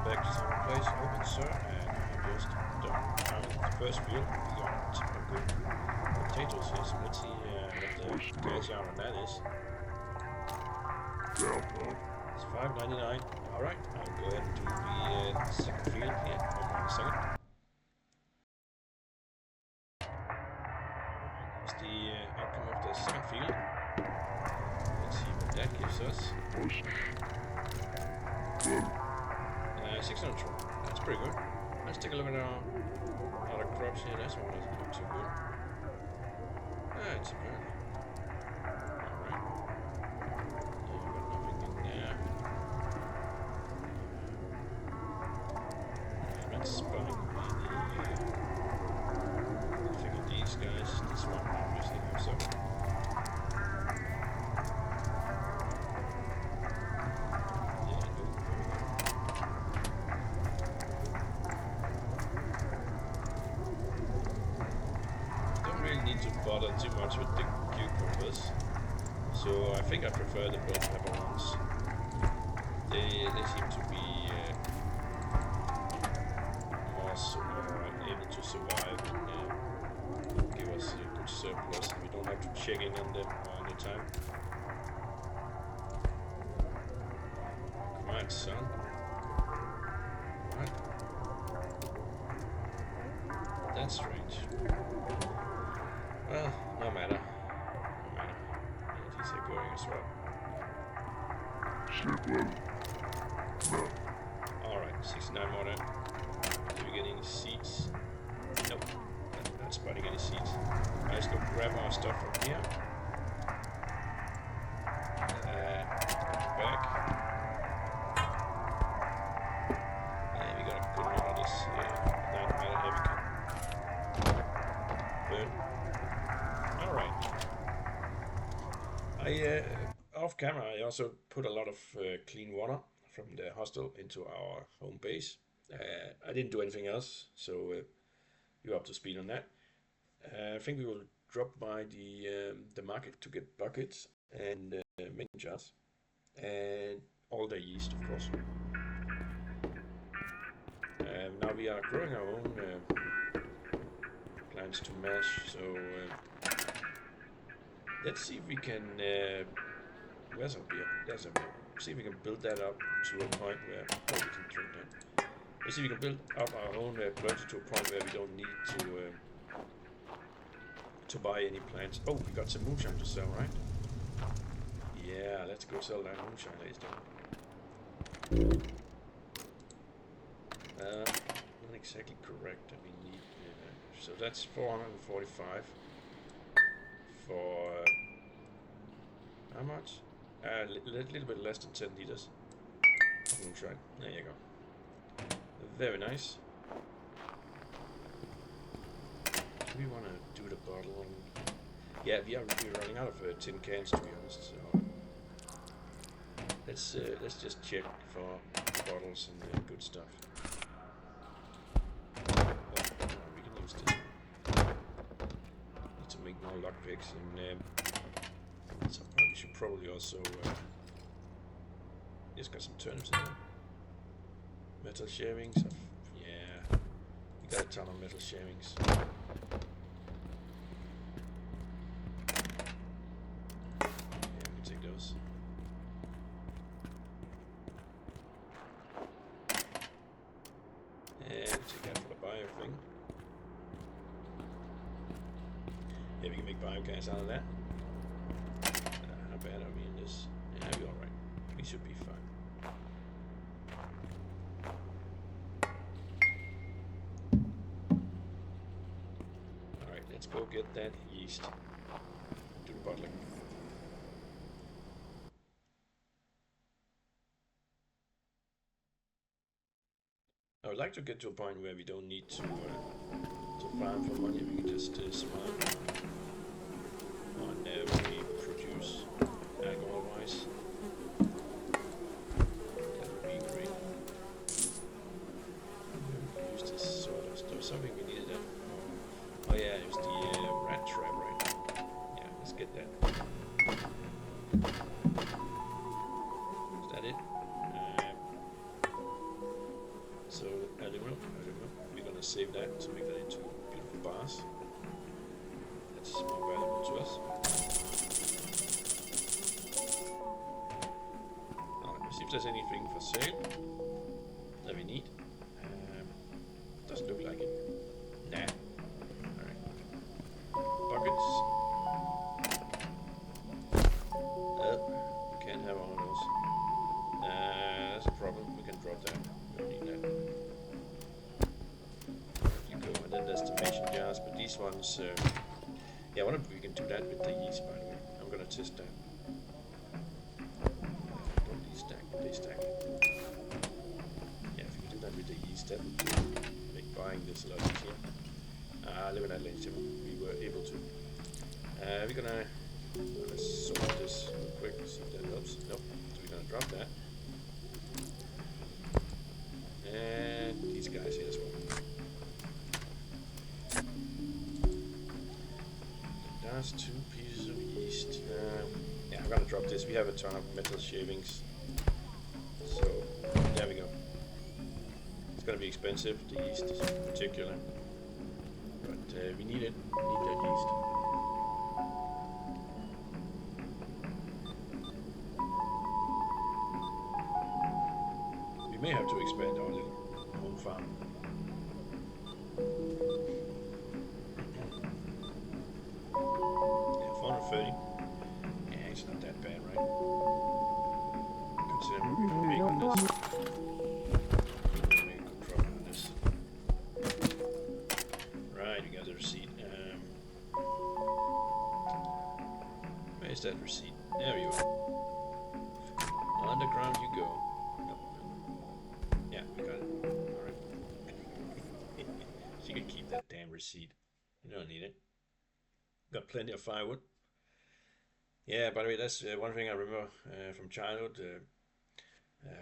back to our place, Obenseur, and I'm just done the first field. We got some good potatoes here, so let's see what the cash out on that is. It's $5.99. Alright, I'll go ahead and do the second field here. Hold on a second. Here's the outcome of the second field. Let's see what that gives us. 600. That's pretty good. Let's take a look at our other crops here. This one doesn't look too good. It's apparently. Alright. Got nothing in there. I'm not spotting anything of these guys. This one obviously have some. Bother too much with the cucumbers, so I think I prefer the bell pepper ones. They seem to be more able to survive and give us a good surplus. We don't have to check in on them all the time. Come on, son. What? That's strange. Well, no matter. No matter. And he's going as well. Alright, 69 more then. Do we get any seeds? Nope. Not spotting any seeds. Let's go grab our stuff from here. Back. And we got a good load of this. Doesn't matter how we can burn. Off camera, I also put a lot of clean water from the hostel into our home base. I didn't do anything else, so you're up to speed on that. I think we will drop by the market to get buckets and mason jars and all the yeast, of course. Now we are growing our own plants to mash, so let's see if we can. Where's our beer? There's our beer. See if we can build that up to a point where we can drink that. Let's see if we can build up our own plants to a point where we don't need to buy any plants. Oh, we got some moonshine to sell, right? Yeah, let's go sell that moonshine, ladies and gentlemen. Not exactly correct. We need. So that's 445 for how much? A little bit less than 10 liters. Moonshine. There you go. Very nice. Do we want to do the bottle one? Yeah, we're running out of tin cans, to be honest. So let's just check for bottles and good stuff. We can use this. Need to make more lockpicks and. So we should probably also just got some turnips in there. Metal shavings. Yeah, we got a ton of metal shavings. Yeah, we can take those. And take that for the bio thing. Yeah, we can make biogas out of that. How bad are we in this? Yeah, we're alright. We should be fine. Alright, let's go get that yeast. Do the bottling. I would like to get to a point where we don't need to farm for money. We can just smile on what we produce alcohol-wise. That would be great. Use this sort of stuff. Something we needed that. Oh yeah, it was the rat trap, right? Yeah, let's get that. Is that it? So aluminum. We're gonna save that to make that into beautiful bars. That's more valuable to us. Now let me see if there's anything for sale that we need. Doesn't look like it. Nah. Alright. Buckets. We can't have all of those. That's a problem. We can drop that. We don't need that. You go, and then there's the mason jars, but these ones, yeah, I wonder if we can do that with the yeast, by the way. I'm gonna test that. Don't these stack? They stack. Yeah, if we can do that with the yeast, that would make buying this a lot easier. Look at that, ladies and gentlemen. We were able to. We're gonna let's sort this real quick, see if that helps. Nope. So we're gonna drop that. And these guys here as well. That's 2 pieces of yeast. Yeah, I'm gonna drop this. We have a ton of metal shavings. So there we go. It's gonna be expensive, the yeast in particular. But we need it. We need that yeast. We may have to expand our little home farm. Yeah, 430. Yeah, it's not that bad, right? Considering we're pretty big on this. We'll make a good profit on this. Right, we got the receipt. Where's that receipt? There you are. Underground you go. Yeah, we got it. Alright. So you can keep that damn receipt. You don't need it. Got plenty of firewood. Yeah, by the way, that's one thing I remember from childhood.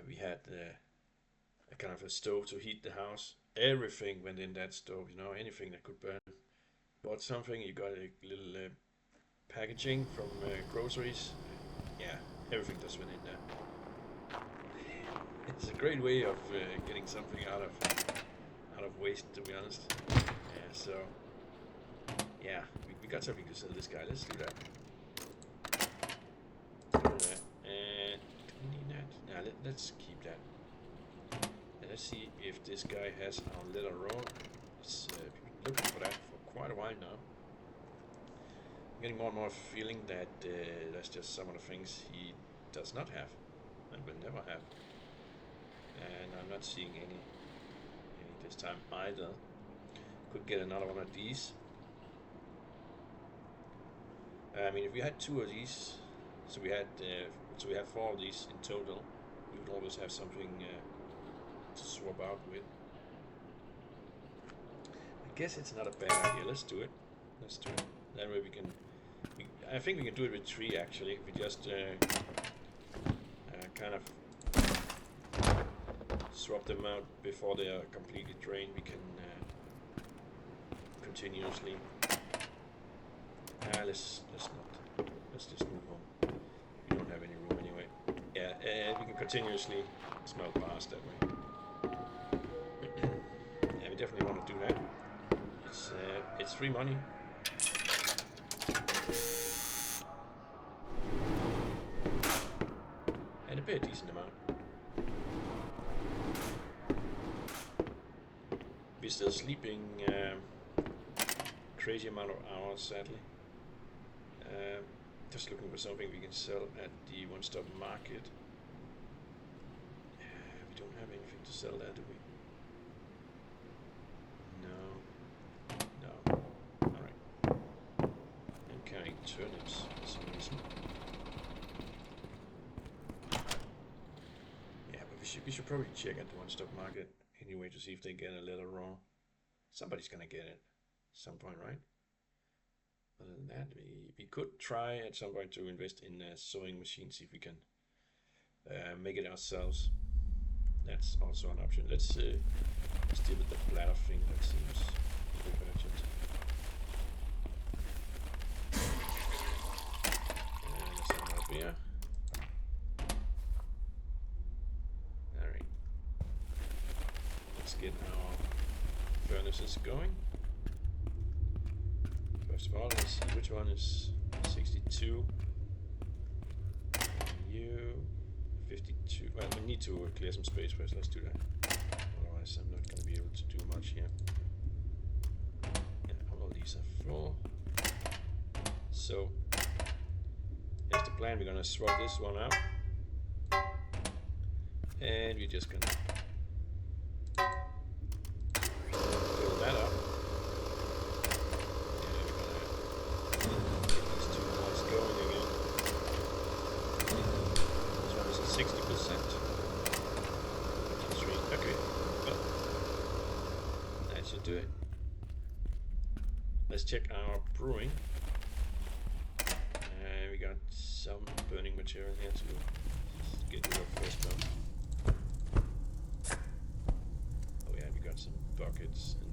We had a kind of a stove to heat the house. Everything went in that stove, you know, anything that could burn. Bought something, you got a little packaging from groceries. Yeah, everything just went in there. It's a great way of getting something out of waste, to be honest. Yeah, so yeah, we got something to sell this guy. Let's do that. Let's do that. And do we need that? Nah, let's keep that. And let's see if this guy has our leather raw. We've been looking for that for quite a while now. I'm getting more and more feeling that that's just some of the things he does not have and will never have. And I'm not seeing any this time either. Could get another one of these. I mean, if we had 2 of these, so we have 4 of these in total, we would always have something to swap out with. I guess it's not a bad idea. Let's do it. Let's do it. That way we can. I think we can do it with 3 actually. If we just kind of swap them out before they are completely drained, we can continuously. Let's not. Let's just move on. We don't have any room anyway. Yeah, we can continuously smelt bars that way. Yeah, we definitely want to do that. It's free money. And a bit decent amount. We're still sleeping crazy amount of hours, sadly. Just looking for something we can sell at the one-stop market. We don't have anything to sell there, do we? No. Alright. I'm carrying turnips for some reason. Yeah, but we should probably check at the one-stop market anyway to see if they get a leather raw. Somebody's gonna get it at some point, right? Other than that, we could try at some point to invest in a sewing machine, see if we can make it ourselves. That's also an option. Let's deal with the bladder thing. That seems a bit urgent. Let's have another beer. Alright. Let's let's get our furnaces going. First of all, let's see which one is 62. You 52. Well, we need to clear some space first. Let's do that. Otherwise, I'm not going to be able to do much here. Yeah, all of these are full. So here's the plan. We're going to swap this one out, and we're just going to fill that up. Get these two ones going again. This one is at 60%. Okay, well, that should do it. Let's check our brewing. We got some burning material here to get rid of first now. Oh yeah, we got some buckets and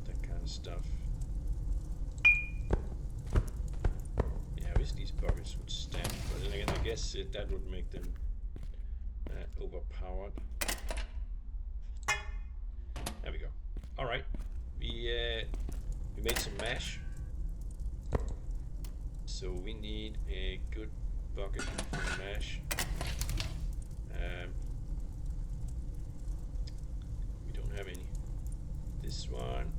that kind of stuff. Yeah, I wish these buckets would stand, but then again, I guess that would make them overpowered. There we go. All right, we made some mash. So we need a good bucket for the mash. We don't have any. This one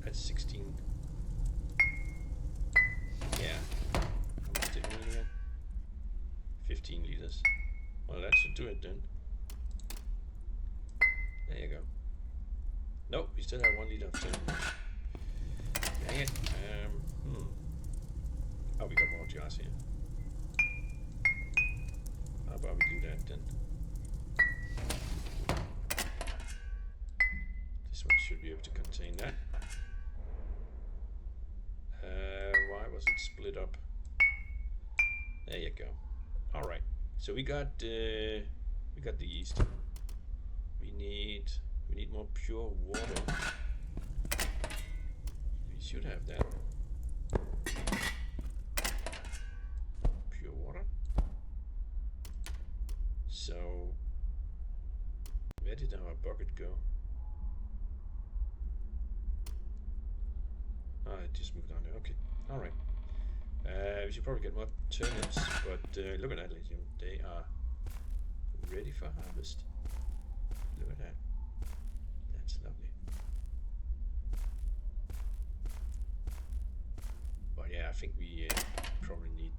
at 16. Yeah. How much did we need again? 15 liters. Well, that should do it then. There you go. Nope, we still have 1 liter of tenement. Dang it. Oh, we got more jars here. How about we do that then? This one should be able to contain that. Why was it split up? There you go. All right. So we got the yeast. We need more pure water. We should have that. So, where did our bucket go? Ah, it just moved on there. Okay, all right. We should probably get more turnips, but look at that, ladies. They are ready for harvest. Look at that. That's lovely. But yeah, I think we probably need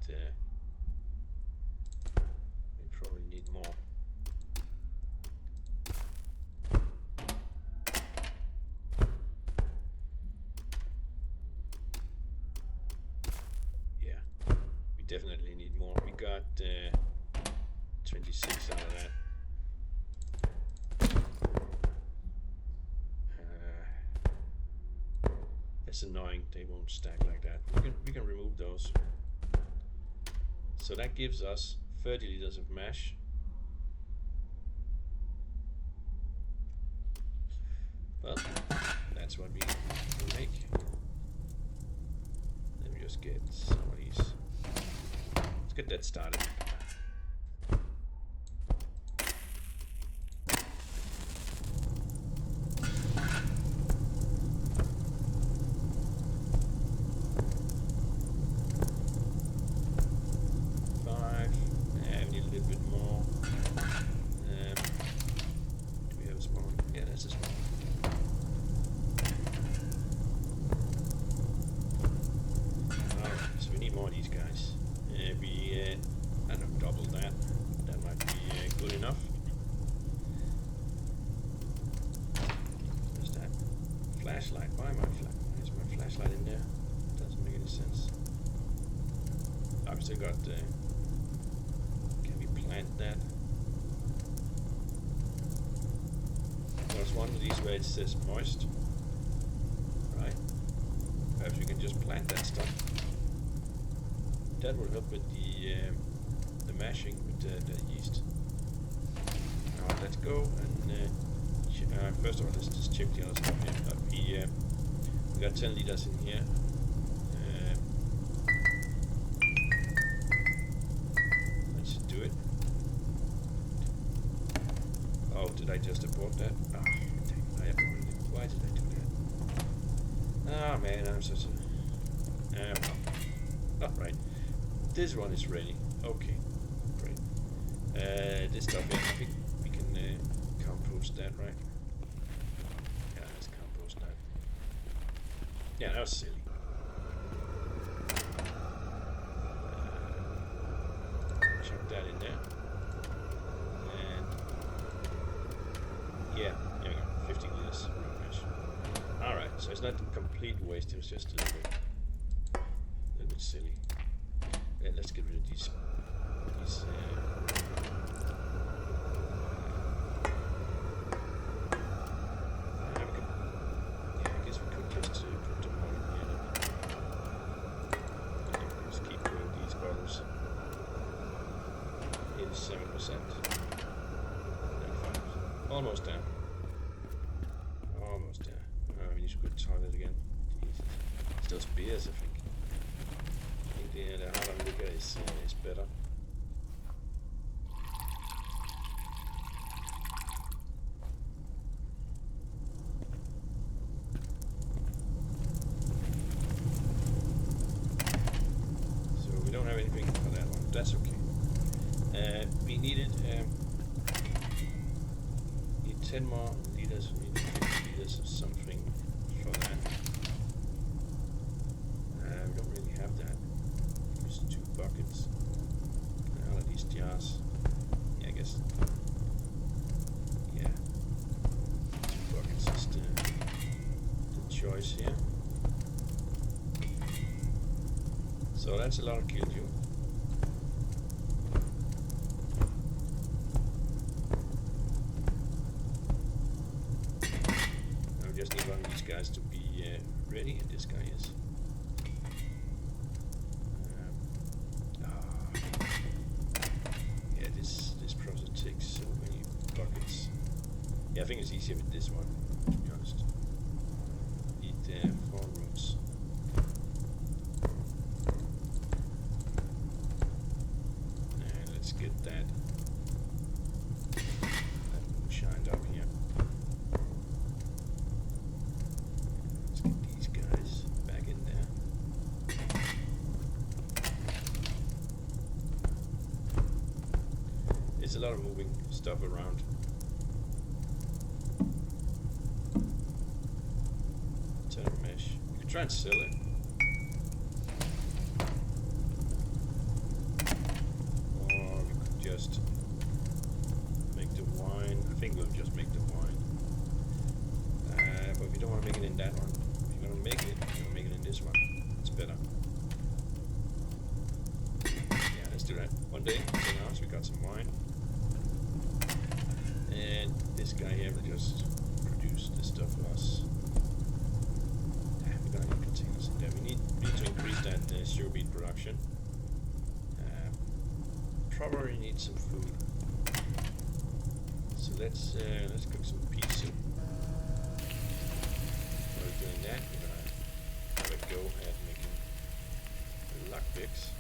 more. Yeah, we definitely need more. We got 26 out of that. That's annoying. They won't stack like that. We can remove those. So that gives us 30 liters of mash. Well, that's what we can make. Then we just get some of these. Let's get that started. Flashlight. Why is my flashlight in there? Doesn't make any sense. I've still got. Can we plant that? There's one of these where it says moist. Right. Perhaps we can just plant that stuff. That will help with the mashing with the yeast. Now let's go and. First of all, let's just check the other stuff here. We got 10 liters in here. That should do it. Oh, did I just abort that? Oh, dang. Why did I do that? Ah man, I'm such a... well. Alright. This one is ready. Okay. Great. This stuff here, I think we can compost that, right? Yeah, let's compost that. Yeah, that was silly. Chuck that in there. And yeah, there we go. 15 liters root mesh. Alright, so it's not a complete waste, it was just a little bit silly. Yeah, let's get rid of these I guess we could just put them all in here. Just keep doing these bottles. 87%. Almost there. Almost there. We need to go to the toilet again. Jesus. Still spears, I think. The harder liquor is better. So we don't have anything for that one. That's okay. We needed 10 more liters. We need 50 liters of something for that. We don't really have that. Use 2 buckets. Out of these jars. Yeah, I guess. Yeah. 2 buckets is the choice here. So that's a lot of kilojoules. Just need one of these guys to be ready, and this guy is. Yeah, this process takes so many buckets. Yeah, I think it's easier with this one, to be honest. Need 4 rooms. And let's get that shined up here. There's a lot of moving stuff around. Tenement mesh. You could try and sell it. Or we could just make the wine. I think we'll just make the wine. But we don't want to make it in that one. If you're going to make it, you're going to make it in this one. It's better. Yeah, let's do that. One day, 10 hours, we got some wine. And this guy here will just produce this stuff for us. We're gonna need containers in there. We need to increase that sugar beet production. Probably need some food. So let's cook some pea soup. While we're doing that, we're gonna have a go at making the lockpicks.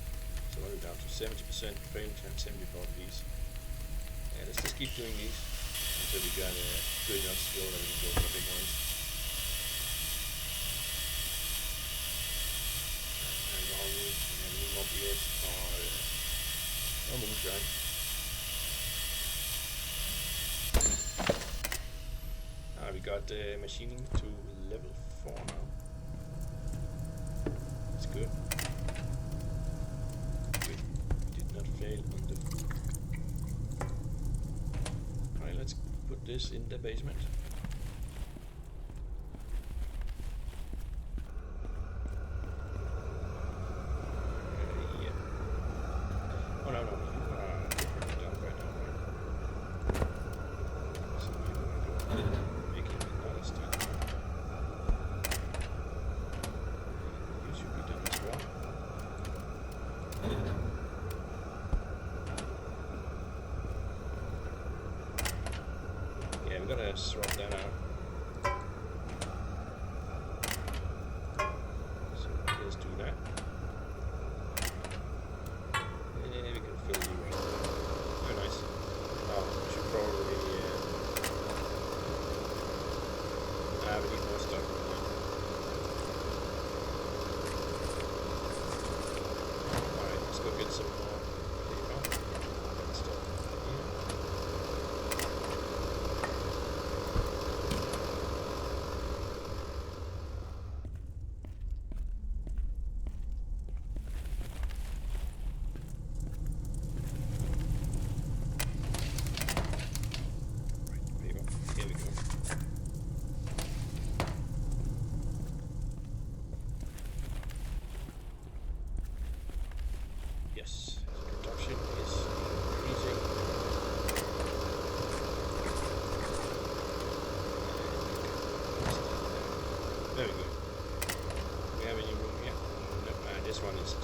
So we're down to 70% frame, 74 of these. Let's just keep doing these until we got a good enough skill that we can go for the big ones. And always any more beers or moonshine. We got machining to level 4 now. That's good. We did not fail on the... Let's put this in the basement. Yeah. Oh no, you are done right now, right? So we're gonna go ahead and make it another style. You should be done as well. Yeah, we're gonna swap that out. So let's do that. And we can fill you in. Very nice. Oh, we should probably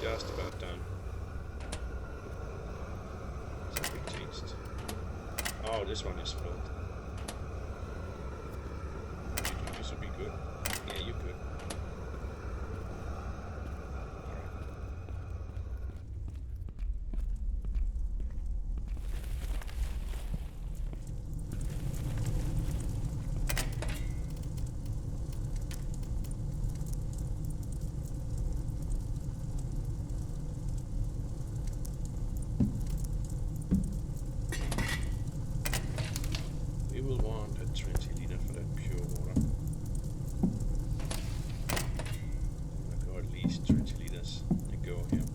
Just about done. Something changed. Oh, this one is filled. You should be good. Yeah, you're good. We will want a 20 liter for that pure water. I'll go at least 20 liters and go here,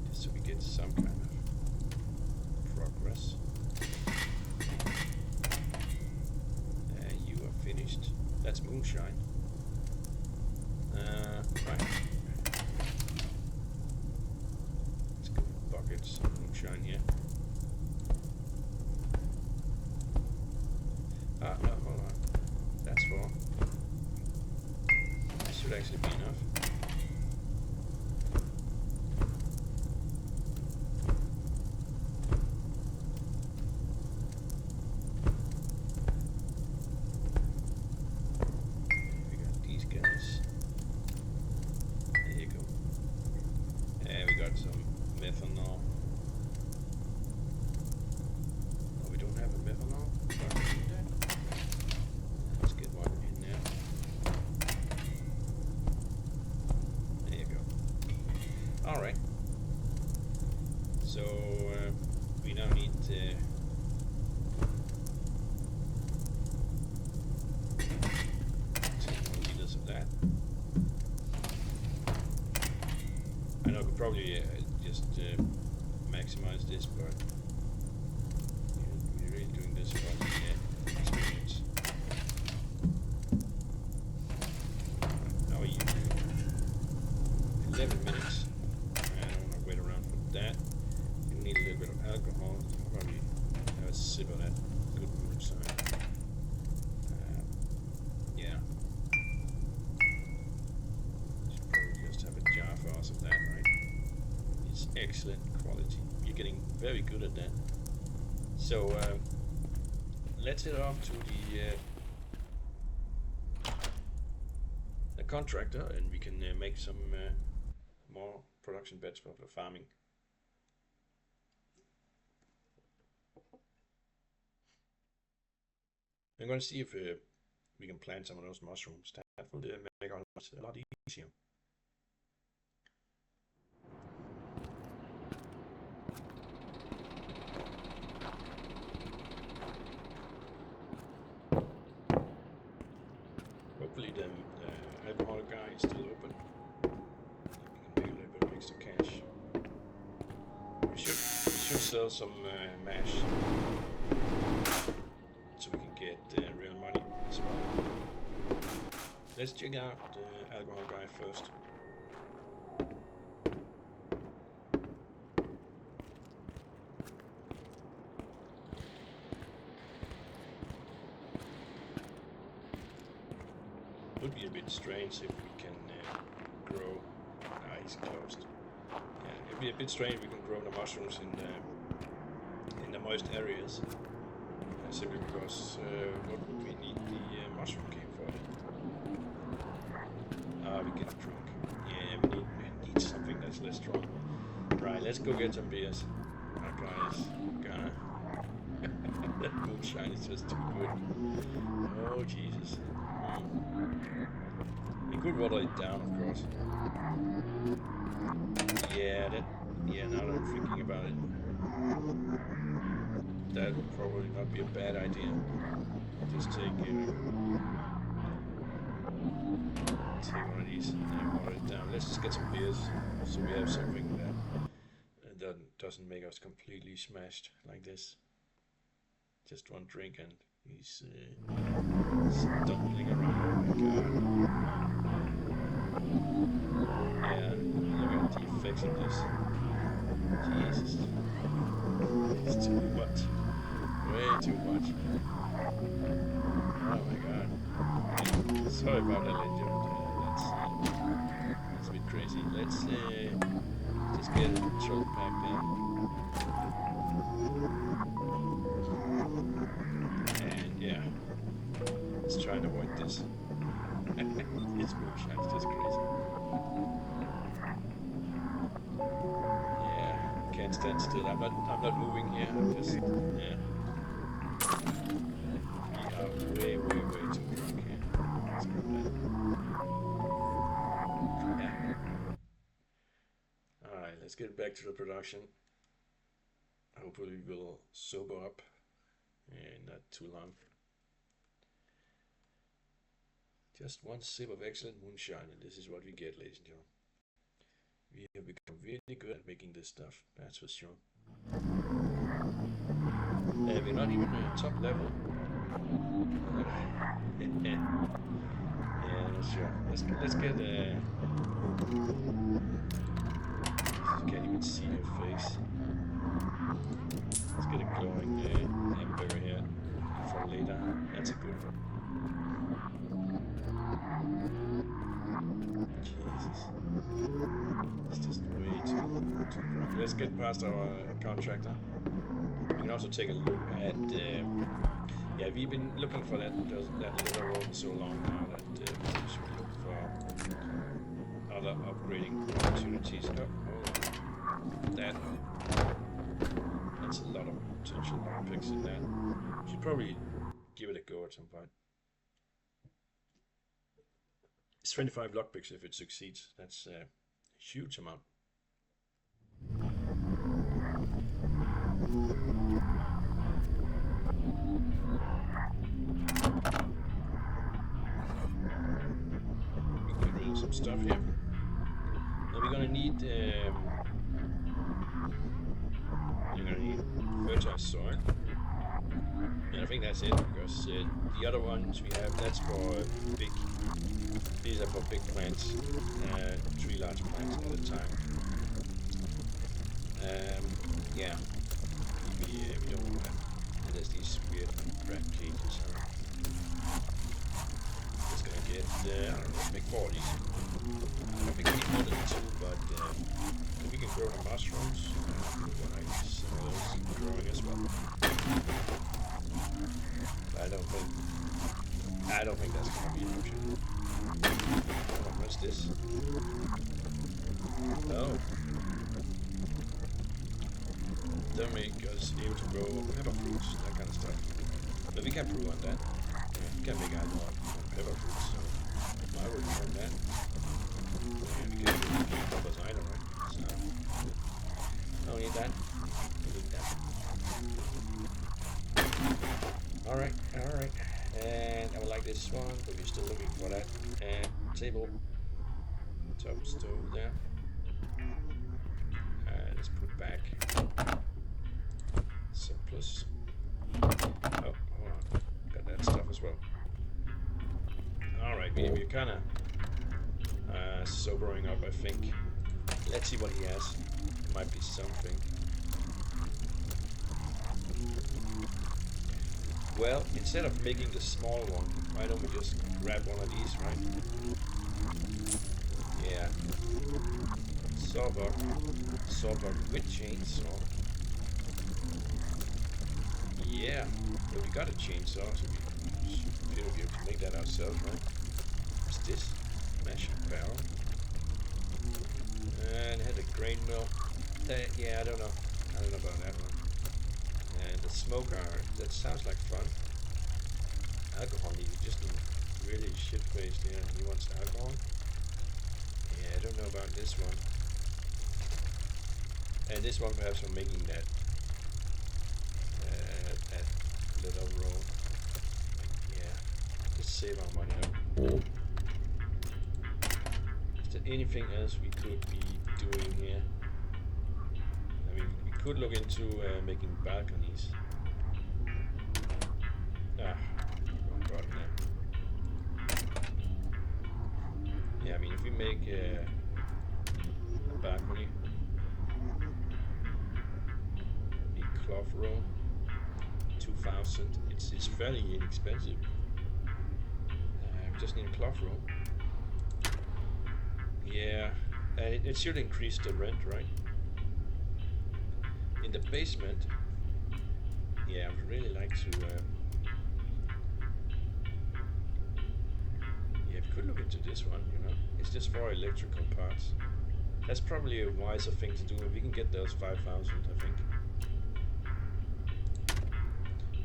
just so we get some kind of progress. You are finished. That's moonshine. Right. Let's go buckets of moonshine here. No, hold on. That's four. That should actually be enough. We got these guys. There you go. And we got some methanol. Oh, we don't have a methanol? Let's get one in there. There you go. Alright. So we now need 10 more liters of that. I know I could probably just maximize this, but we're really doing this for the experience. How are you? 11 minutes. I don't want to wait around for that. You need a little bit of alcohol. I'll probably have a sip of that good moonshine. Yeah. Should probably just have a jar for us of that, right? It's excellent quality. You're getting very good at that. So let's head off to the contractor, and we can make some more production beds for the farming. I'm going to see if we can plant some of those mushrooms. That will make our lives a lot easier. Hopefully the alcohol guy is still open. We can make a little bit of extra cash. We should sell some mash, so we can get real money as well. Let's check out the alcohol guy first. Would be a bit strange if we can grow. He's closed. Yeah, it'd be a bit strange if we can grow the mushrooms in the moist areas. Simply because what would we need the mushroom cane for? We get drunk. Yeah, we need something that's less strong. Right, let's go get some beers. Guys, gonna. That moonshine is just too good. Oh Jesus. We could water it down, of course. Yeah, now that I'm thinking about it, that would probably not be a bad idea. Just take one of these and water it down. Let's just get some beers, so we have something that doesn't make us completely smashed like this. Just one drink and he's stumbling around. Oh my god. Yeah, look at the effects of this. Jesus. It's too much. Way too much. Oh my god. Sorry about that, legend. Let's bit crazy. Let's just get it controlled back there. And yeah, let's try and avoid this. This moonshine is just crazy. Yeah, can't stand still. I'm not moving here. I'm just yeah. We are way too drunk here. Let's grab that. Yeah. All right, let's get back to the production. Hopefully we'll sober up and not too long. Just one sip of excellent moonshine, and this is what we get, ladies and gentlemen. We have become really good at making this stuff, that's for sure. We're not even top level. Yeah, not sure. Let's get. You can't even see your face. Let's get a glowing hamburger here for later. That's a good one. Jesus. It's just way too drunk. Let's get past our contractor. We can also take a look at. Yeah, we've been looking for that little road for so long now that we should look for other upgrading opportunities. Oh, that's a lot of potential lockpicks in that. Should probably give it a go at some point. It's 25 lockpicks if it succeeds. That's a huge amount. Including some stuff here. Now we're gonna need fertile soil. And I think that's it, because the other ones we have, that's for big. These are for big plants, 3 large plants at a time. Yeah, we don't want that. And there's these weird rat cages. Just gonna get, I don't know, make 4 of these. I don't think we need more than 2, but if we can grow the mushrooms, we're gonna use some of those growing as well. I don't think that's gonna be an option. What's this? Oh. They'll make us able to grow pepper fruits, that kind of stuff. But we can prove on that. Yeah, we can make either on pepper fruits, so I wouldn't learn that. And we can do peppers either, right? So, don't need that. We need that. Alright. And I would like this one, but we're still looking for that. And table. Top stove there. Let's put back. Surplus. Oh, hold on. Got that stuff as well. Alright, we're kind of sobering up, I think. Let's see what he has. It might be something. Well, instead of making the small one, why don't we just grab one of these, right? Yeah. Sawbuck with chainsaw. Yeah, but we got a chainsaw, so we should be able to make that ourselves, right? What's this? Mashing barrel. And had a grain mill. Yeah, I don't know about that one. And the smoker, that sounds like fun. Alcohol need, just really shit-faced, yeah. He wants alcohol. Yeah, I don't know about this one. And this one perhaps for making that little roll. Yeah, just save our money now. Is there anything else we could be doing here? I mean, we could look into making balconies. Wrong button there. Yeah, I mean, if we make a balcony, the cloth roll, 2,000. It's fairly inexpensive. We just need a cloth roll. Yeah, And it should increase the rent, right? In the basement, yeah, I would really like to. Yeah, we could look into this one. It's just for electrical parts. That's probably a wiser thing to do. If we can get those 5,000, I think.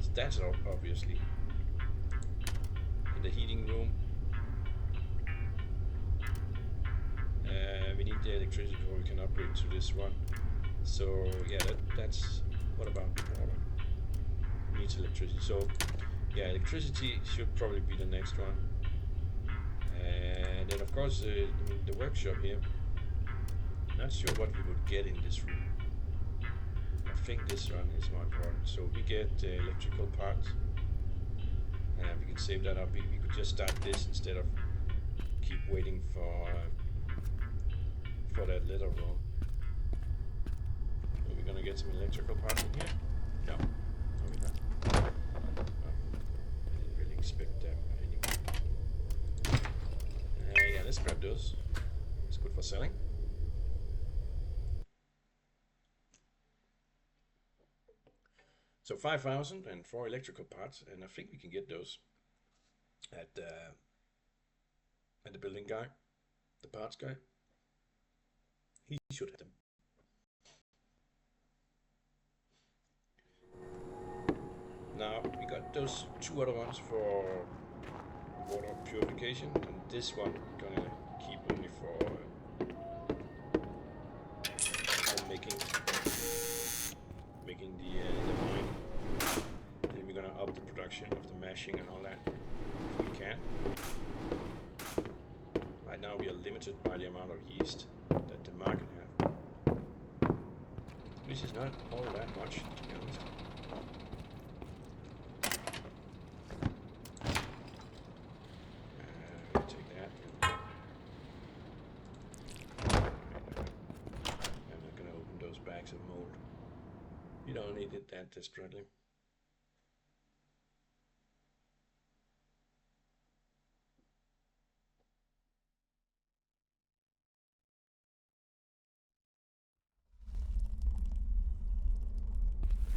So that's obviously in the heating room. We need the electricity before we can upgrade to this one. So yeah, that's. What about the water? Needs electricity. So yeah, electricity should probably be the next one. And then of course the workshop here. Not sure what we would get in this room. I think this one is more important. So we get electrical parts. And we can save that up. We could just start this instead of keep waiting for that letter roll. Are we gonna get some electrical parts in here? No. No, we're not. Oh, I didn't really expect that, but anyway. Yeah, let's grab those. It's good for selling. So 5,000 and 4 electrical parts, and I think we can get those at the building guy, the parts guy. He should have them. Now we got those 2 other ones for water purification, and this one we're gonna keep only for making the wine. Then we're gonna up the production of the mashing and all that if we can. Right now we are limited by the amount of yeast that the market have, which is not all that much, to be honest. Take that. I'm not gonna open those bags of mold. You don't need it that desperately.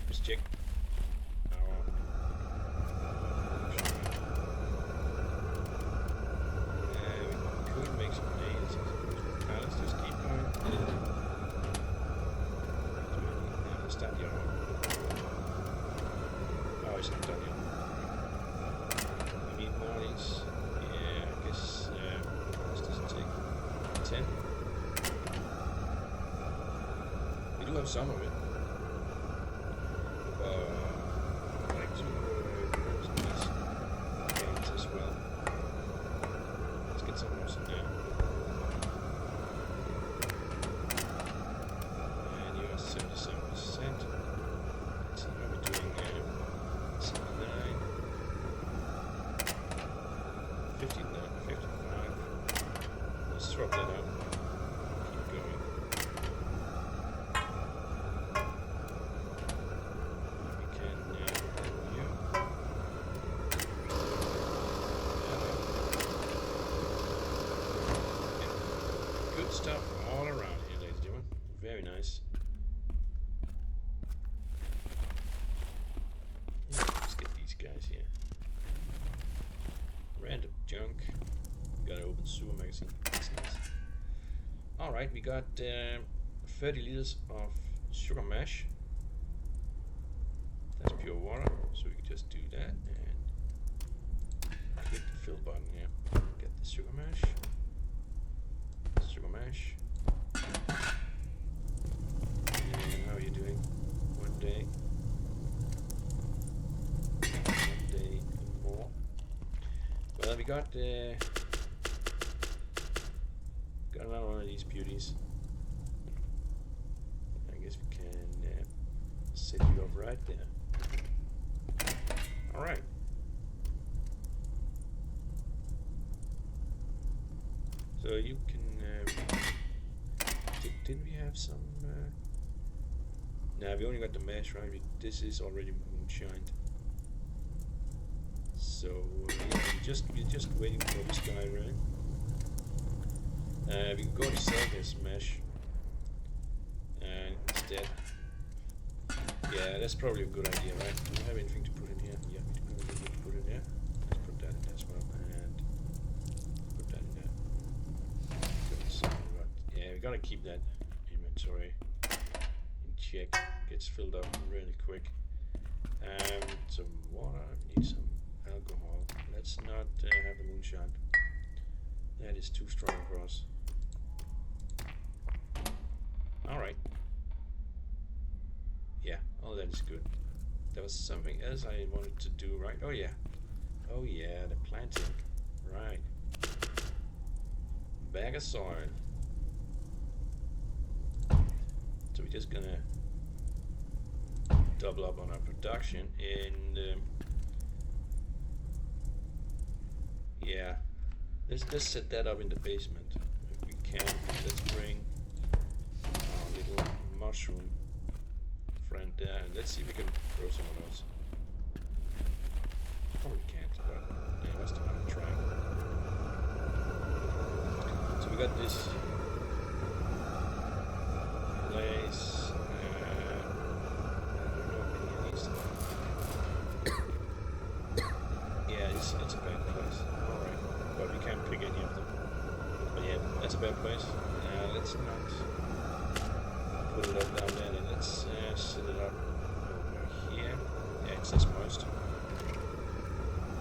Let's check our we could make some nails. Now let's just keep going. Let's start the other one. Oh, it's not done yet. We need more of these. Yeah, I guess this doesn't take 10. We do have some of it. I'd like to grab some of these paints as well. Let's get some more in there. And you are 77%. Let's see how we're doing now. 79, 59, 55. Let's swap that out. Keep going. We can put that here. Good stuff all around here, ladies and gentlemen. Very nice. Let's get these guys here. Random junk. Got an Obenseuer magazine. That's nice. Alright, we got 30 liters of sugar mash. That's pure water, so we can just do that and click the fill button here. Get the sugar mash. Sugar mash. And how are you doing? 1 day. 1 day more. Well, we got another one of these beauties. I guess we can set you up right there. All right. So you can. Didn't we have some? Nah, we only got the mash, right? This is already moonshined. So yeah, we're just waiting for this guy, right? We can go to sell this mesh instead. Yeah, that's probably a good idea, right? Do we have anything to put in here? Yeah, we do have anything to put in there. Let's put that in there as well, and put that in there. Yeah, we gotta keep that inventory in check. Gets filled up really quick. Some water. We need some alcohol. Let's not have the moonshine. That is too strong for us. Alright. Yeah, all that is good. There was something else I wanted to do, right? Oh yeah. Oh yeah, the planting. Right. Bag of soil. So we're just gonna double up on our production and yeah, let's set that up in the basement if we can. Let's bring our little mushroom friend there and let's see if we can grow some of those. Probably can't, but yeah, let's have a try. So we got this place. It's a bad place. Alright. But we can't pick any of them. But yeah, that's a bad place. Let's not put it up down there. And let's set it up over here. Yeah, it says moist.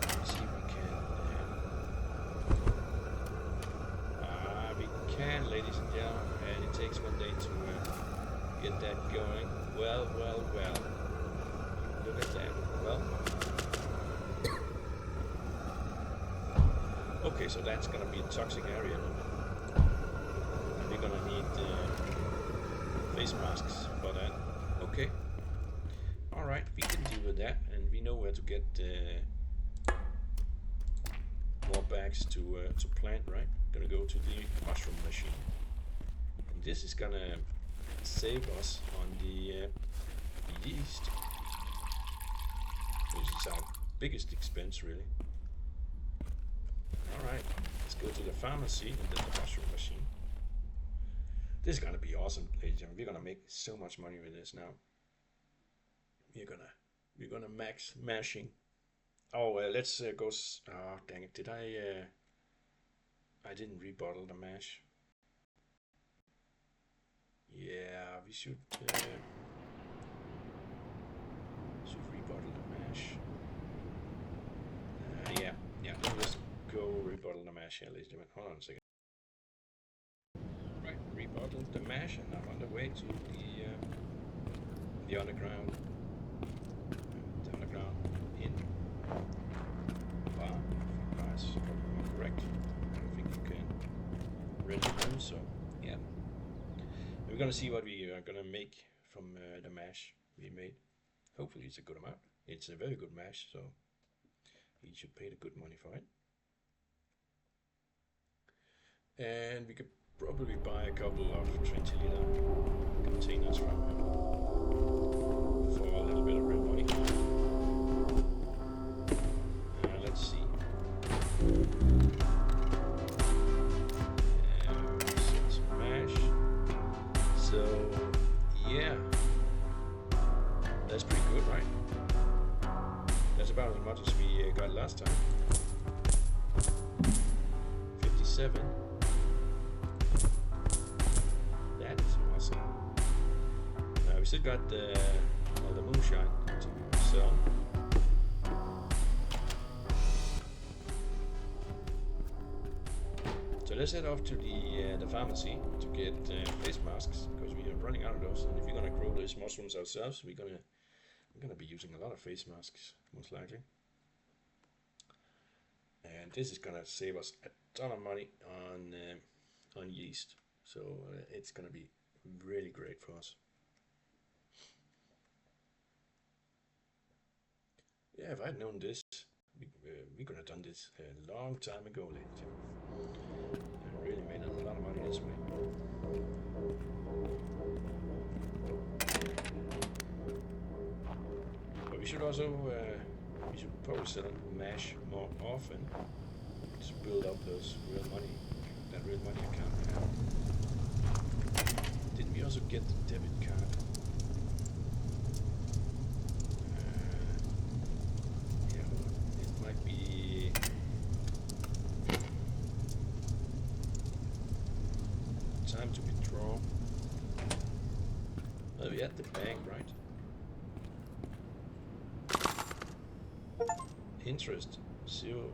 Let's see if we can. We can, ladies and gentlemen. And it takes 1 day to get that going. Well. Look at that. Well. Okay, so that's gonna be a toxic area then. And we're gonna need face masks for that. Okay. Alright, we can deal with that, and we know where to get more bags to plant, right? Gonna go to the mushroom machine. And this is gonna save us on the yeast. This is our biggest expense, really. Alright, let's go to the pharmacy and then the mushroom machine. This is gonna be awesome, ladies and gentlemen. We're gonna make so much money with this now. We're gonna max mashing. Oh, let's go. Oh, dang it! Did I didn't rebottle the mash. Yeah, we should rebottle the mash. Yeah. Let's go rebottle the mash here, ladies and gentlemen. Hold on a second. Right, rebottled the mash, and I'm on the way to the underground. The underground in bar. That's probably correct. I don't think you can rent a room, so yeah. We're gonna see what we are gonna make from the mash we made. Hopefully, it's a good amount. It's a very good mash, so we should pay the good money for it. And we could probably buy a couple of 20-liter containers from him for a little bit of real money. Let's see. Some mash. So yeah, that's pretty good, right? That's about as much as we got last time. 57. That is awesome. We still got all the moonshine to sell. So let's head off to the pharmacy to get face masks because we are running out of those. And if we're gonna grow those mushrooms ourselves, we're gonna be using a lot of face masks most likely. And this is gonna save us a ton of money on yeast. So it's gonna be really great for us. Yeah, if I'd known this, we could have done this a long time ago, ladies and gentlemen. And really made a lot of money this way. But we should also, we should probably sell mash more often to build up those real money that real money account now. Didn't we also get the debit card? Yeah, hold on. It might be. Time to withdraw. Well, we at the bank, right? Interest 0.015.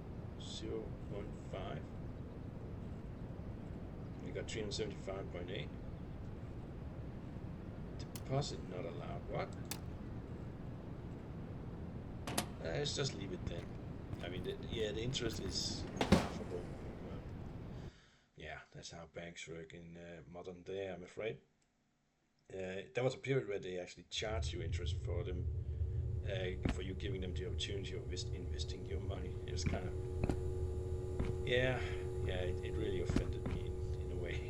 We got 375.8. Deposit not allowed. What? Let's just leave it then. I mean, yeah, the interest is laughable. Yeah, that's how banks work in modern day, I'm afraid. There was a period where they actually charge you interest for them, for you giving them the opportunity of investing your money. It was kind of, yeah, it really offended me in a way.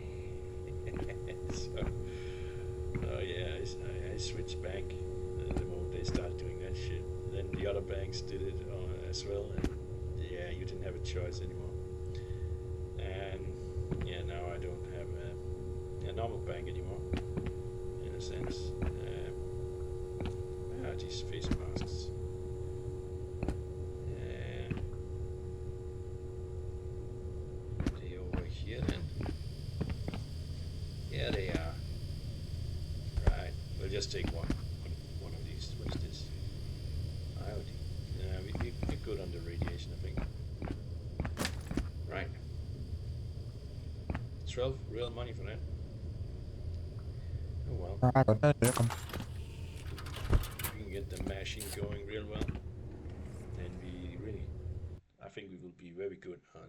So, yeah, I switched bank the moment they started doing that shit. Then the other banks did it as well, and yeah, you didn't have a choice anymore. And yeah, now I don't have a normal bank anymore, in a sense. These face masks. They over here then? Yeah, they are. Right, we'll just take one of these. What is this? Iodine. We're good on the radiation, I think. Right. 12 real money for that. Oh well. If we can get the machine going real well, then I think we will be very good on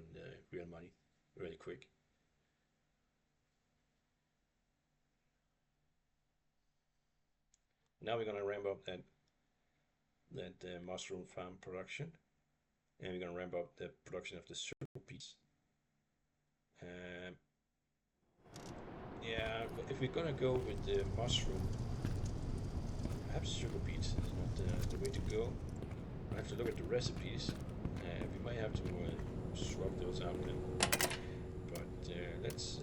real money, really quick. Now we're gonna ramp up that mushroom farm production, and we're gonna ramp up the production of the sugar beets. Yeah, if we're gonna go with the mushroom, perhaps sugar beets is not the way to go. I have to look at the recipes. We might have to swap those out then. But let's.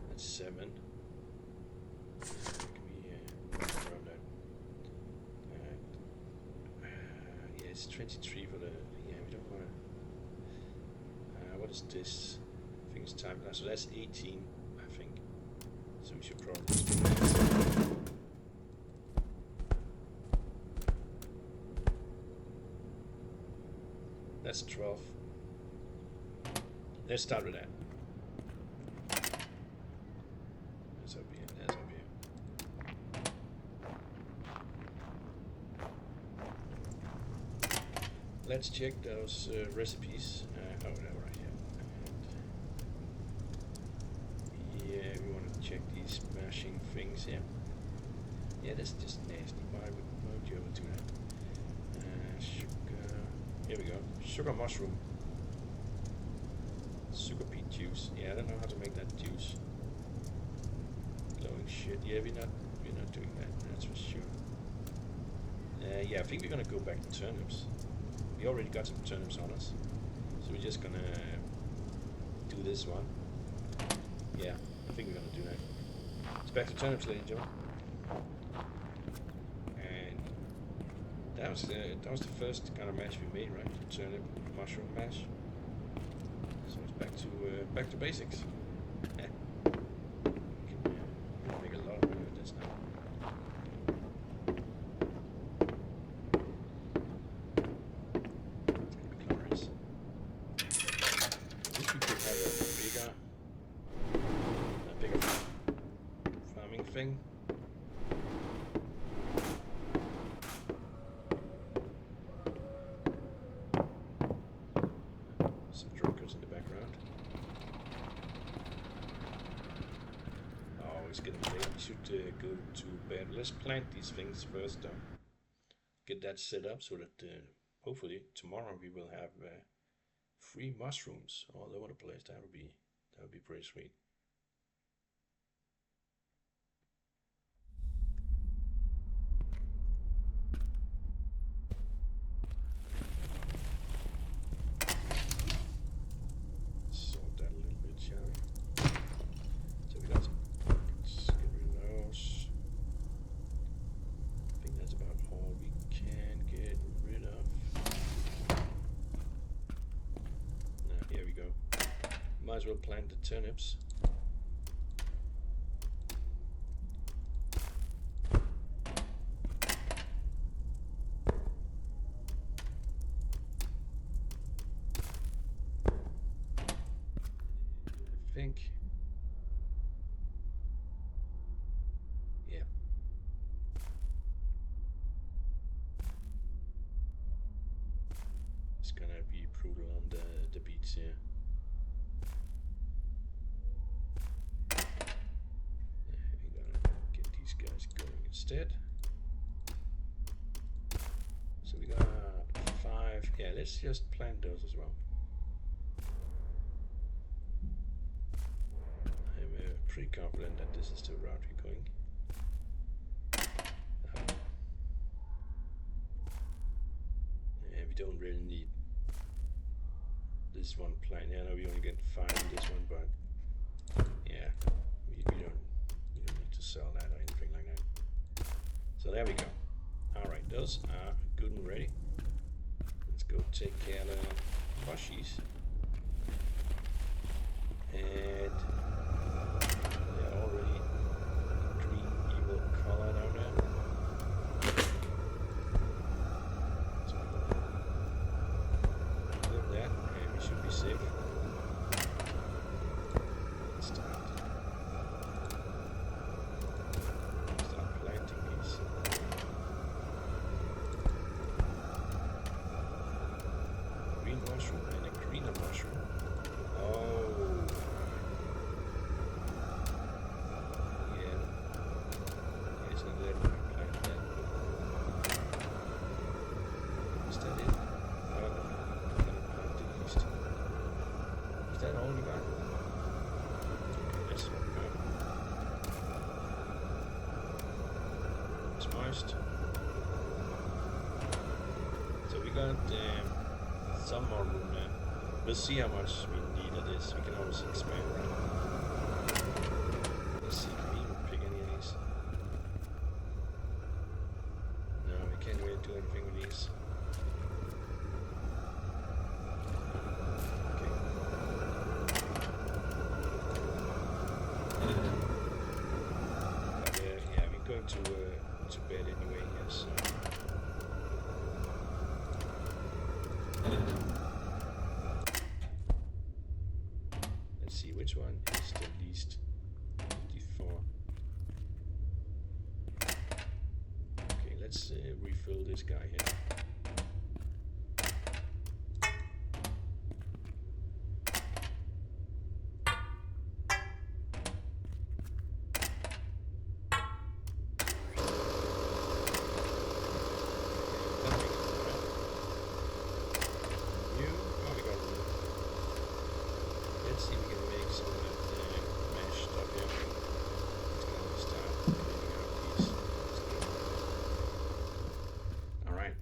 That's 7. Can we around that? Yeah, it's 23 for the. Yeah, we don't want to. What is this? I think it's time. So that's 18, I think. So we should probably just make that. That's 12. Let's start with that. That's up here. That's up here. Let's check those recipes. Oh, no, right here. And yeah, we want to check these mashing things here. Yeah, that's just nasty. Why would you ever do that? Sugar. Here we go. Sugar mushroom. Sugar beet juice. Yeah, I don't know how to make that juice. Glowing shit. Yeah, we're not doing that. That's for sure. Yeah, I think we're gonna go back to turnips. We already got some turnips on us, so we're just gonna do this one. Yeah, I think we're gonna do that. It's back to turnips, ladies and gentlemen. And that was the first kind of mash we made, right? Turnip mushroom mash. So it's back to basics. Yeah. We can make a lot of money with this now. Glorious. I wish we could have a bigger farming thing. Some drunkards in the background. Oh, it's getting late. We should go to bed. Let's plant these things first, though. Get that set up so that hopefully tomorrow we will have free mushrooms all over the place. That would be pretty sweet. also plant the turnips. I think. Yeah. It's gonna be brutal on the beats here. We're gonna get these guys going instead. So we got 5. Yeah, let's just plant those as well. I'm pretty confident that this is the route we're going. And we don't really need this one plant. Yeah, no, we only get 5 in this one, but yeah, we don't need to sell that or anything like that. So there we go. All right, those are good and ready. Let's go take care of the mushies. And they're already green evil color down there. So click that and we should be safe. Let's start planting these. Green mushroom and a greener mushroom. Oh. So we got some more room there. We'll see how much we need of this. We can always expand, right? Let's see, can we even pick any of these? No, we can't really do anything with these. Yeah, we're going to bed anyway, yes. Let's see which one is the least. 54. Okay, let's refill this guy here. Let's see if we can make some of that mesh stuff here. It's going to start cleaning out these. Alright.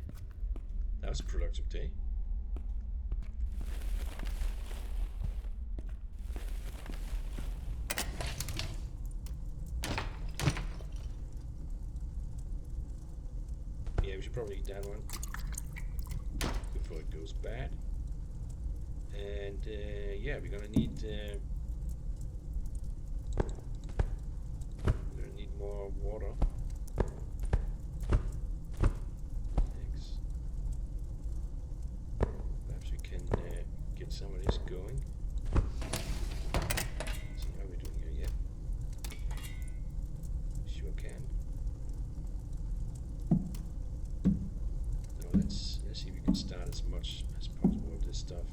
That was a productive day. Yeah, we should probably eat that one before it goes bad. And yeah, we're gonna need more water. Thanks. Perhaps we can get some of this going. See how we're doing here yet. Sure can. So let's see if we can start as much as possible with this stuff.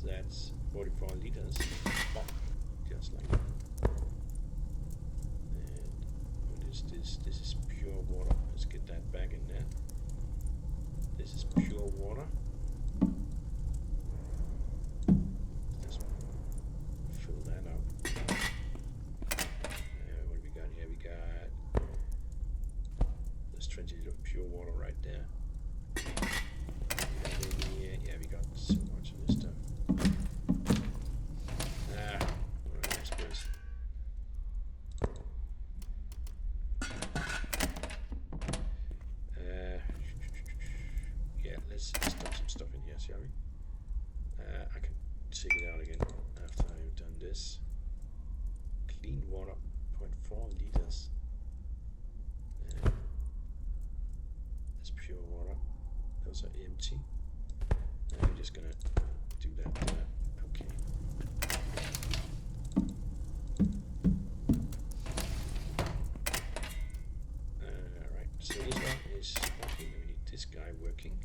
That's 44 liters, just like that. And what is this? This is pure water. Let's get that back in there. This is pure water. Let's fill that up. What do we got here? We got there's 20 liters of pure water right there. Yeah, we got so much of this stuff. take it out again after I've done this. Clean water, 0.4 liters. That's pure water. Those are empty. And I'm just gonna do that. Okay. Alright, so this one is working. We need this guy working.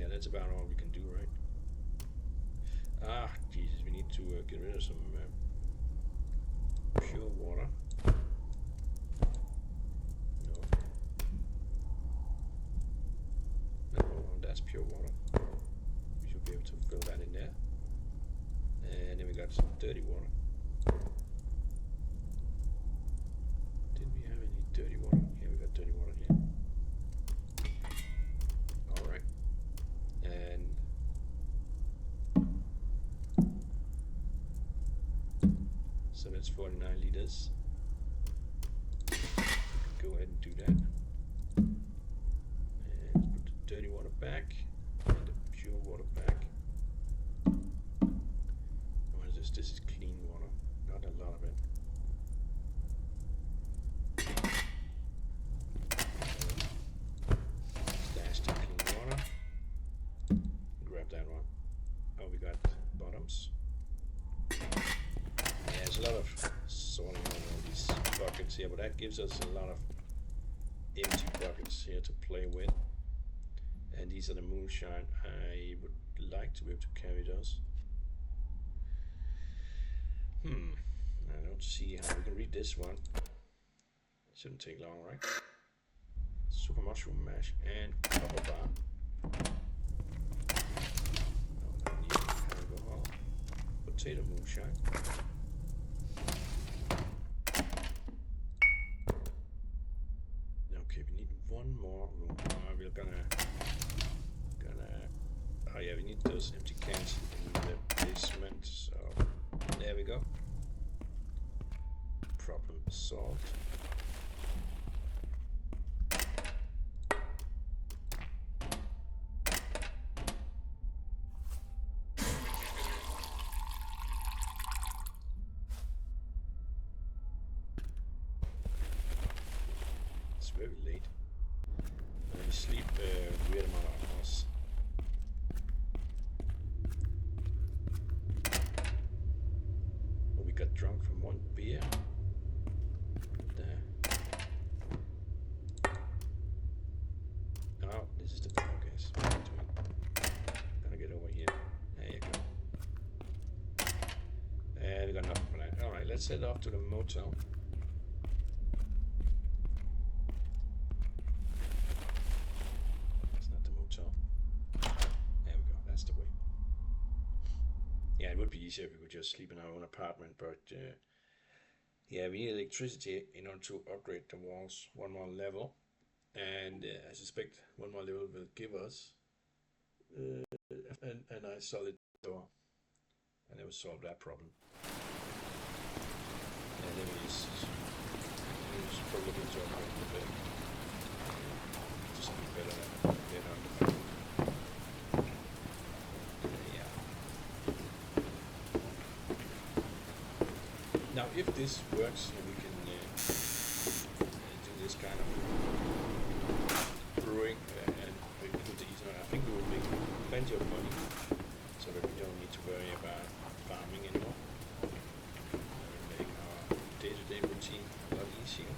That's about all we can do, right? Ah, Jesus, we need to get rid of some pure water. No, that's pure water. We should be able to fill that in there. And then we got some dirty water. Did we have any dirty water? Yeah, we got dirty water here. Alright. And so that's 49 liters. Go ahead and do that. And let's put the dirty water back and the pure water back. What is this? This is clean water, not a lot of it. Stash the clean water. Grab that one. Oh, we got bottoms. Yeah, there's a lot of sorting on all these buckets here, but that gives us a lot of empty buckets here to play with. And these are the moonshine. I would like to be able to carry those. I don't see how we can read this one. It shouldn't take long, right? Super mushroom mash and copper bar. Alcohol. Potato moonshine. Okay, we need one more room. We're gonna. Oh yeah, we need those empty cans in the basement. So there we go. Problem solved. It's very late. And we sleep a weird amount of hours. Oh, we got drunk from one beer. Oh, this is the okay. So gonna get over here. There you go. And we got nothing for that. Alright, let's head off to the motel. It's not the motel. There we go, that's the way. Yeah, it would be easier if we could just sleep in our own apartment, but yeah, we need electricity in order to upgrade the walls one more level. And I suspect one more level will give us a nice solid door, and it will solve that problem. And then we just probably need to upgrade the bed to something better than bed on the back. Yeah. Now, if this works, and we can do this kind of brewing and with these, I think we will make plenty of money, so that we don't need to worry about farming anymore. It will make our day-to-day routine a lot easier.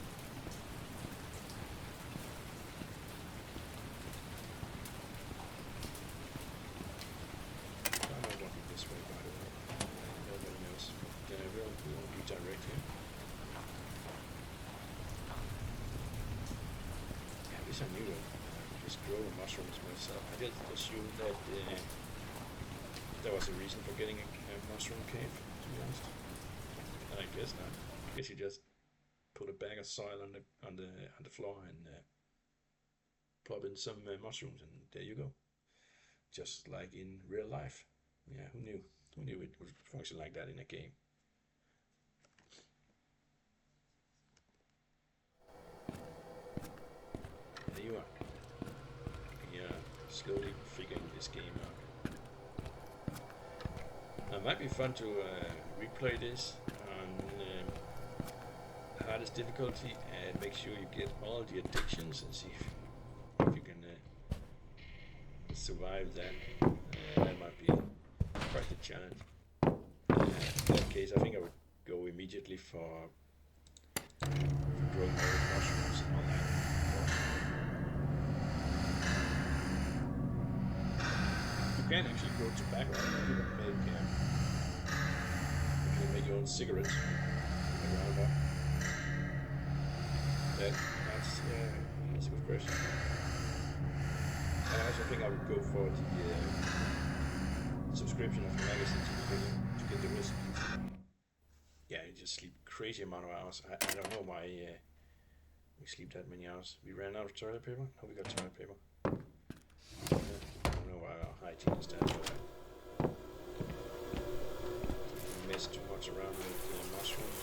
I'm not walking this way, by the way. Nobody knows, but we won't be direct here. Yeah, this I knew though. just grow the mushrooms myself. I just assumed that there was a reason for getting a mushroom cave, to be honest. And I guess not. I guess you just put a bag of soil on the floor and plop in some mushrooms, and there you go. Just like in real life. Yeah, who knew? Who knew it would function like that in a game? There you are. Yeah, slowly figuring this game out. It might be fun to replay this on hardest difficulty and make sure you get all the addictions and see if you can survive that. That might be quite the challenge. In that case, I think I would go immediately for growing all the mushrooms and all that. You can actually grow tobacco. You can make your own cigarettes. That's a good question. I also think I would go for the subscription of the magazine to get the recipes. Yeah, you just sleep crazy amount of hours. I don't know why we sleep that many hours. We ran out of toilet paper? No, we got toilet paper. I don't know why our hygiene is that bad. We mess too much around with mushrooms.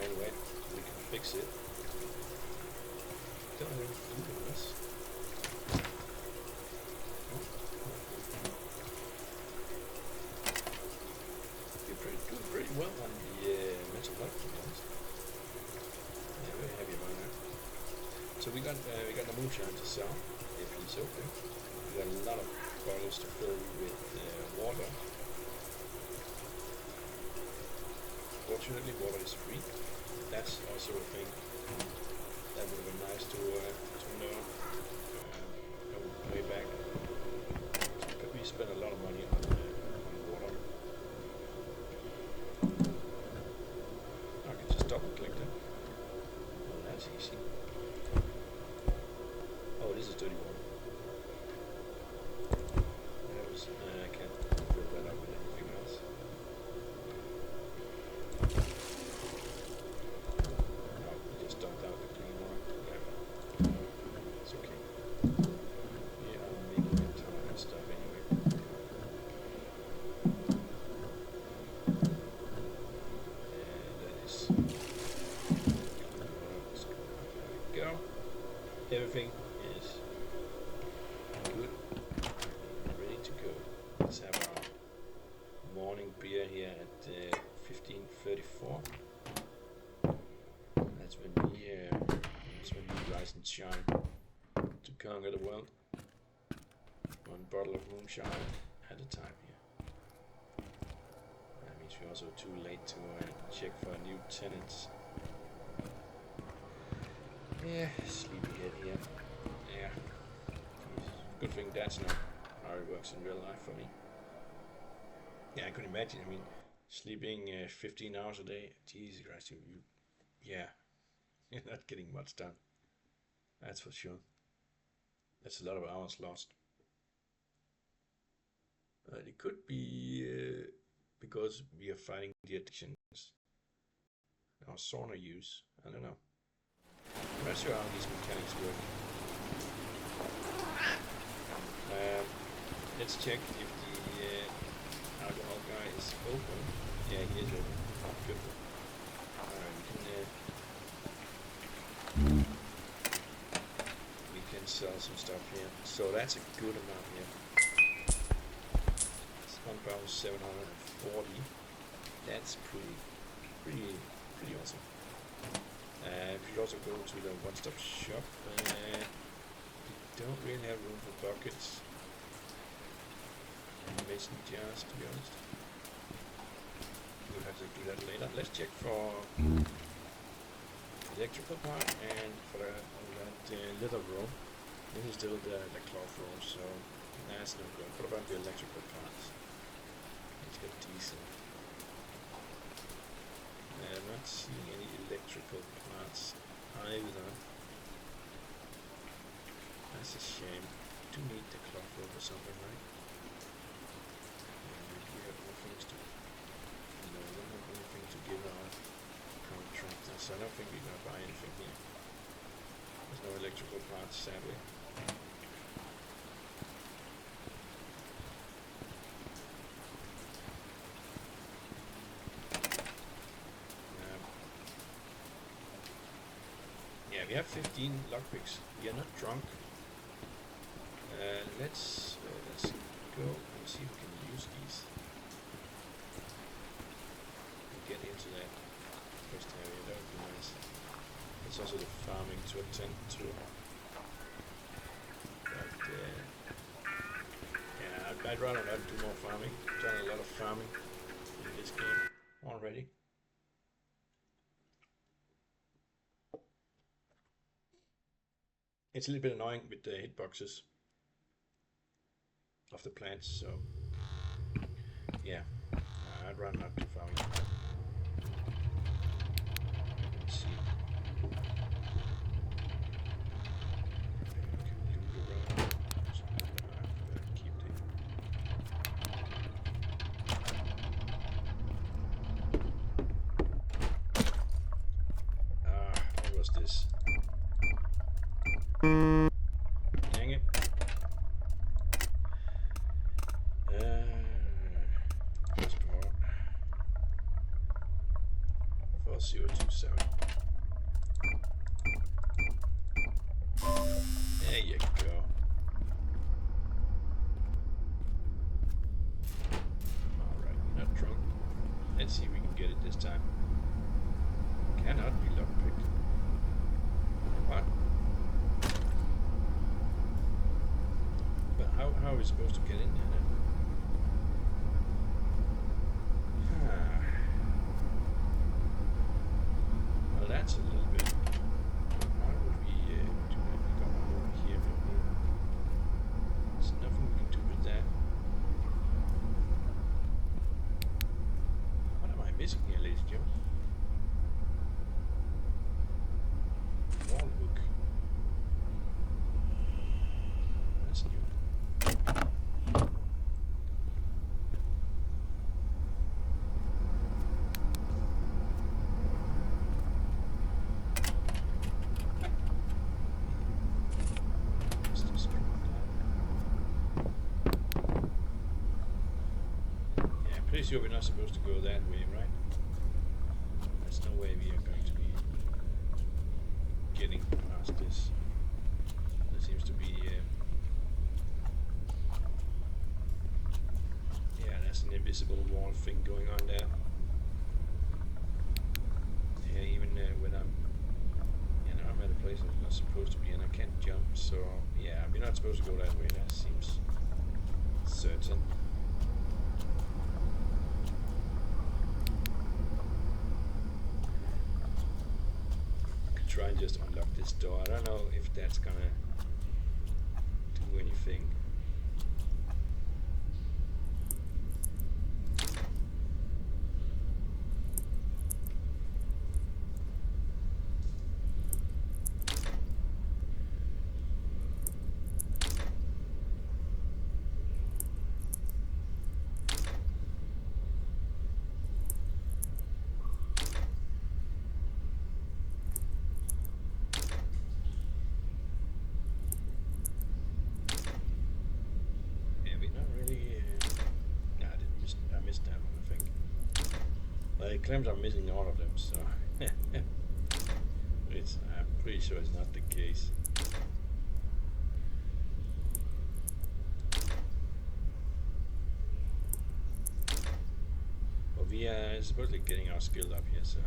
Anyway, we can fix it. Don't know what to do with this. Doing pretty well on the mental health, to be honest. Yeah, very happy about that. So we got the moonshine to sell if it's open. We got a lot of bottles to fill with water. Fortunately, water is free. That's also a thing that would have been nice to know. I would pay back. But we spent a lot of money on water. I can just double click that. Oh, that's easy. Oh, this is dirty water. I can't fill that up with anything else. No, we just dumped out the clean water. Yeah. It's okay. Yeah, I'm making a ton of that stuff anyway. And that is there we go. Everything is good. Ready to go. Let's have our morning beer here at 15:34. That's when we rise and shine to conquer the world. One bottle of moonshine at a time here. That means we're also too late to check for new tenants. Yeah, sleepyhead here. Yeah. Good thing that's not how it works in real life for me. Yeah, I could imagine. I mean, sleeping 15 hours a day. Jesus Christ, yeah, you're not getting much done. That's for sure. That's a lot of hours lost. It could be because we are fighting the addictions. Our sauna use. I don't know. I'm not sure how these mechanics work. Let's check if the alcohol guy is open. Yeah, he is open. Good. We can sell some stuff here. So that's a good amount here. It's 1,740. That's pretty awesome. We should also go to the one-stop shop. We don't really have room for buckets and mason jars, to be honest. We'll have to do that later. Let's check for electrical part and for that leather roll. This is still the cloth roll, so that's no good. What about the electrical parts? Let's get diesel. I'm not seeing any electrical parts either. That's a shame. Do need the clock over something, right? And we have more things to. No, we don't have anything to give our contractors. So I don't think we're gonna buy anything here. There's no electrical parts, sadly. Yeah, we have 15 lockpicks. We are not drunk. Let's go and see if we can use these. Get into that first area. That would be nice. There's also the farming to attend to. But yeah, I'd rather not do more farming. I've done a lot of farming in this game already. It's a little bit annoying with the hitboxes of the plants, so yeah, I'd rather not do farming. Let's see. What was this? Dang it. Store. 4027. There you go. Alright, not drunk. Let's see if we can get it this time. Cannot be lockpicked. What? But how are we supposed to get in there then? Well, that's a little bit. How would we do that? We got one over here, maybe. There's nothing we can do with that. What am I missing here, ladies and gentlemen? Wall hook. That's new. Pretty sure we're not supposed to go that way, right? There's no way we are going to be getting past this. There seems to be yeah, there's an invisible wall thing going on there. Yeah, even when I'm at a place I'm not supposed to be and I can't jump, so yeah, we're not supposed to go that way. That seems certain. Try and just unlock this door. I don't know if that's gonna do anything. It claims I'm missing all of them, so I'm pretty sure it's not the case. But we are supposedly getting our skill up here, so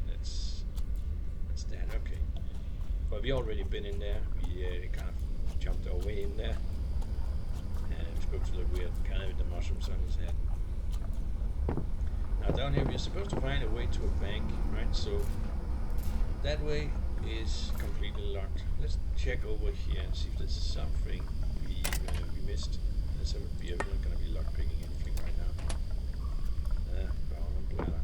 that's that. Okay. But we already been in there. We kind of jumped our way in there. Looks a little weird, kind of with the mushrooms on his head. Now down here we're supposed to find a way to a bank, right? So that way is completely locked. Let's check over here and see if there's something we missed. So we are not going to be lockpicking anything right now. Brown umbrella.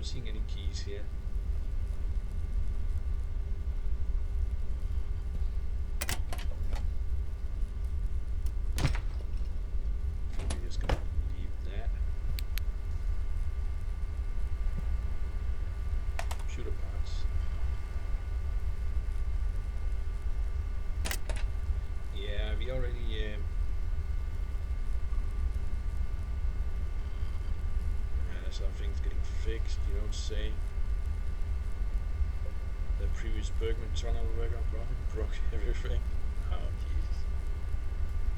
seeing any keys here. We're just gonna leave that. Shooter parts. Yeah, we already something's getting fixed, you don't say. The previous Bergman tunnel worker broke everything. Oh Jesus.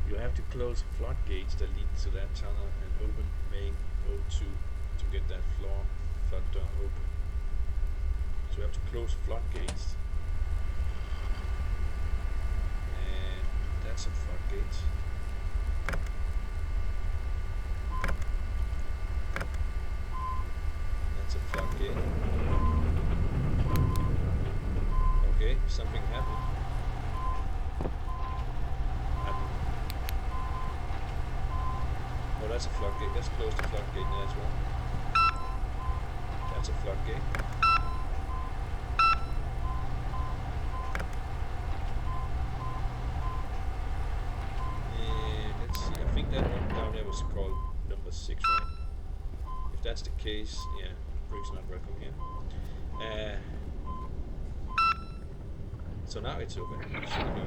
You have to close floodgates that lead to that tunnel and open main O2 to get that flood door open. So you have to close floodgates. And that's a floodgate. Floodgate. Okay, something happened. Oh, that's a floodgate. Let's close the floodgate there as well. That's a floodgate. Let's see. I think that one down there was called number 6, right? If that's the case, yeah. Bricks not welcome here. So now it's open. It should be.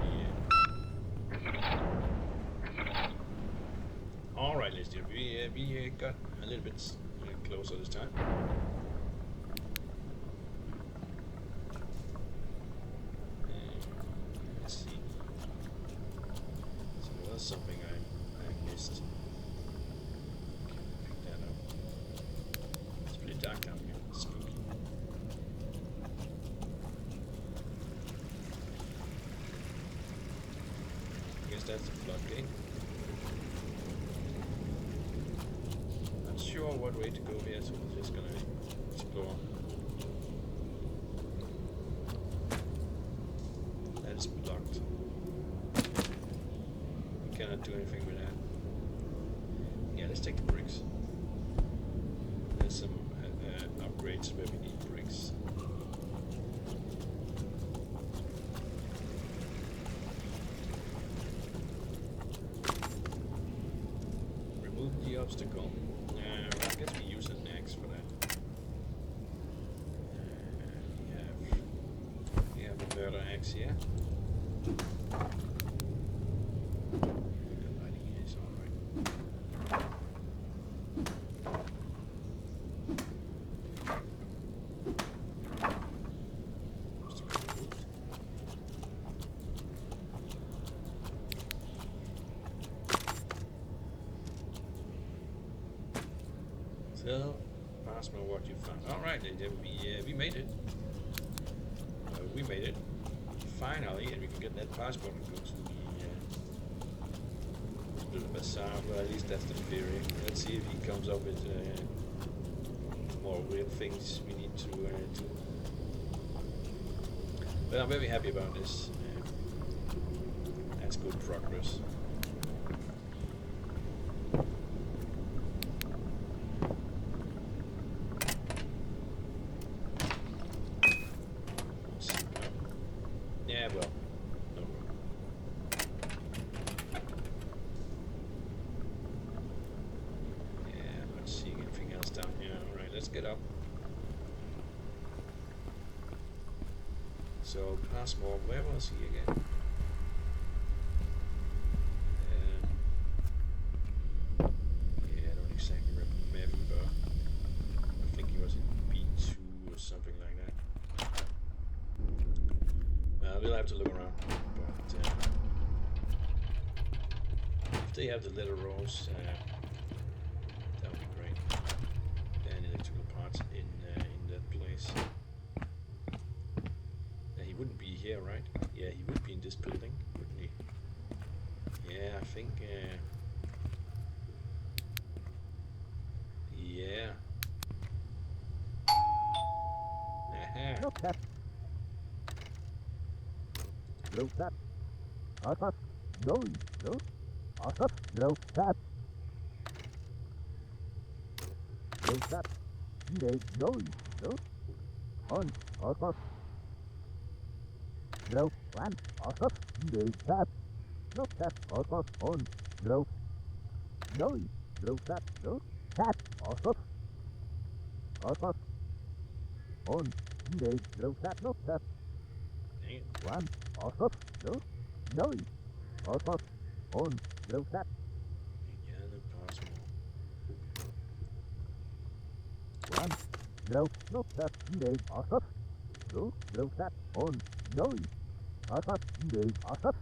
All right, let's do it. We got a little bit closer this time. Let's see. So there was something I missed. Pick that up. It's pretty dark down here. Spooky. I guess that's the floodgate. Not sure what way to go here, so we're just gonna explore. That's blocked. We cannot do anything with that. Yeah, let's take the bricks. There's some upgrades where we need bricks. Remove the obstacle. I guess we use an axe for that. We have a murder axe here. Lighting is alright. So, pass me what you found. Alright, then we made it. We made it. Finally, and we can get that passport and go to the bazaar. Well, at least that's the theory. Let's see if he comes up with more weird things we need to do. But I'm very happy about this. That's good progress. Yeah, well, no. Yeah, I'm not seeing anything else down here. Alright, let's get up. So, Passmore, where was he again? Yeah, I don't exactly remember. I think he was in B2 or something like that. We'll have to look around, but if they have the letter rows, that would be great. And electrical parts in that place. He wouldn't be here, right? Yeah, he would be in this building, wouldn't he? Yeah, I think. Yeah. Look at. Look at. No. Look at. Look at. No. no, on, off, no, one, off, the tap, no tap, off, on, no, no, no tap, no, tap, off, on, the, no tap, no tap, Dang it. one, off, no, no, off, on, no tap, Gerne pas more. one, no, no tap, the, off, no, no tap, on, no, off, the, off, Cool.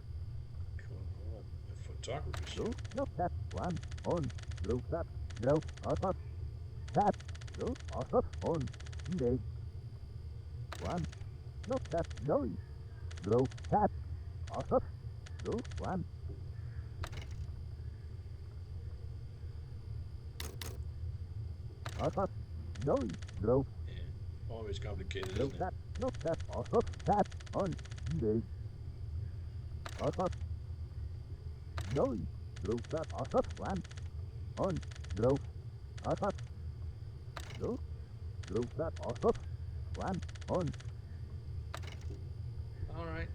Oh, a photography no, shoot. no tap, one, on, no tap, no, off, tap, no, off, on, the, one, no tap, no, no tap, off, no, one, off, no, no, Yeah. Always complicated, no isn't it? tap, no tap, off, tap, on, the, off, no, no tap, off, one, on, no, off, no, no tap, off, one, on, Alright.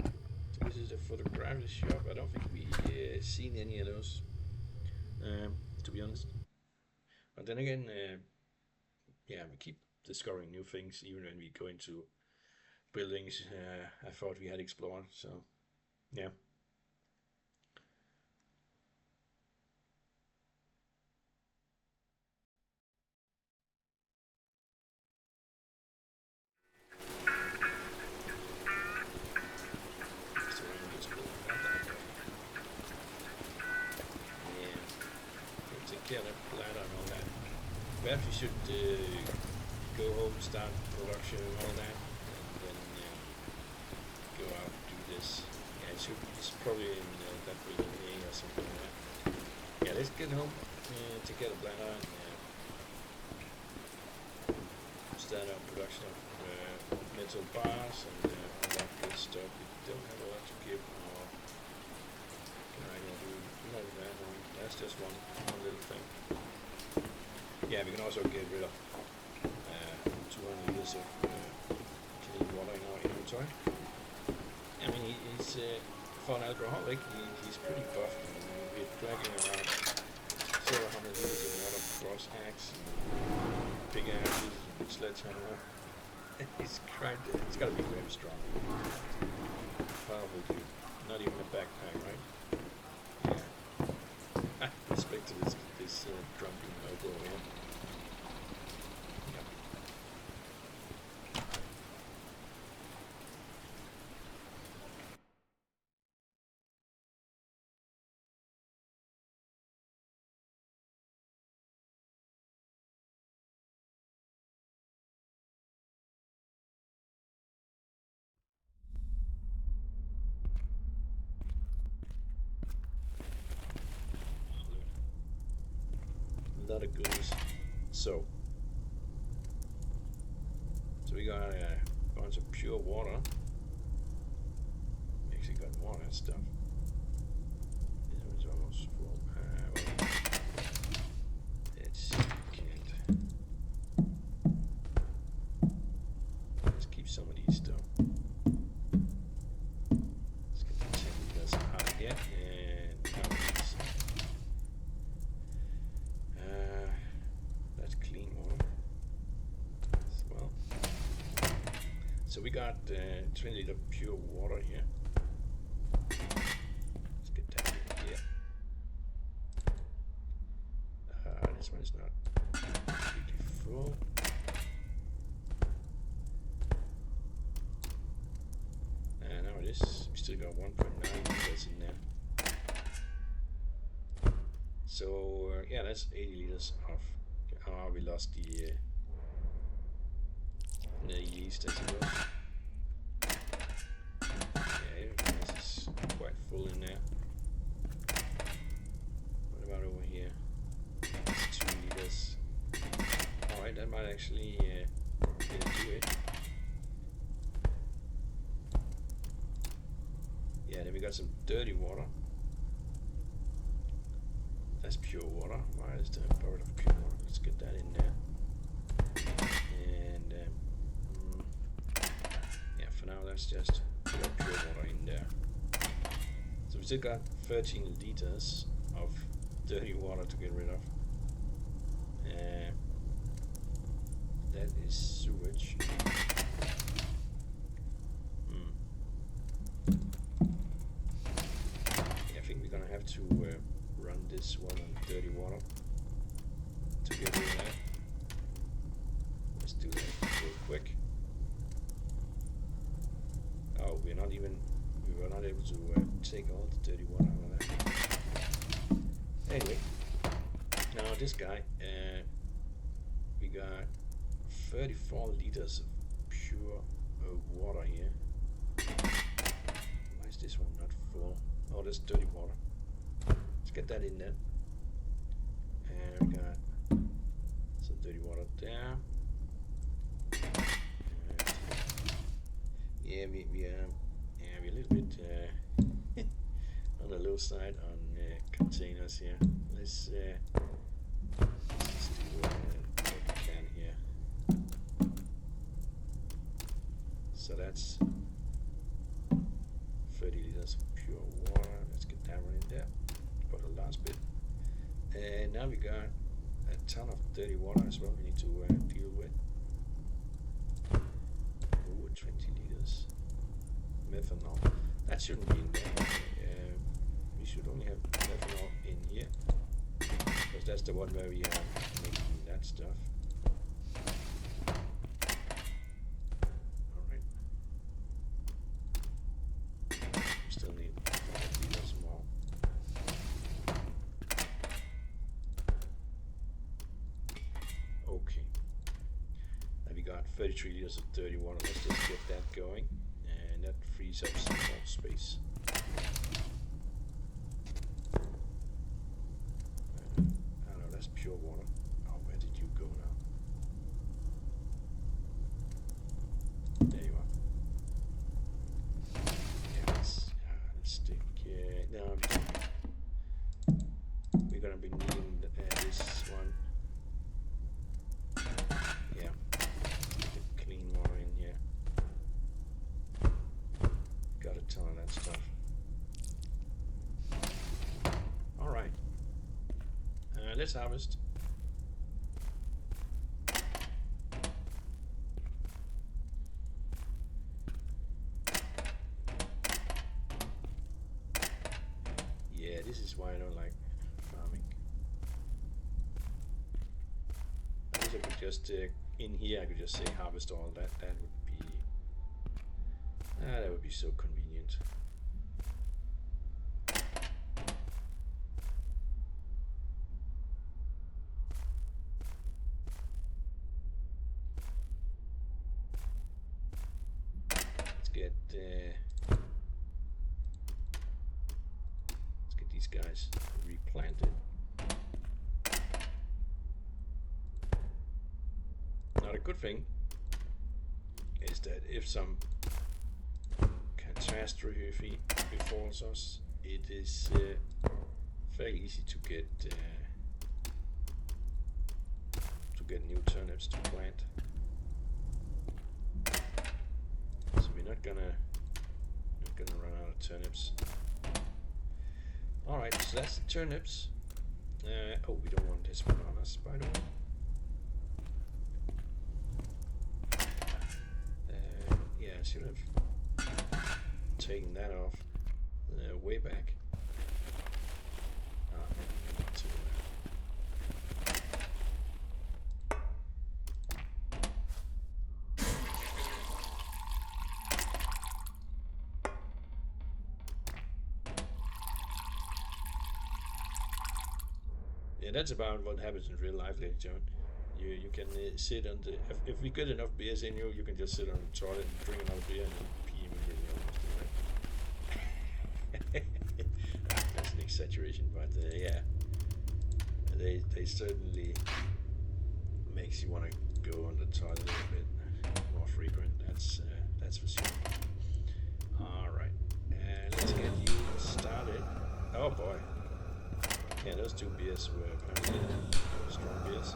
I'm going to visit a photography shop. I don't think we seen any of those, to be honest. But then again, yeah, we keep discovering new things even when we go into buildings I thought we had explored. So, yeah. Just around this building, not that way. Yeah. We'll take care of that ladder and all that. Perhaps we should go home, start production and all that, and then go out and do this. Yeah, it's probably in that building A or something like that. Yeah, let's get home, take care of the ladder, and start our production of metal bars and all that good stuff. We don't have a lot to give our we know that one. That's just one little thing. Yeah, we can also get rid of 200 liters of clean water in our inventory. I mean, he's for an alcoholic, he's pretty buff. I mean, we're dragging around several hundred liters of water across axe and big axes and sledgehammer. He's got to be very strong. Powerful dude. Not even a backpack, right? Yeah. I respect this drunken elbow here. Yeah. A lot of goodies. So we got a bunch of pure water. We actually got more of that stuff. This one's almost full. Well, let's see. Can't. Let's keep some of these though. Let's get the 10 liters out here and out of these. That's clean water as well. So we got 20 liter pure water here. Let's get that in here. This one is not completely full. Now it is. We still got 1.9 liters in there. So yeah, that's 80 liters of. We lost the yeast, I suppose. Yeah, everything else is quite full in there. What about over here? That's 2 liters. Alright, that might actually do it. Yeah, then we got some dirty water. That's That's pure water. Why is there a bucket of pure water? Let's get that in there. And yeah, for now let's just put our pure water in there. So we still got 13 liters of dirty water to get rid of. That is sewage. Yeah, I think we're gonna have to run this one on dirty water to get rid of that. Let's do that real quick. Oh, we were not able to take all the dirty water out of that. Anyway, now this guy, we got 34 liters of pure water here. Why is this one not full? Oh, that's dirty water. Let's get that in there. And we got some dirty water there. Yeah, we're a little bit on the low side on containers here. Let's just do what we can here. So that's 30 liters of pure water. Let's get that one in there for the last bit. And now we got a ton of dirty water as well we need to deal with. Ooh, 20 liters. Methanol. That shouldn't be in there. We should only have methanol in here. Because that's the one where we are making that stuff. Alright. We still need 5 liters more. Okay. Now we got 33 liters of dirty water. Let's just get that going. And that frees up some more space. That's pure water. Oh, where did you go now? There you are. Yeah, let's stick. No, we're gonna be needing this one. Yeah, let's get the clean water in here. Got a ton of that stuff. All right. Let's harvest. Yeah, this is why I don't like farming. I wish I could just in here I could just say harvest all that. That would be so convenient. Let's get these guys replanted. Now the good thing is that if some catastrophe befalls us, it is very easy to get new turnips to plant. So we're not gonna run out of turnips. Alright, so that's the turnips. Oh, we don't want this one on us, by the way. Yeah, I should have taken that off way back. Yeah, that's about what happens in real life, ladies and gentlemen. You can sit on the... If we get enough beers in you, you can just sit on the toilet and drink another beer and then pee immediately almost, right? That's an exaggeration, but yeah. They certainly makes you want to go on the toilet a little bit more frequent. That's for sure. Alright. Let's get you started. Oh boy. Yeah, those two beers were apparently strong beers.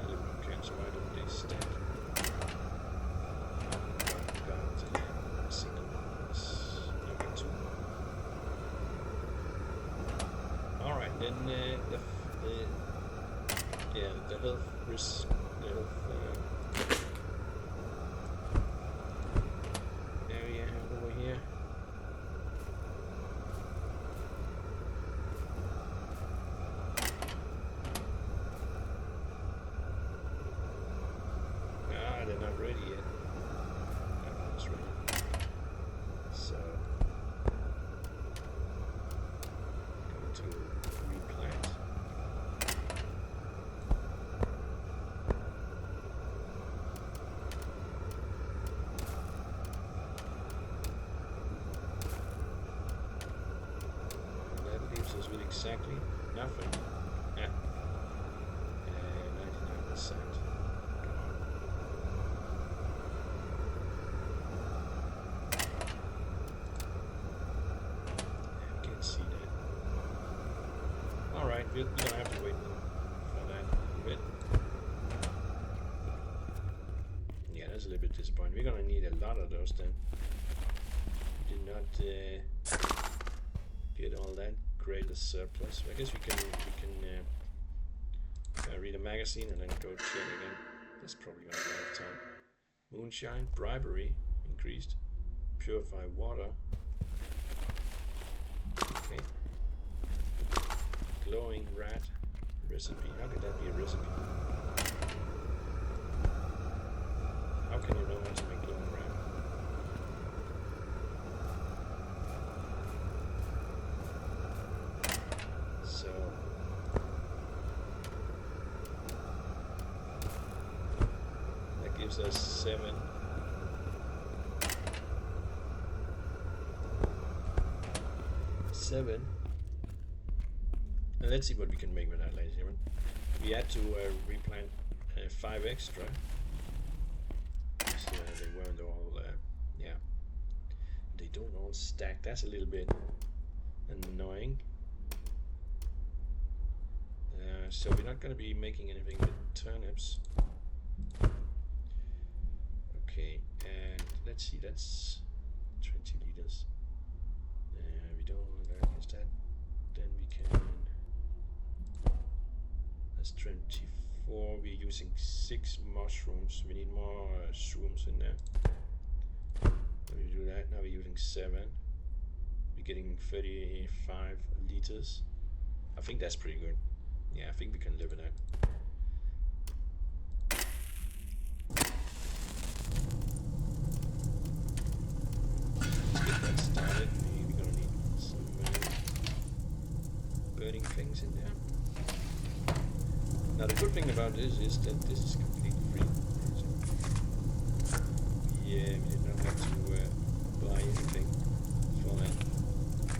Aluminum can, so why don't they stack? Got a single one. I've got two. Alright, then the health risk, the health area over here. They're not ready yet. That one's ready. So, going to replant. And that leaves us with exactly nothing. 99%. We're gonna have to wait for that a little bit. Yeah, that's a little bit disappointing. We're gonna need a lot of those then. We did not get all that great a surplus. I guess we can read a magazine and then go check again. That's probably gonna be enough time. Moonshine, bribery increased. Purify water. Okay. Glowing rat recipe. How could that be a recipe? How can you know how to make glowing rat? So that gives us 7. And let's see what we can make with that, ladies and gentlemen. We had to replant 5 extra. So they weren't all, they don't all stack. That's a little bit annoying. So we're not going to be making anything with turnips. Okay, and let's see, that's 20 liters. We don't want that. Instead, then we can. 24. We're using 6 mushrooms. We need more shrooms in there. When we do that, now we're using 7. We're getting 35 liters. I think that's pretty good. Yeah, I think we can live with that. Let's get that started. We're gonna need some burning things in there. Now the good thing about this is that this is completely free. So, yeah, we did not have to buy anything for that.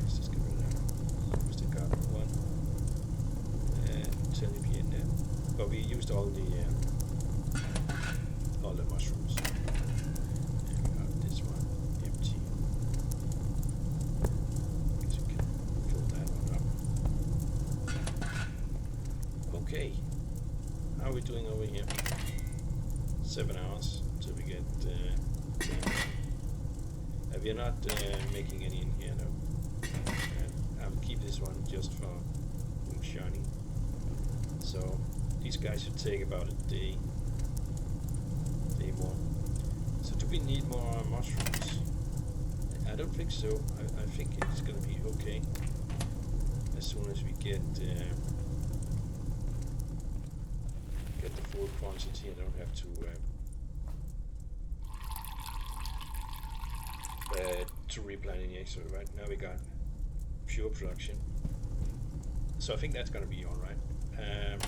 Let's just get rid of that. We still got one turnip in there, but we used all the mushrooms. And we got this one empty. Guess we can fill that one up. Okay. How are we doing over here? 7 hours until we get we are not making any in here though. I'll keep this one just for moonshining. So these guys should take about a day more. So do we need more mushrooms? I don't think so. I think it's gonna be okay as soon as we get the full quantity. I don't have to replant any extra. Right now we got pure production, so I think that's gonna be all right. I'm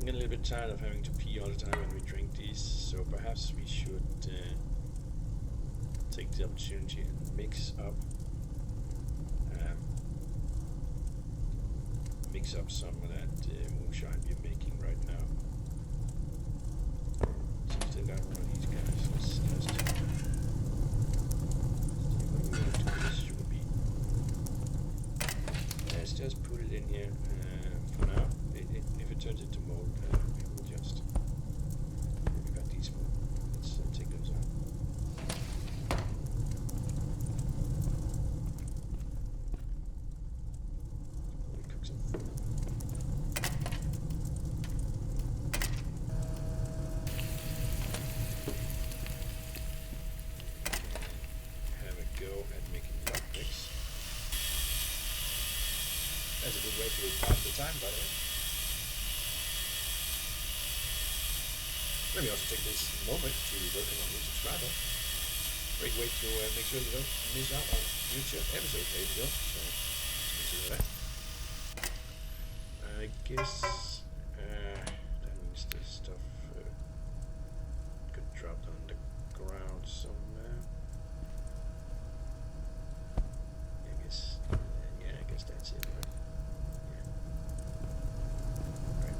getting a little bit tired of having to pee all the time when we drink these, so perhaps we should take the opportunity and mix up some of that moonshine we're making right now. So we still got one of these guys. Let's what do we want to do with this sugar beet? to pass the time, but let me also take this moment to welcome our new subscriber. Great way to make sure you don't miss out on future episodes. There you go. So let's consider that. I guess that means this stuff could drop on the ground somewhere. I guess that's it, right? Yeah. Right.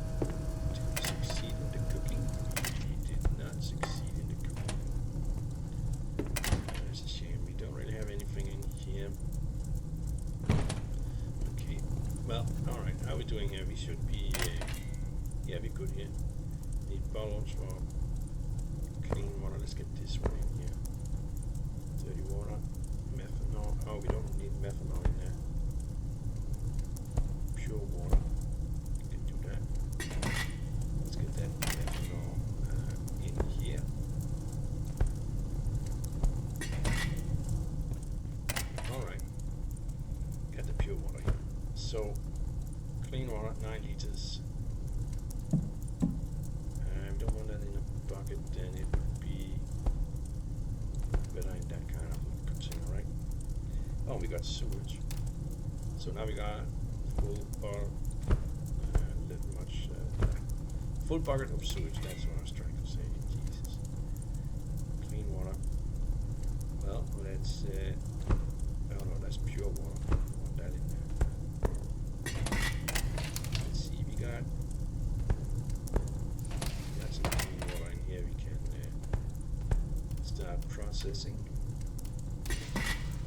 Did we succeed in the cooking? We did not succeed in the cooking. That's a shame. We don't really have anything in here. Okay. Well, all right. How are we doing here? We should be. Yeah, we're good here. Need bottles for clean water. Let's get this one in here. Dirty water. Methanol. Oh, we don't need methanol in there. Pure water. We can do that. Let's get that methanol in here. Alright. Got the pure water here. So, clean water, 9 liters. We don't want that in a bucket, then it would be better in that kind of container, right? Oh, we got sewage. So now we got full bottle, little much, full bucket of sewage. That's what I was trying to say. Jesus. Clean water. Well, that's oh no, that's pure water. I want that in there. Let's see, we got some clean water in here. We can start processing.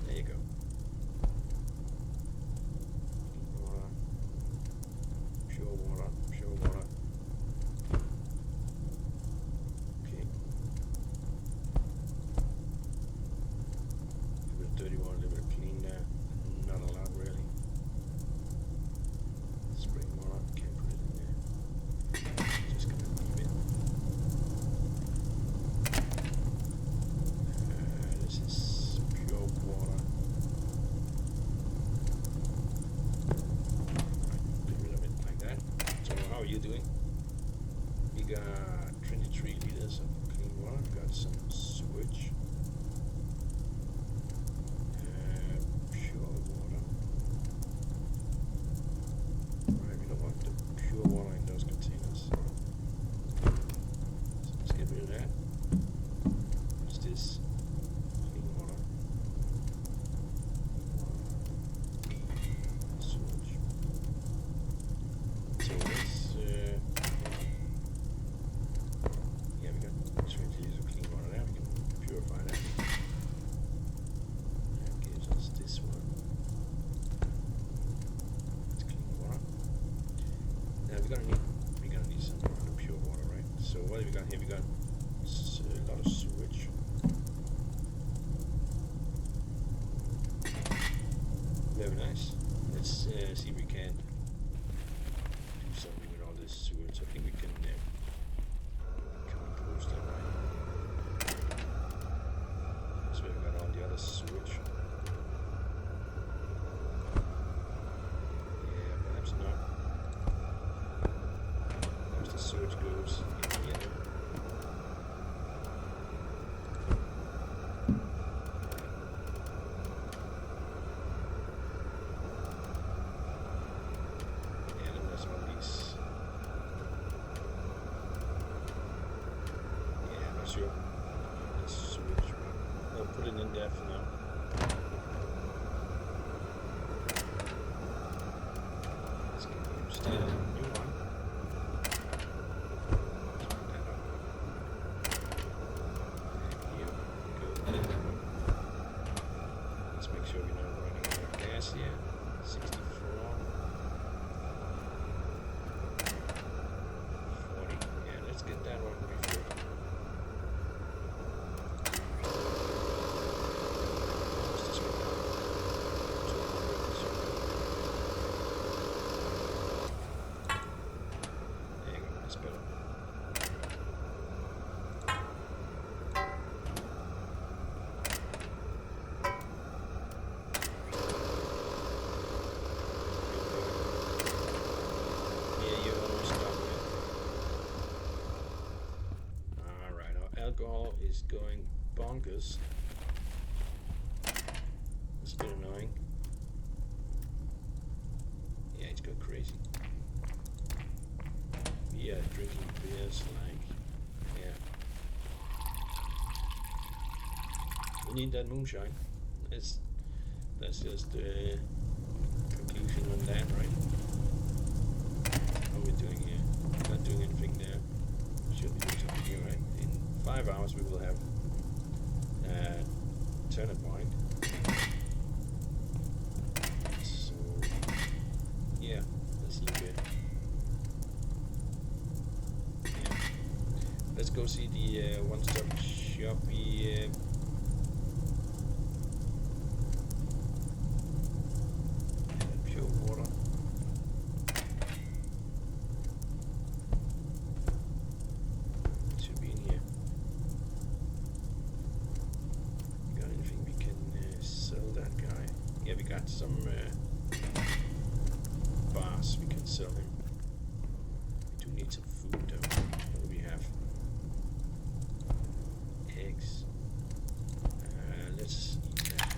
There you go. Pure water. Okay. A little bit of dirty water, a little bit of clean there. Not a lot really. Spring water, can't put it in there. Just gonna leave it. This is pure water. How are you doing? We got 23 liters of clean water. We got some sewage. Pure water. Alright, we don't want the pure water in those containers. So let's get rid of that. What's this? Clean water. Sewage. So let's yeah, we got 20 liters of clean water there. We can purify that. That gives us this one. That's clean water. Now we're gonna need some more of the pure water, right? So what have we got here? We got a lot of sewage. Very nice. Let's see if we can do something with all this sewage. I think we can compost that, right? So we've got all the other sewage. Yeah, perhaps not. Perhaps the sewage goes in here. Sure. That's sewage. I'll put it in there for now. Let's get used to a new one. Let's put that up. And here we go. Let's make sure we're not running out of gas here. 64. 40. Yeah, let's get that one refilled. alcohol is going bonkers. It's a bit annoying. Yeah, it's going crazy. We are drinking beers like, yeah. We need that moonshine. That's just the conclusion on that, right? How are we doing here? Not doing anything there. Should be doing something here, right? In 5 hours we will have turnip wine. So yeah, let's look at. Yeah. Let's go see the one-stop shop. Pure water. It should be in here. Got anything we can sell that guy? Yeah, we got some bars we can sell him. We do need some food though. What do we have? Eggs. Let's eat that.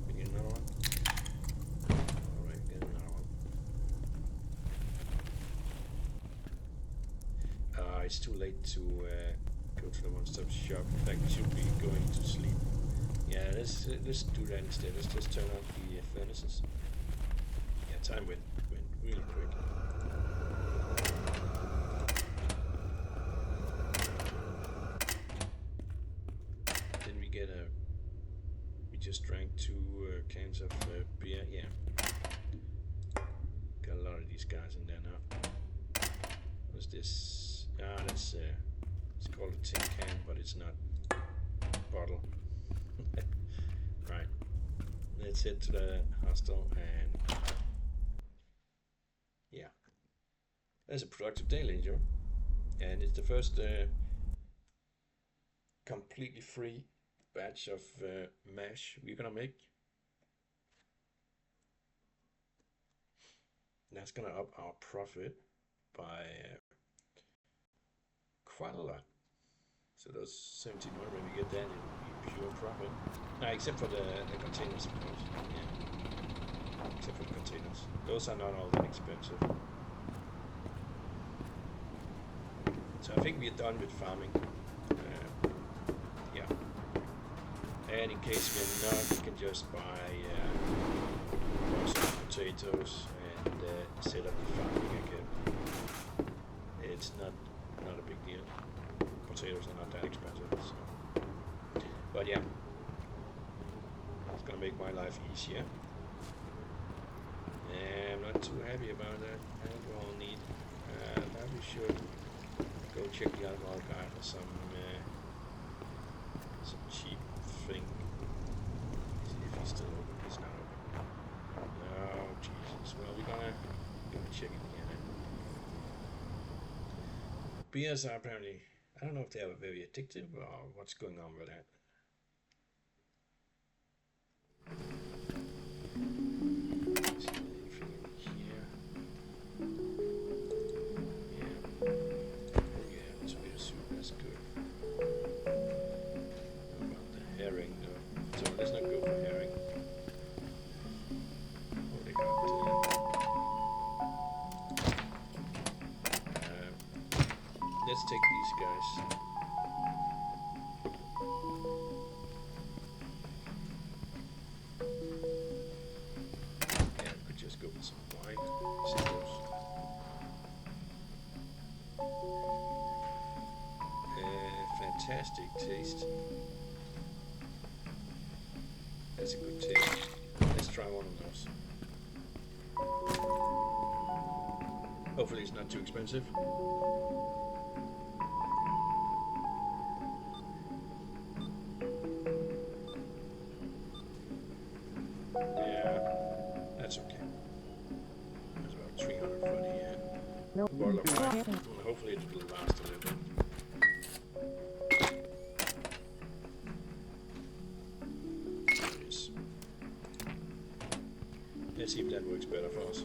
We get another one. Alright, get another one. It's too late to go to the one-stop shop. In fact, we should be going to sleep. Yeah, let's do that instead. Let's just turn on the furnaces. Yeah, time went really quick. Then we just drank 2 cans of beer. Yeah, got a lot of these guys in there now. What's this? That's it's called a tin can, but it's not bottle. Right, let's head to the hostel and yeah, that's a productive day, ladies and gentlemen, and it's the first completely free batch of mash we're gonna make. That's gonna up our profit by quite a lot. So those 17 more, when we get that, it will be pure profit. Except for the containers, of course. Yeah. Except for the containers. Those are not all that expensive. So I think we're done with farming. Yeah. And in case we're not, we can just buy some potatoes and set up the farming again. It's not a big deal. Potatoes are not that expensive, so. But yeah, it's gonna make my life easier. And I'm not too happy about that. Alcohol need. Probably should go check the alcohol guy for some cheap thing. See if he's still open. He's not open. No, Jesus. Well, we're gonna check it again. Beers are apparently, I don't know if they are very addictive or what's going on with that. Is there anything in here? Yeah. Oh yeah, tomato soup, that's good. What about the herring though? So let's not go for herring. Oh, they got let's take these guys. Yeah, we could just go with some wine. See those. Fantastic taste. That's a good taste. Let's try one of those. Hopefully it's not too expensive. That's okay. That's about 300 for the bottle of wine. Hopefully it will last a little bit. There it is. Let's see if that works better for us.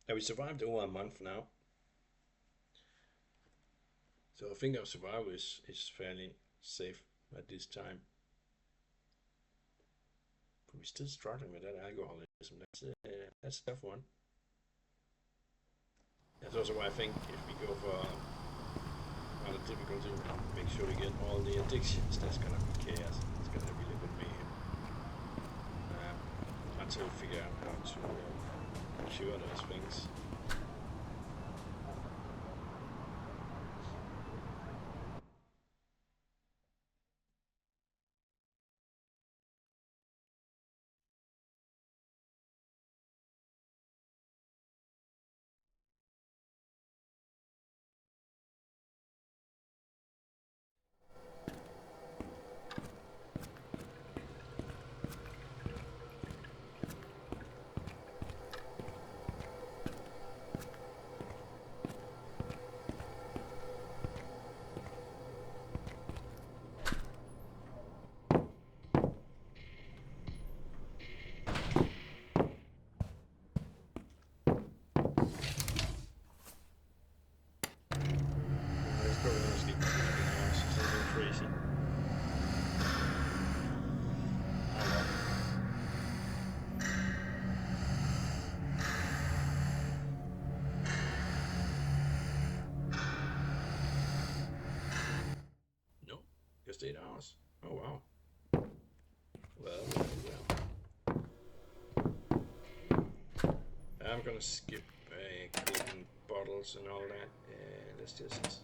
And we survived over a month now. So I think our survival is fairly safe at this time. But we're still struggling with that alcoholism. That's a tough one. That's also why I think if we go for rather difficult to make sure we get all the addictions, that's gonna be chaos. It's gonna be a little bit mayhem. Until we figure out how to cure those things. Let's go and sleep. It's a little crazy. No, just 8 hours. Oh wow. Well. I'm gonna skip cleaning bottles and all that. Let's just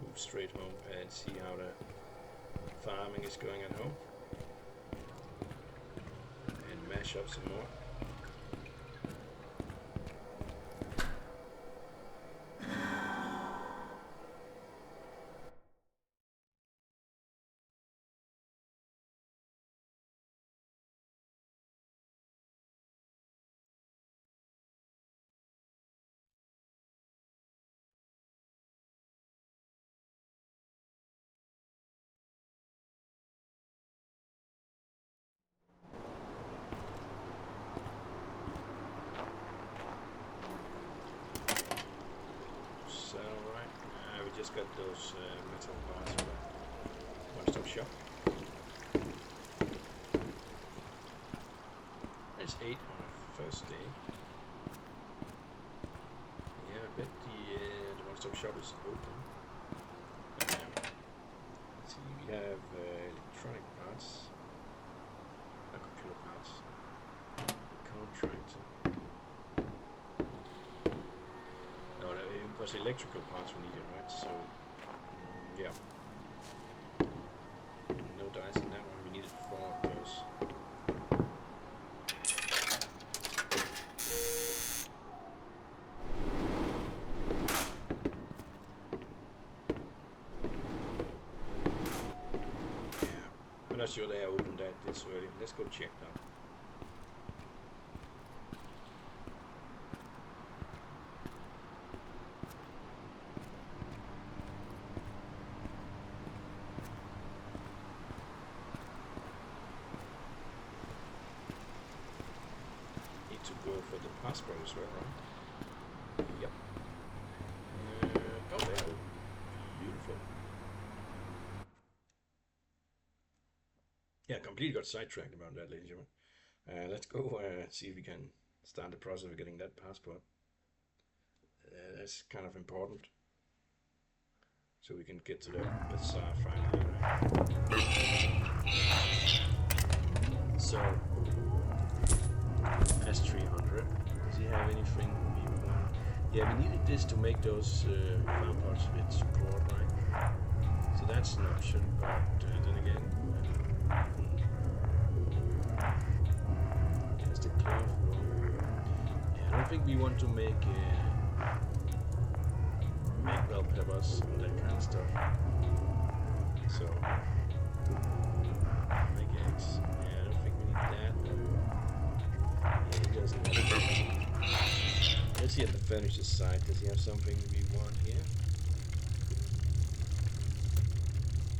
move straight home and see how the farming is going at home. And mash up some more. So right, we just got those metal parts from the one-stop shop. That's 8 on the first day. Yeah, I bet the one-stop shop is open. Let's see, we have electronic parts, computer parts, contract. No, it was electrical parts we needed, right? So, yeah. No dice in that one. We needed 4 of those. I'm not sure they opened that this early. Let's go check now. Need to go for the passport as well, right? Yep. Oh, they're open. Beautiful. Yeah, completely got sidetracked about that, ladies and gentlemen. Let's go see if we can start the process of getting that passport. That's kind of important. So we can get to the bazaar finally. So, S300. Does he have anything we want? Yeah, we needed this to make those farm pots with support, right? So that's an option, but then again, there's the cloth roll. Yeah, I don't think we want to make bell peppers and that kind of stuff. So, make eggs. Yeah, I don't think we need that. Yeah, he doesn't have it. Let's see at the furniture side. Does he have something we want here?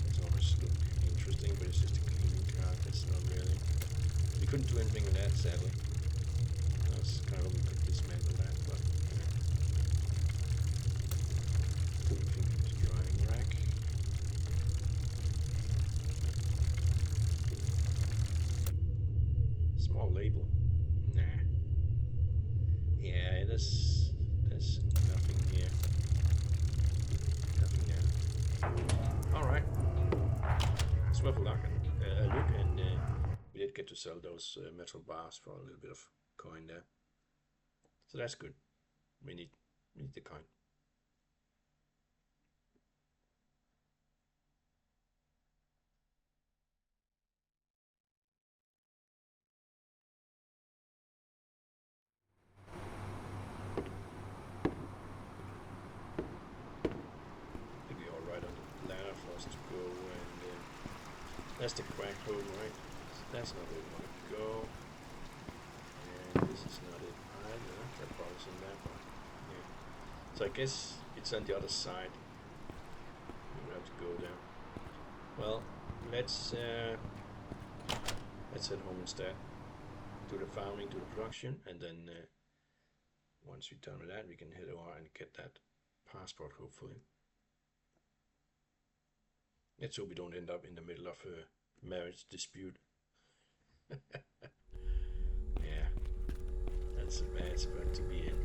It's always look interesting, but it's just a cleaning card. That's not really. We couldn't do anything with that, sadly. I was kind of hoping we could dismantle that, but drying rack. Small label. Nah. Yeah, there's nothing here. Nothing there. Alright. It's worth a look, and we did get to sell those metal bars for a little bit of coin there. So that's good. We need the coin. That's the crack hole, right? So that's not where we want to go. And this is not it either. That ball's in that one. Yeah. So I guess it's on the other side. We have to go there. Well, let's head home instead. Do the farming, do the production, and then once we're done with that, we can head over and get that passport, hopefully. Let's hope we don't end up in the middle of a marriage dispute. Yeah, that's a bad spot to be in.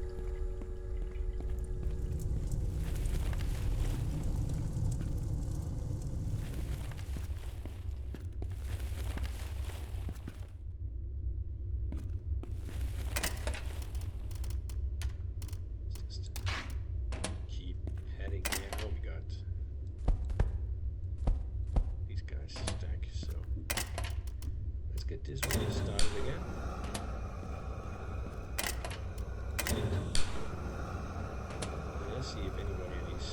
Just keep heading here. Oh, we got these guys stack, so let's get this one started again. Let's see if anybody of these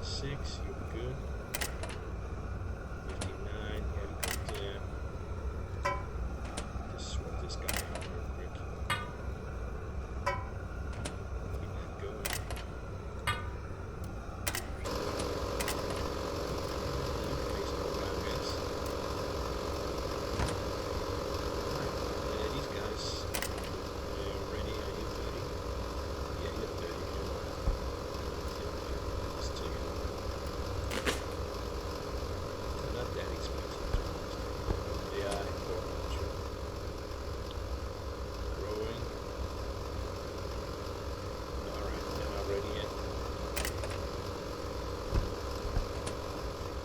is 6, you're good. 59, yeah, we could just swap this guy out real quick. Keep that going. These guys are ready. Are you 30? Yeah, you're 30. Let's take it. They're not that expensive. They are important, sure. Growing. Alright, they're not ready yet.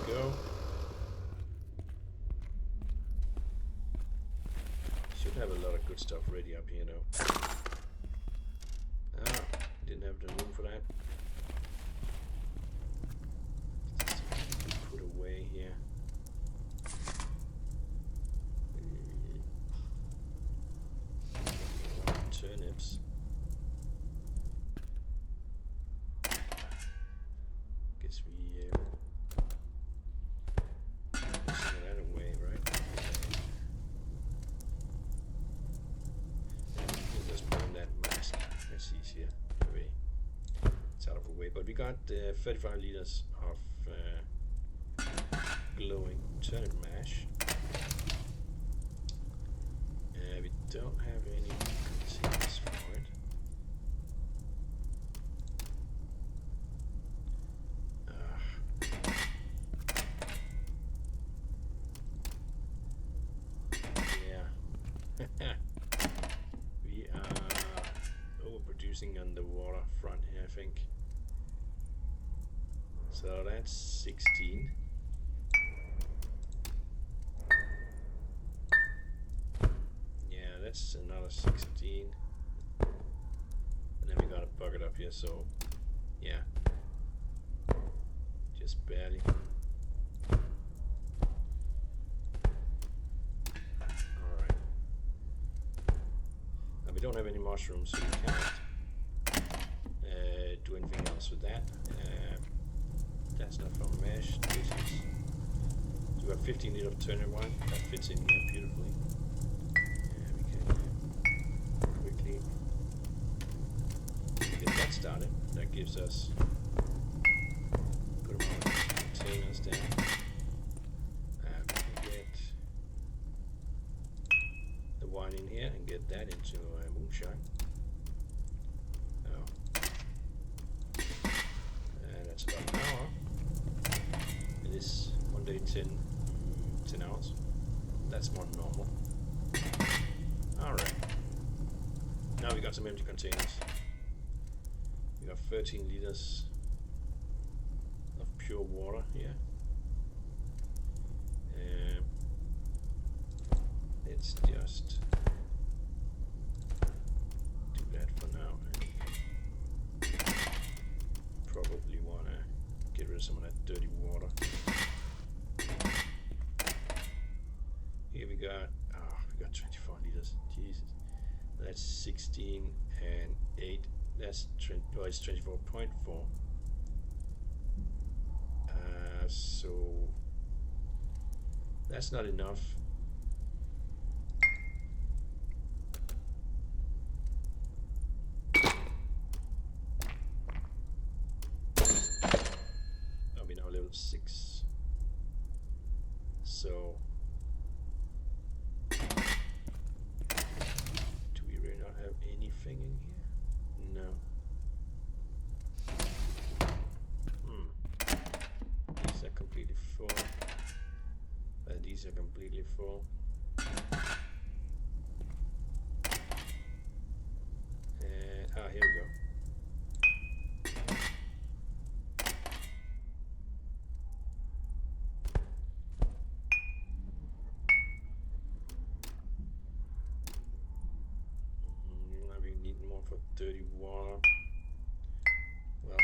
Go. Should have a lot of good stuff ready up here now. Ah, didn't have the room for that. Put away here. Turnips. Guess we put some of that away, right? We'll just put in that mask. That's easier. Away. It's out of the way. But we got 35 liters of glowing turnip mash. We don't have any containers for it. Yeah. We are overproducing on the water front here, I think. So that's 16. Yeah, that's another 16. And then we got a bucket up here, so yeah. Just barely. Alright. Now we don't have any mushrooms, so we can't do anything else with that. That's not from mash. This is. So we have 15 liters of turnip wine. That fits in here beautifully. We can quickly get that started. That gives us a good amount of containers there. We can get wine in here and get that into moonshine. Oh. And that's about an hour. It is 1 day 10 hours. That's more than normal. Alright. Now we got some empty containers. We have 13 liters of pure water here. Let's just do that for now. Probably want to get rid of some of that dirty water. Here we got 24 liters. Jesus, that's 16 and 8. That's it's 24.4. So that's not enough. I'll be now level 6. So do we really not have anything in here? No. These are completely full. These are completely full. And here we go. Now we need more for dirty water. Well,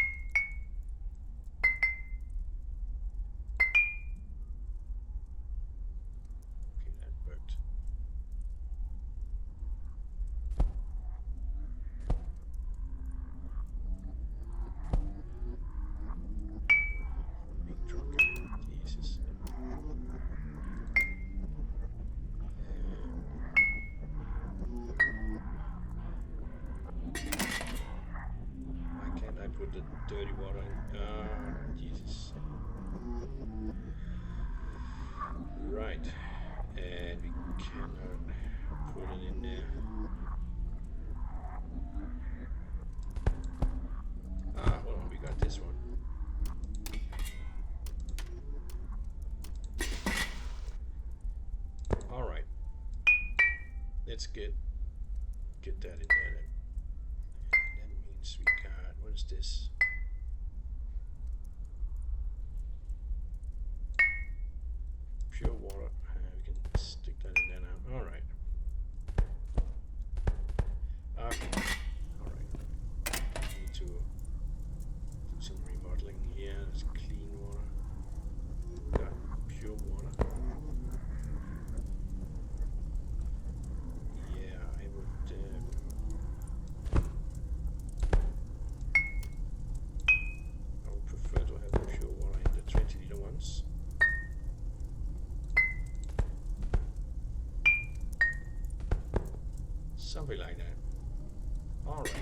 okay, that worked. Big drunk. Jesus. Why can't I put the dirty water in? Jesus. Right. And we cannot put it in there. Hold on, we got this one. Alright. Let's get that in there then. That means we got, what is this? Pure water. We can stick that in there now. Alright. Okay. Alright. Need to do some remodeling here. There's clean water. Got pure water. Yeah, I would prefer to have the pure water in the 20 liter ones. Something like that. Alright.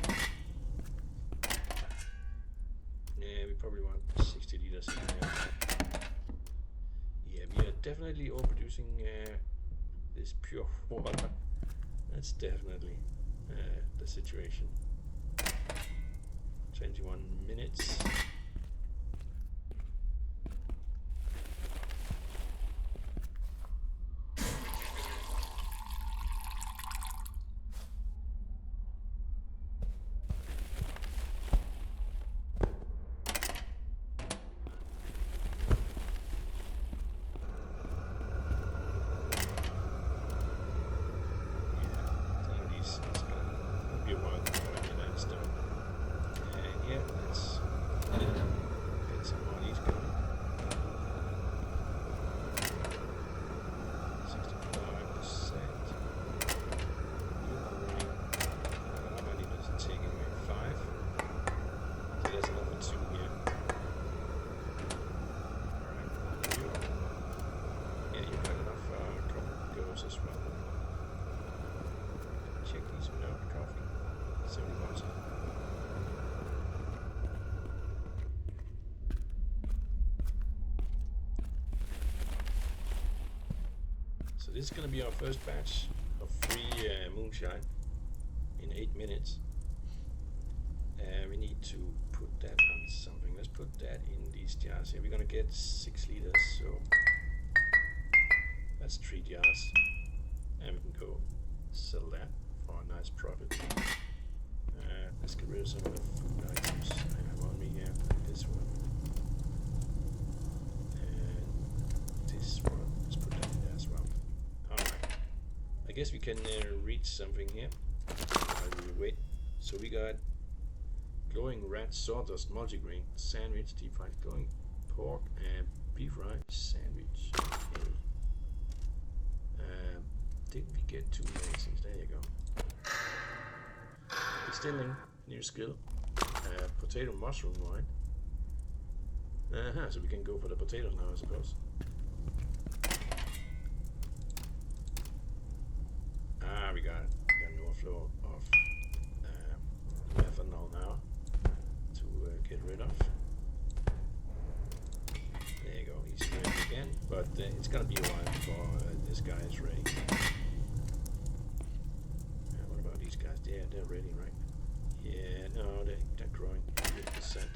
Yeah, we probably want 60 liters in there. Yeah, we are definitely overproducing this pure water. That's definitely the situation. 21 minutes. So this is going to be our first batch. of free moonshine in 8 minutes. We need to put that on something. Let's put that in these jars here. We're gonna get 6 liters, so that's 3 jars, and we can go sell that for a nice profit. Let's get rid of some of the food items I have on me here. Like this one and this one. Let's put that in there as well. Alright, I guess we can read something here while we wait. So we got glowing red sawdust multigrain sandwich, deep fried glowing pork and beef rice sandwich. Okay. Didn't we get 2 amazings? There you go. Distilling, new skill. Potato mushroom wine. So we can go for the potatoes now, I suppose. We got it. We got an overflow of methanol now to get rid of. There you go, he's ready again, but it's gonna be a while before this guy is ready. What about these guys? Yeah, they're ready, right? Yeah, no, they're growing 100%.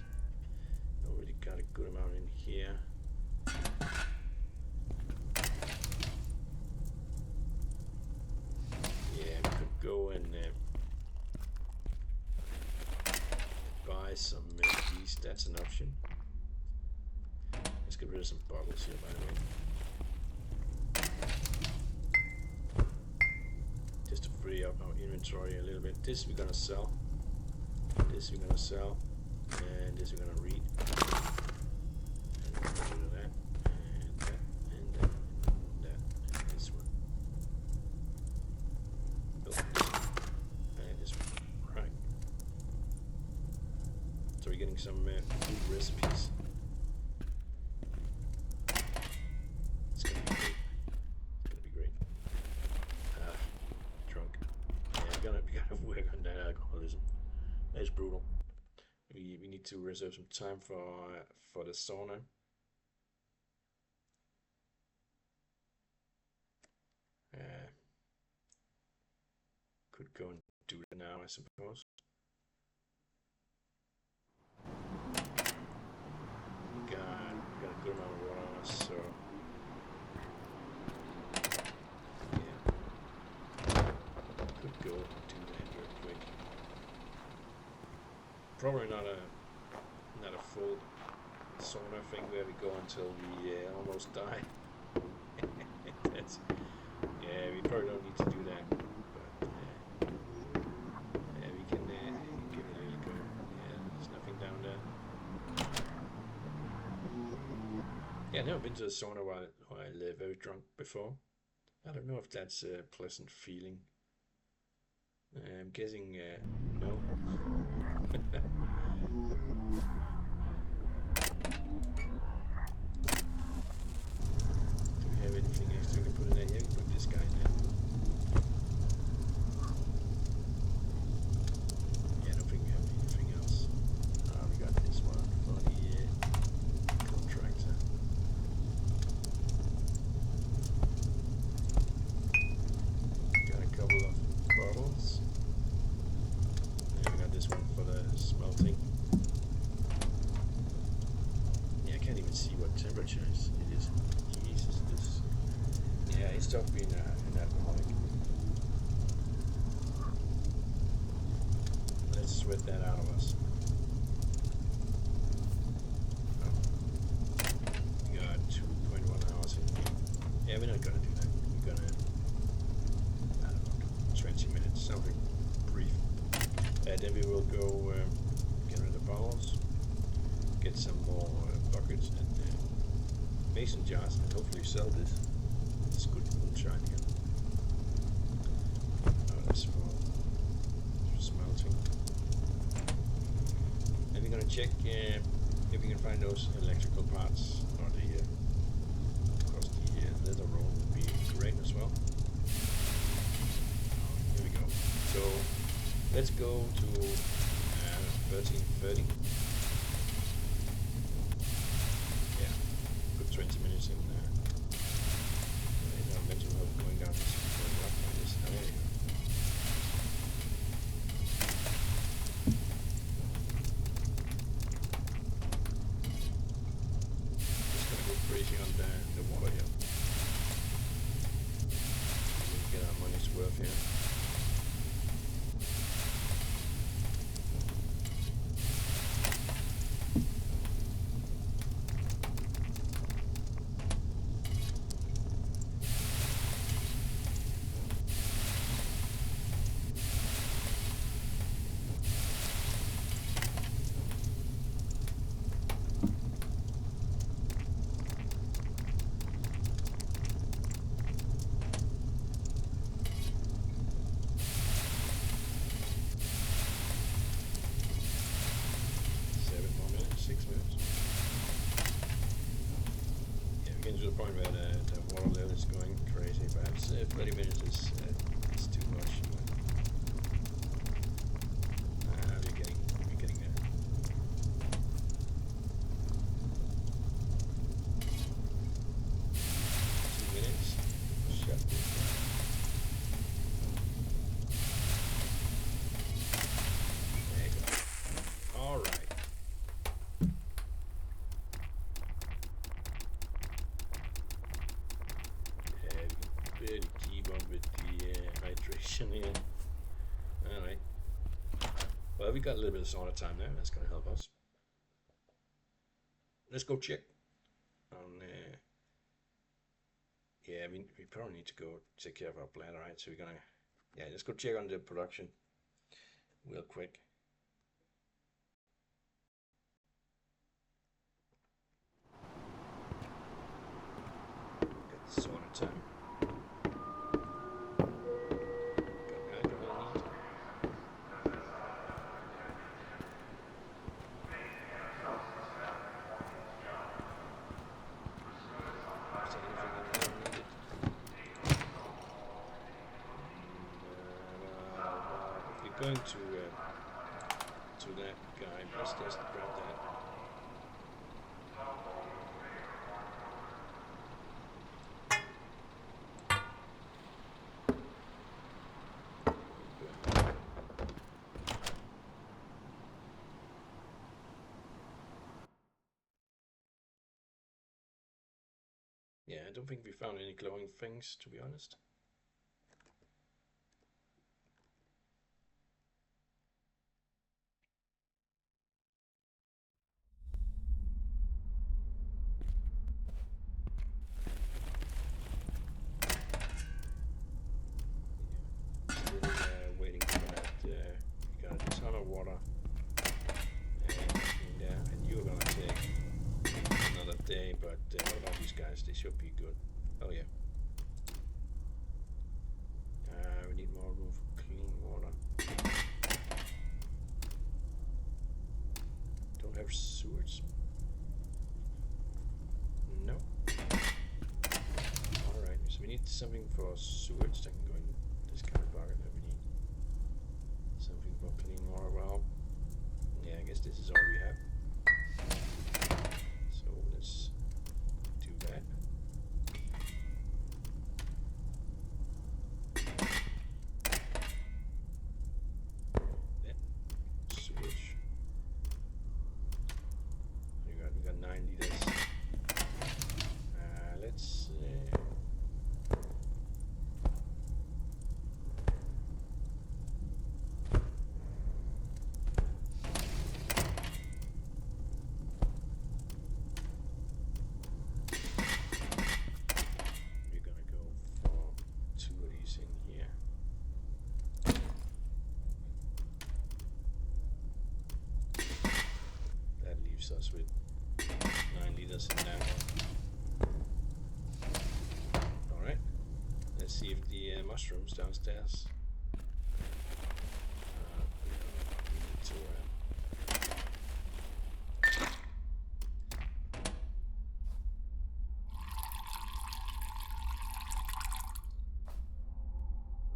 Already got a good amount in here. Yeah, we could go and buy some these. That's an option. Let's get rid of some bottles here, by the way. Just to free up our inventory a little bit. This we're gonna sell. This we're gonna sell. And this we're gonna read. And we're gonna do that. And that. And that. And that. And this one. Oh, this one. And this one. Right. So we're getting some food recipes. It's gonna be great. It's gonna be great. Drunk. Yeah, we gotta work on that alcoholism. That's brutal. We need to reserve some time for the sauna. Could go and do it now, I suppose. We got a good amount of water on us, so yeah, could go and do that real quick. Probably not a full sauna thing where we go until we almost die. Yeah, we probably don't need to do that, but yeah, we can give it a little go. Yeah, there's nothing down there. Yeah, I've never been to a sauna while very drunk before. I don't know if that's a pleasant feeling. I'm guessing no. Do we have anything extra we can put in there? Yeah, we can put this guy in there. Yeah, I don't think we have anything else. We got this one for the contractor. Got a couple of bottles. And we got this one for the smelting. Yeah, I can't even see what temperature it is. Jesus, this. Yeah, it's tough being an alcoholic. Let's sweat that out of us. We got 2.1 hours in here. Yeah, we're not gonna do that. We're gonna, I don't know, 20 minutes, something brief. Then we will go get rid of the bottles, get some more buckets and mason jars, and hopefully sell this. It's good moonshine here. That's for smelting. And we're gonna check if we can find those electrical parts, or the of course the leather roll would be great as well. Here we go. So let's go to 13:30. Yeah, put 20 minutes in. Our mental health going down, going up. work here. Getting to the point where the water level is going crazy. Perhaps 30 minutes is too much. We're getting there. 2 minutes. Shut this down. There you go. All right. Really keep on with the hydration here. Alright. Well, we got a little bit of sauna time there. That's going to help us. Let's go check on... yeah, we probably need to go take care of our bladder, right? So we're going to... Yeah, let's go check on the production real quick. Got the sauna time. Going to that guy. Let's just grab that. Yeah, I don't think we found any glowing things, to be honest. Waiting for that. We got a ton of water. And you're gonna take another day, but what about these guys? They should be good. Oh yeah. We need more room for clean water. Don't have sewers. No. Alright, so we need something for sewage that can go in this kind of bucket. We need something for clean water. Well, yeah, I guess this is all we have. So let's do that. Sewage. We got 9 liters. Let's we're gonna go for 2 of these in here. That leaves us with 9 liters in that one. Alright, let's see if the mushrooms downstairs. We need to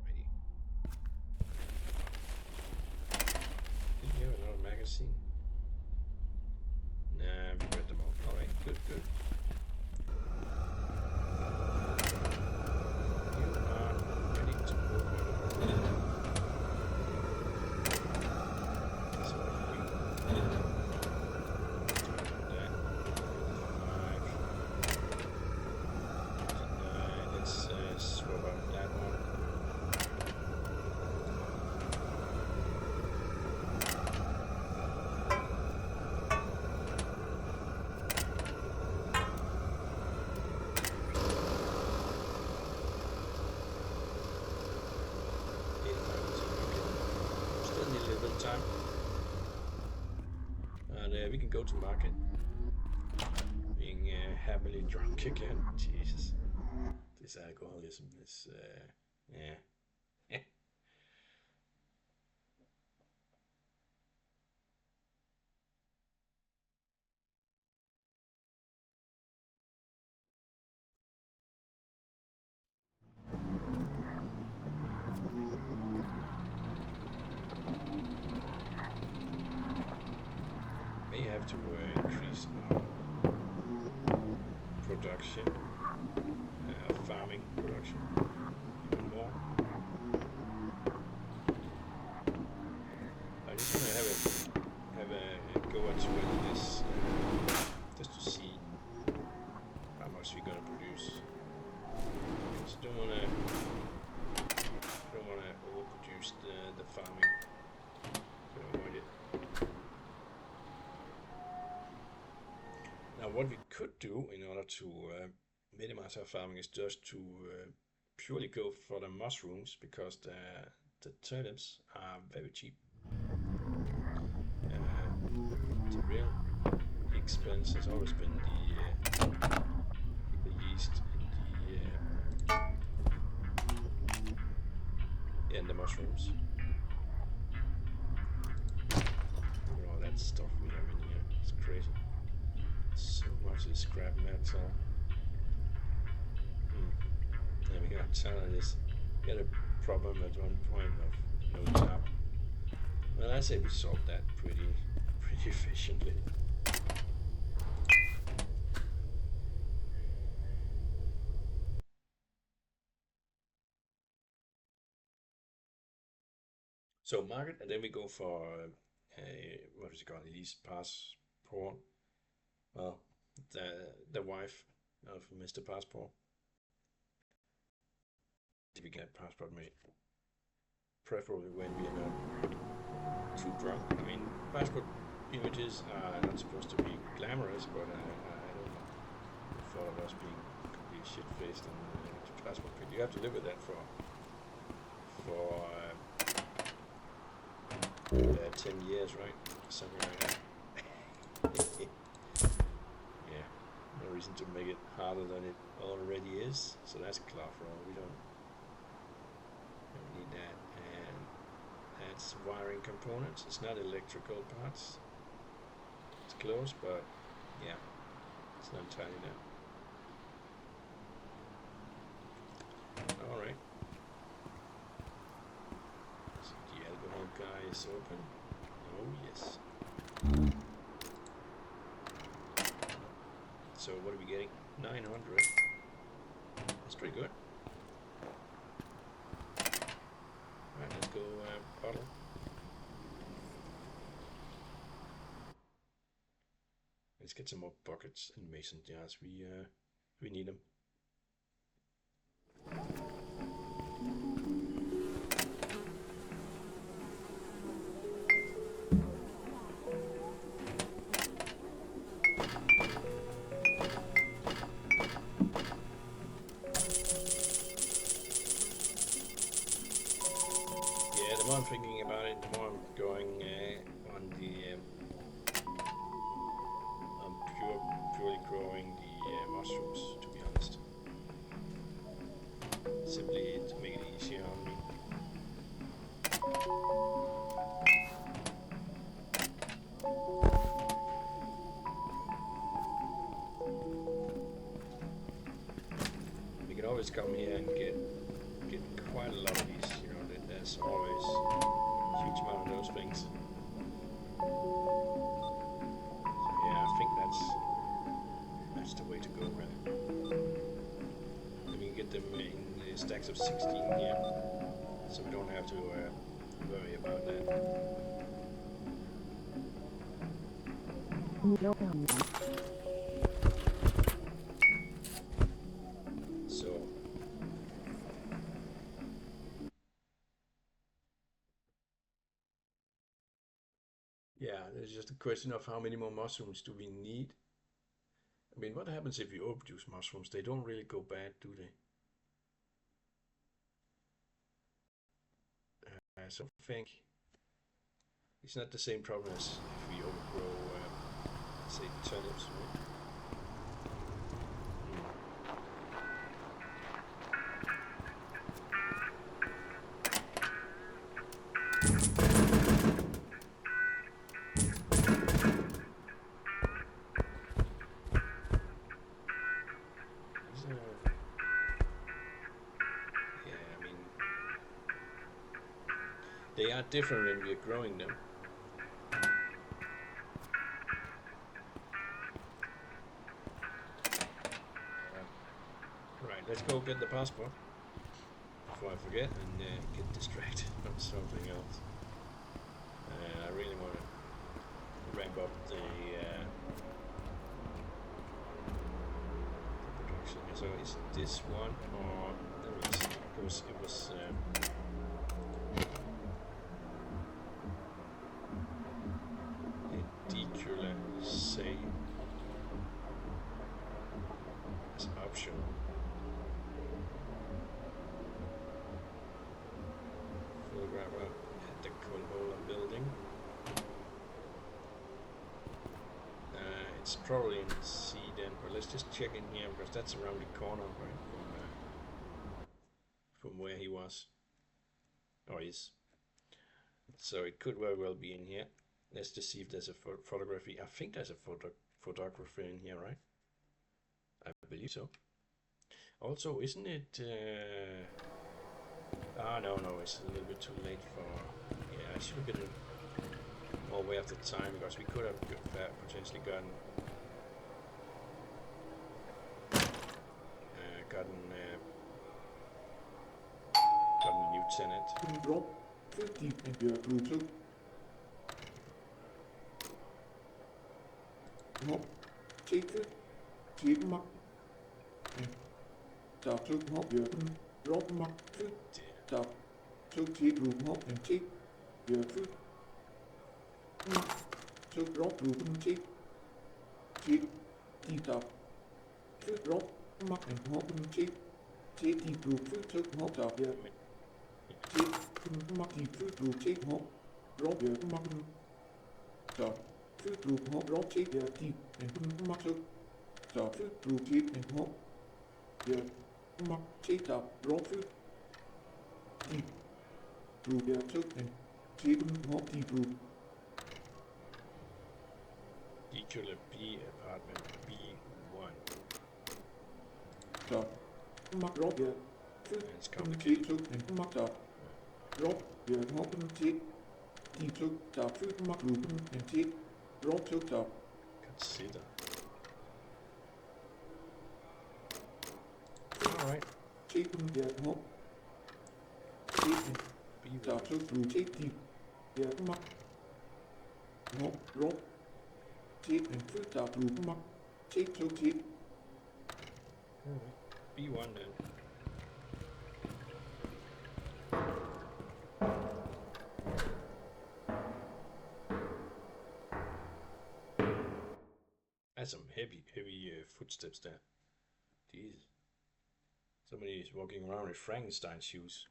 ready. Did you have another magazine? Nah, we read them all. Alright, good. You are ready to go. So let's swap out that one. time, and we can go to market. Being happily drunk again. Jesus, this alcoholism is yeah. May have to increase our production, farming production, even more. I just want to have a go at this just to see how much we're gonna produce. Just don't wanna overproduce the farming. Can avoid it. Now, what we could do in order to minimize our farming is just to purely go for the mushrooms because the turnips are very cheap. The real expense has always been the yeast in the mushrooms. Look at all that stuff we have in here. It's crazy. So much is scrap metal. And we got this. We had a problem at one point of no tap. Well, I say we solved that pretty efficiently. So market, and then we go for what is it called? Elise Passport. Well, the wife of Mr. Passport. Did we get passport made? Preferably when we are not too drunk. I mean, passport images are not supposed to be glamorous, but I don't know. The thought of us being completely shit-faced and passport pic. You have to live with that for 10 years, right? Something like that. Yeah, no reason to make it harder than it already is. So that's collateral. We don't need that. And that's wiring components. It's not electrical parts. It's close, but yeah, it's not entirely that. All right. So the alcohol guy is open. Oh yes. So what are we getting? 900. That's pretty good. Alright, let's go bottle. Let's get some more buckets and mason jars. We need them. The more I'm thinking about it, the more I'm going on purely growing the mushrooms, to be honest. Simply to make it easier on me. We can always come here and get quite a lot of these, you know, there's always a huge amount of those things. So yeah, I think that's the way to go, really. And we can get them in stacks of 16 here, so we don't have to worry about that. So yeah, there's just a question of how many more mushrooms do we need. I mean, what happens if you overproduce mushrooms? They don't really go bad, do they? So I think It's not the same problem as if we overgrow, say, turnips, right? They are different when we are growing them. Right, let's go get the passport before I forget and get distracted on something else. I really want to ramp up the production. So is this one or it was ridiculous say as optional. Photograph at the Colmola building. It's probably in C then, but let's just check in here because that's around the corner, right, from where he was or is. So it could very well be in here. Let's just see if there's a photography. I think there's a photographer in here, right? I believe so. Also, isn't it? No, it's a little bit too late for. Yeah, I should have been more aware of the time because we could have potentially gotten a new tenant. Drop 50 and your Bluetooth. Hop, take it, take mark. Stop to hop your drop mark foot. Stop to take room hop and take your foot. Mark to drop room and take stop to drop mark and hop and take deep room foot to hop up your take mark deep foot room take hop drop your mark stop. Foot group hop drop take your deep and mark to stop foot group take and hop your mark take up drop foot deep group your took and take hop deep group. Equal B apartment B1. Stop. Mark drop your foot It's complicated. took and mark up. Drop your hop and take deep took stop foot mark group and take drop took stop. Consider. Alright. Take your hop. Take B1. stop took group take deep. Your mark. Hop drop. Take and foot stop group mark. Take took take. B1 then. That's some heavy footsteps there. Jesus. Somebody is walking around with Frankenstein shoes.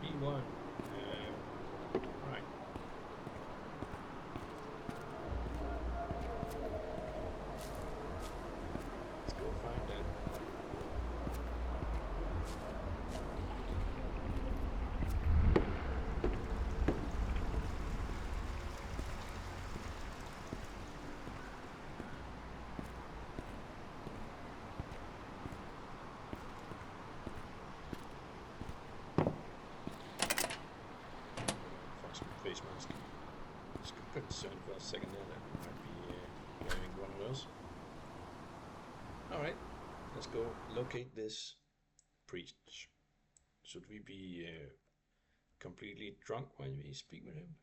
B1. Right. Let's go find that. Face mask. I was concerned for a second there that we might be wearing one of those. Alright, let's go locate this priest. Should we be completely drunk when we speak with him?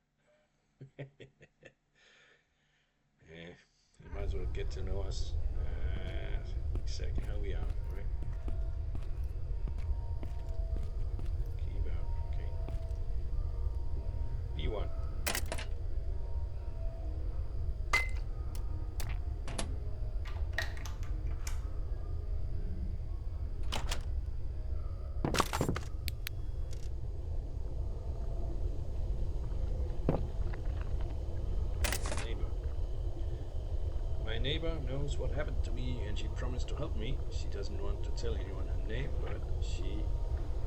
Yeah, you might as well get to know us exactly how we are, right? Keep out, okay. neighbor knows what happened to me and she promised to help me. She doesn't want to tell anyone her name, but she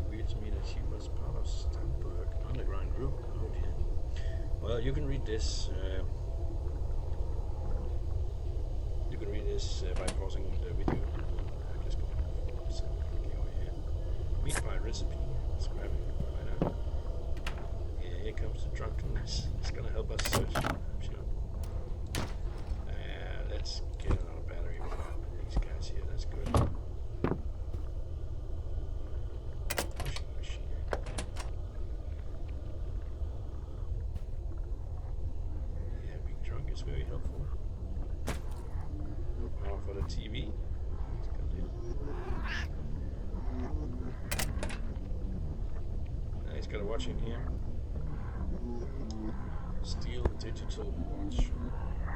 revealed to me that she was part of Stamberg underground group. Oh dear. Well, you can read this. You can read this by pausing the video. Let's go. So, okay, oh yeah. Meat pie recipe. Let's grab it. Why not? Yeah, here comes the drunkenness. It's gonna help us search, I'm sure. Let's get another battery with these guys here. That's good. Washing machine. Yeah, being drunk is very helpful. No power for the TV. He's got a watch in here. Steel digital watch.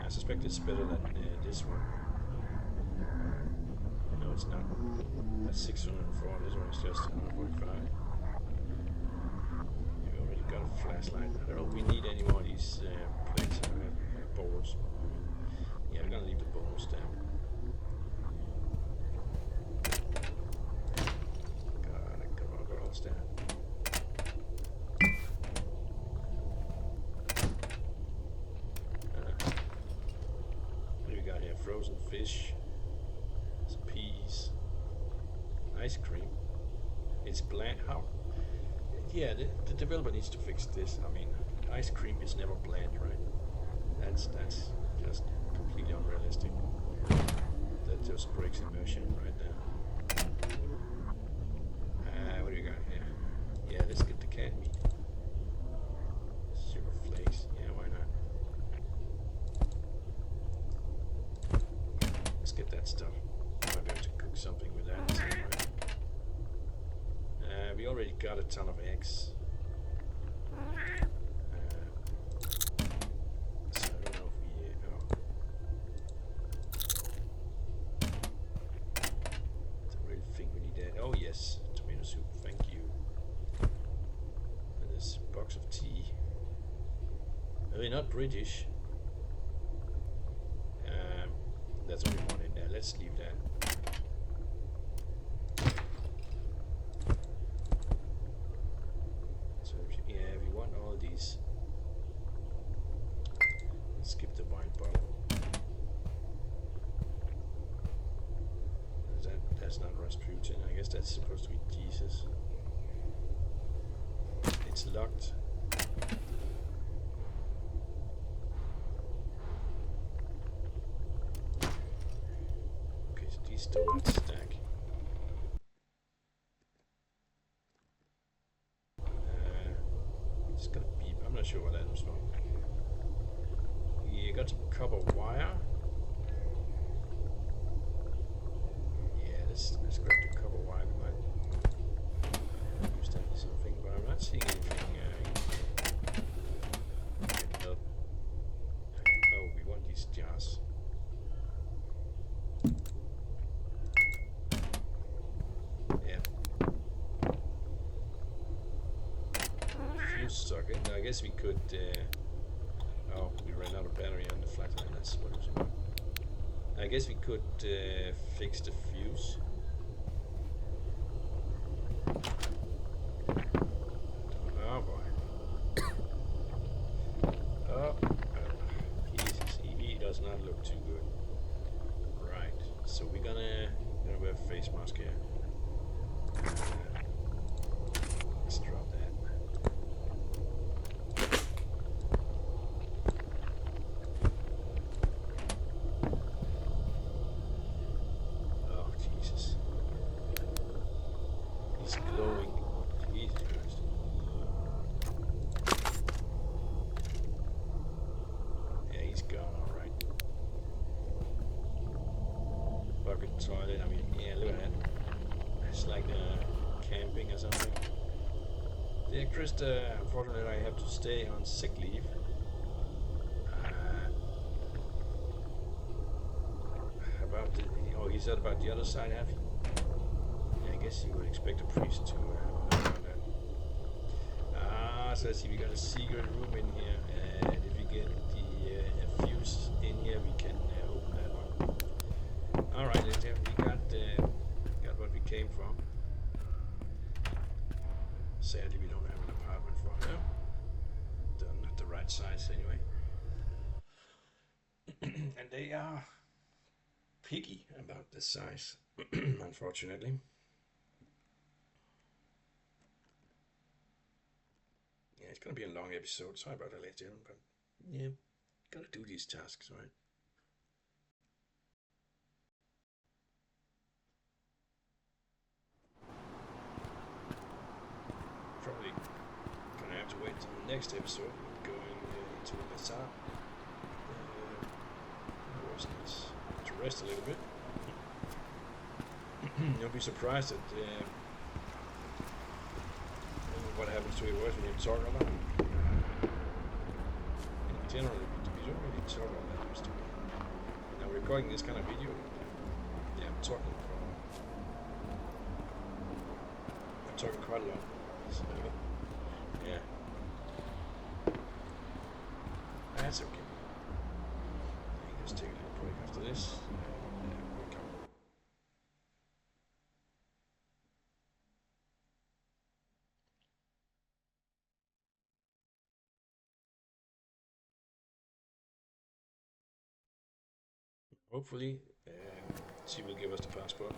I suspect it's better than this one. No, it's not. That's 604. This one is just 145. We already got a flashlight. I don't know if we need any more of these plates or bowls. Yeah, we're gonna leave the bowls there. God, come on, girls there. Frozen fish, some peas, ice cream. It's bland. How? Yeah, the developer needs to fix this. I mean, ice cream is never bland, right? That's just completely unrealistic. That just breaks immersion right there. What do you got here? Yeah, let's get the cat meat. Sugar flakes. Yeah, why not? Get that stuff. I might be able to cook something with that. We already got a ton of eggs. So I don't know if we. I don't really think we need that. Oh yes, tomato soup. Thank you. And this box of tea. We're not British. That's only one in there. Let's leave that. So if you want all these, let's skip the wine bottle. That's not Rasputin. I guess that's supposed to be Jesus. It's locked. Donut stack. It's gonna beep. I'm not sure what that was for. You got some copper wire. Yeah, let's grab the copper wire. We might use that for something, but I'm not seeing anything. Help. Oh, we want these jars. Socket. Now, I guess we could. Oh, we ran out of battery on the flashlight. That's what it was about. I guess we could fix the fuse. Oh boy. Oh, Jesus, he does not look too good. Right. So we're gonna wear a face mask here. Let's drop that. Toilet. I mean, yeah, look at that. It's like camping or something. Dear Krista, unfortunately I have to stay on sick leave. About the, oh, he said about the other side, have you? Yeah, I guess you would expect a priest to know about that. So let's see, we got a secret room in here, and if we get the fuse in here, we can open that one. Alright, we got what we came for. Sadly, we don't have an apartment for now. They're not the right size anyway. And they are picky about the size, unfortunately. Yeah, it's gonna be a long episode. Sorry about that, ladies and gentlemen, but yeah, gotta do these tasks, right? Probably gonna have to wait until the next episode. Going to Lazar. To rest a little bit. You'll be surprised at what happens to your voice when you talk a lot. In general, we don't really talk all that much. Now recording this kind of video, yeah, I'm talking quite a lot. So, yeah, that's okay. Let's take a little break after this. We come. Hopefully, she will give us the passport.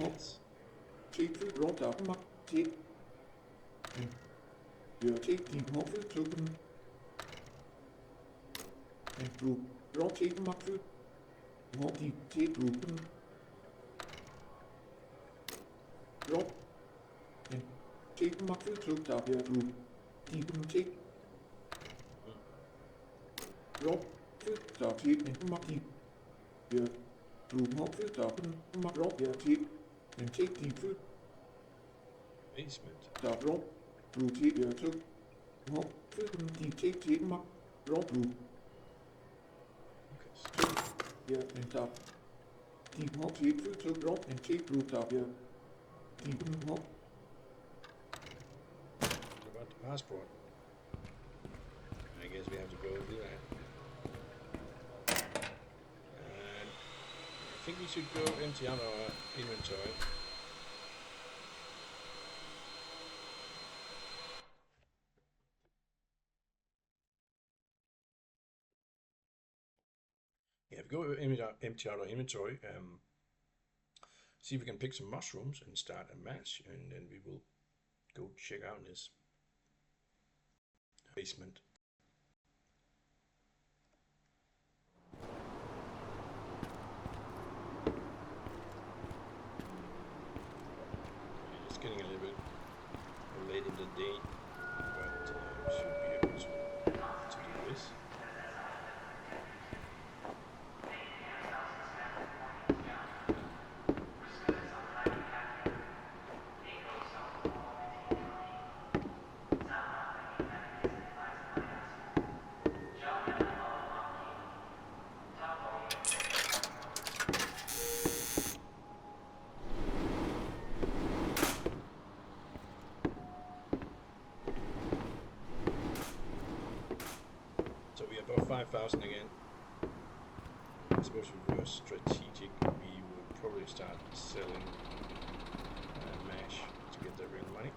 Yes. Basement. What about the passport? I guess we have to go and do that. And I think we should go empty out our inventory. Yeah, if we go empty out our inventory, see if we can pick some mushrooms and start a match, and then we will go check out this basement. It's getting a little bit late in the day, but we should be able to do this. So we are above 5,000 again. I suppose if we were strategic, we would probably start selling mash to get the real money.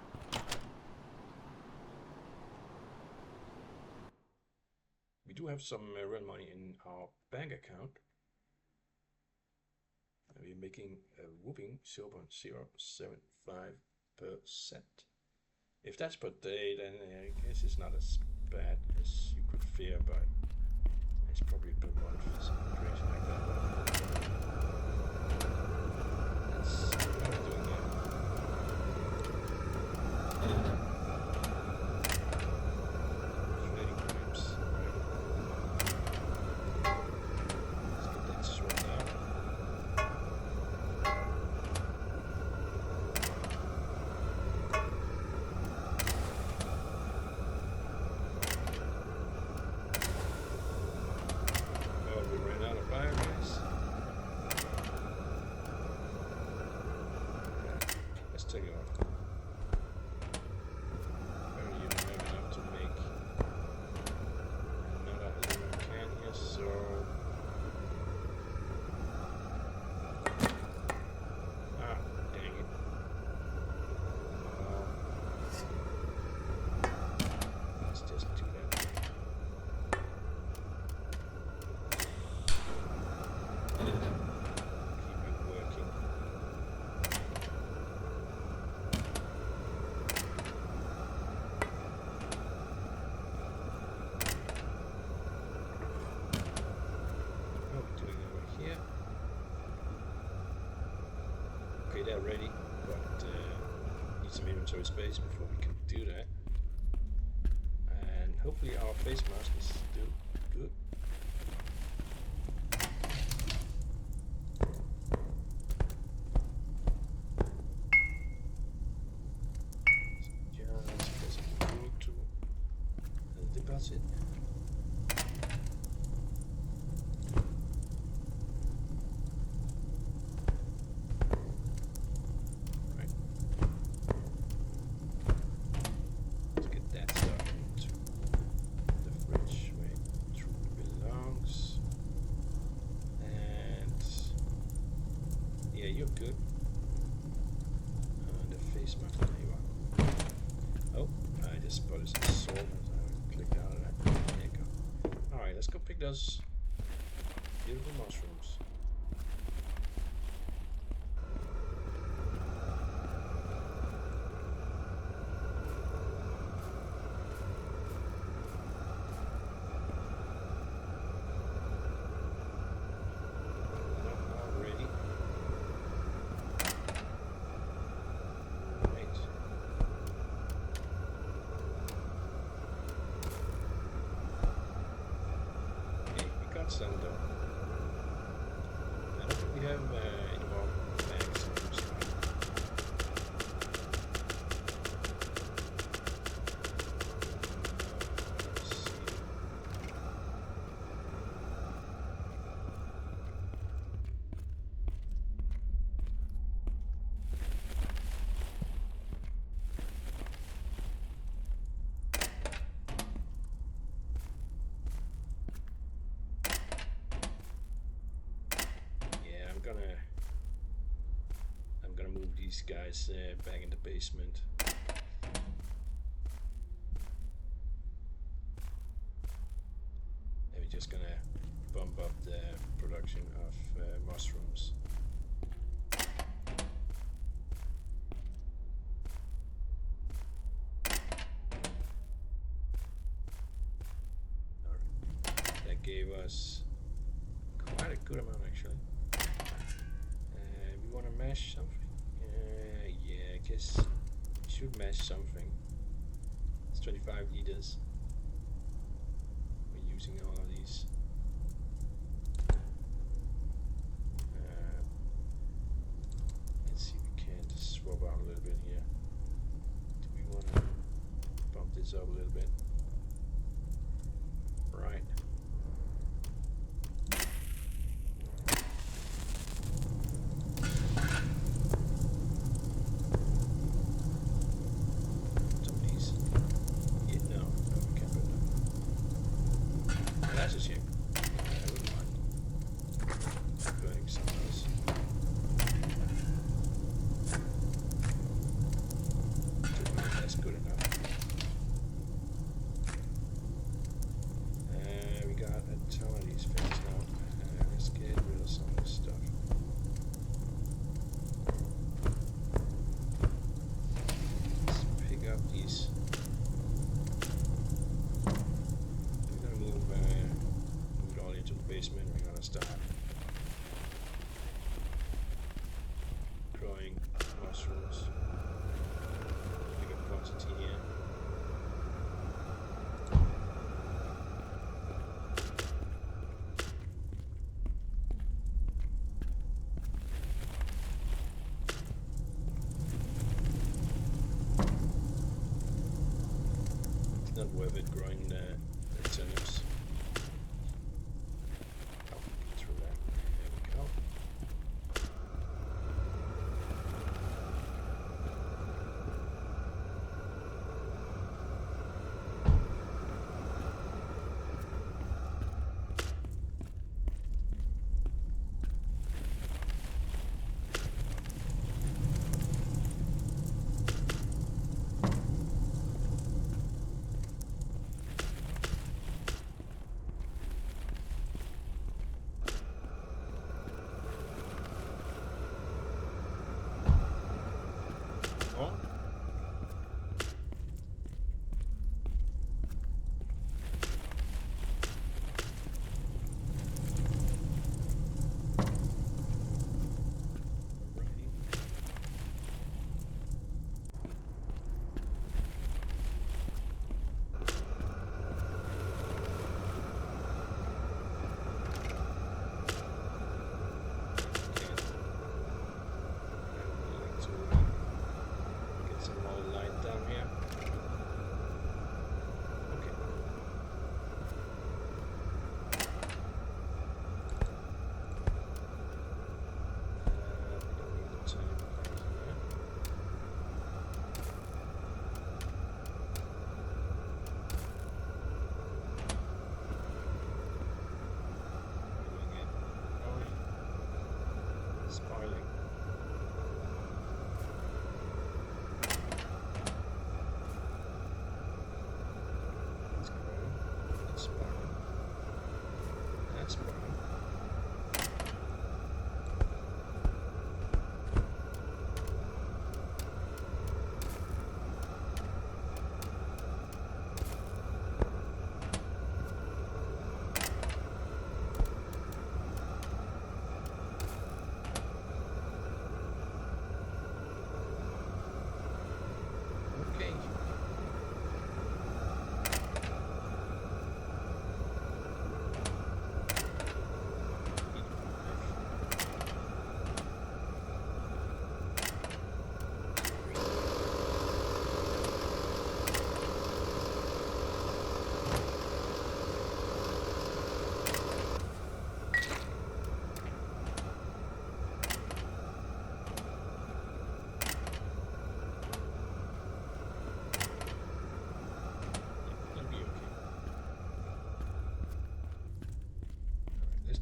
We do have some real money in our bank account. We're making a whooping 0.075%. If that's per day, then I guess it's not as bad as you could fear, but it's probably per month, something crazy like that. That's what I'm doing now. Trading grapes, right? Let's get that sorted out. Oh, we ran tell you what. Apparently you don't have enough to make another aluminum can here, so dang it. Let's just do that. Keep it working. What are we doing over here? Okay, they're ready, but need some inventory space before we can do that. And hopefully our face mask is still good. Just press Control to deposit. Right. Let's get that stuff into the fridge where it truly belongs. And yeah, you're good. The face mask, there you are. Oh, I just spotted some salt as I clicked out of that. There you go. Alright, let's go pick those beautiful mushrooms. Not already. Right. Okay, we got some though. I don't think we have any more bags on this one. Let's see. Yeah, I'm gonna move these guys back in the basement. And we're just gonna bump up the production of mushrooms. Alright. That gave us quite a good amount actually. We want to mash something. Yeah, I guess we should mash something. It's 25 liters. We're using all of these. Let's see if we can just swap out a little bit here. Do we want to bump this up a little bit? Right. Some of these. Yeah, no, we can't put them. That's a shame. I wouldn't mind burning some of those. That's good enough. We got a ton of these things now. Let's get rid of some of this stuff. Let's pick up these. We're gonna move it all into the basement. We're gonna start growing mushrooms. Bigger quantity here. It's not worth it growing the turnips. Oh, get through that. There we go.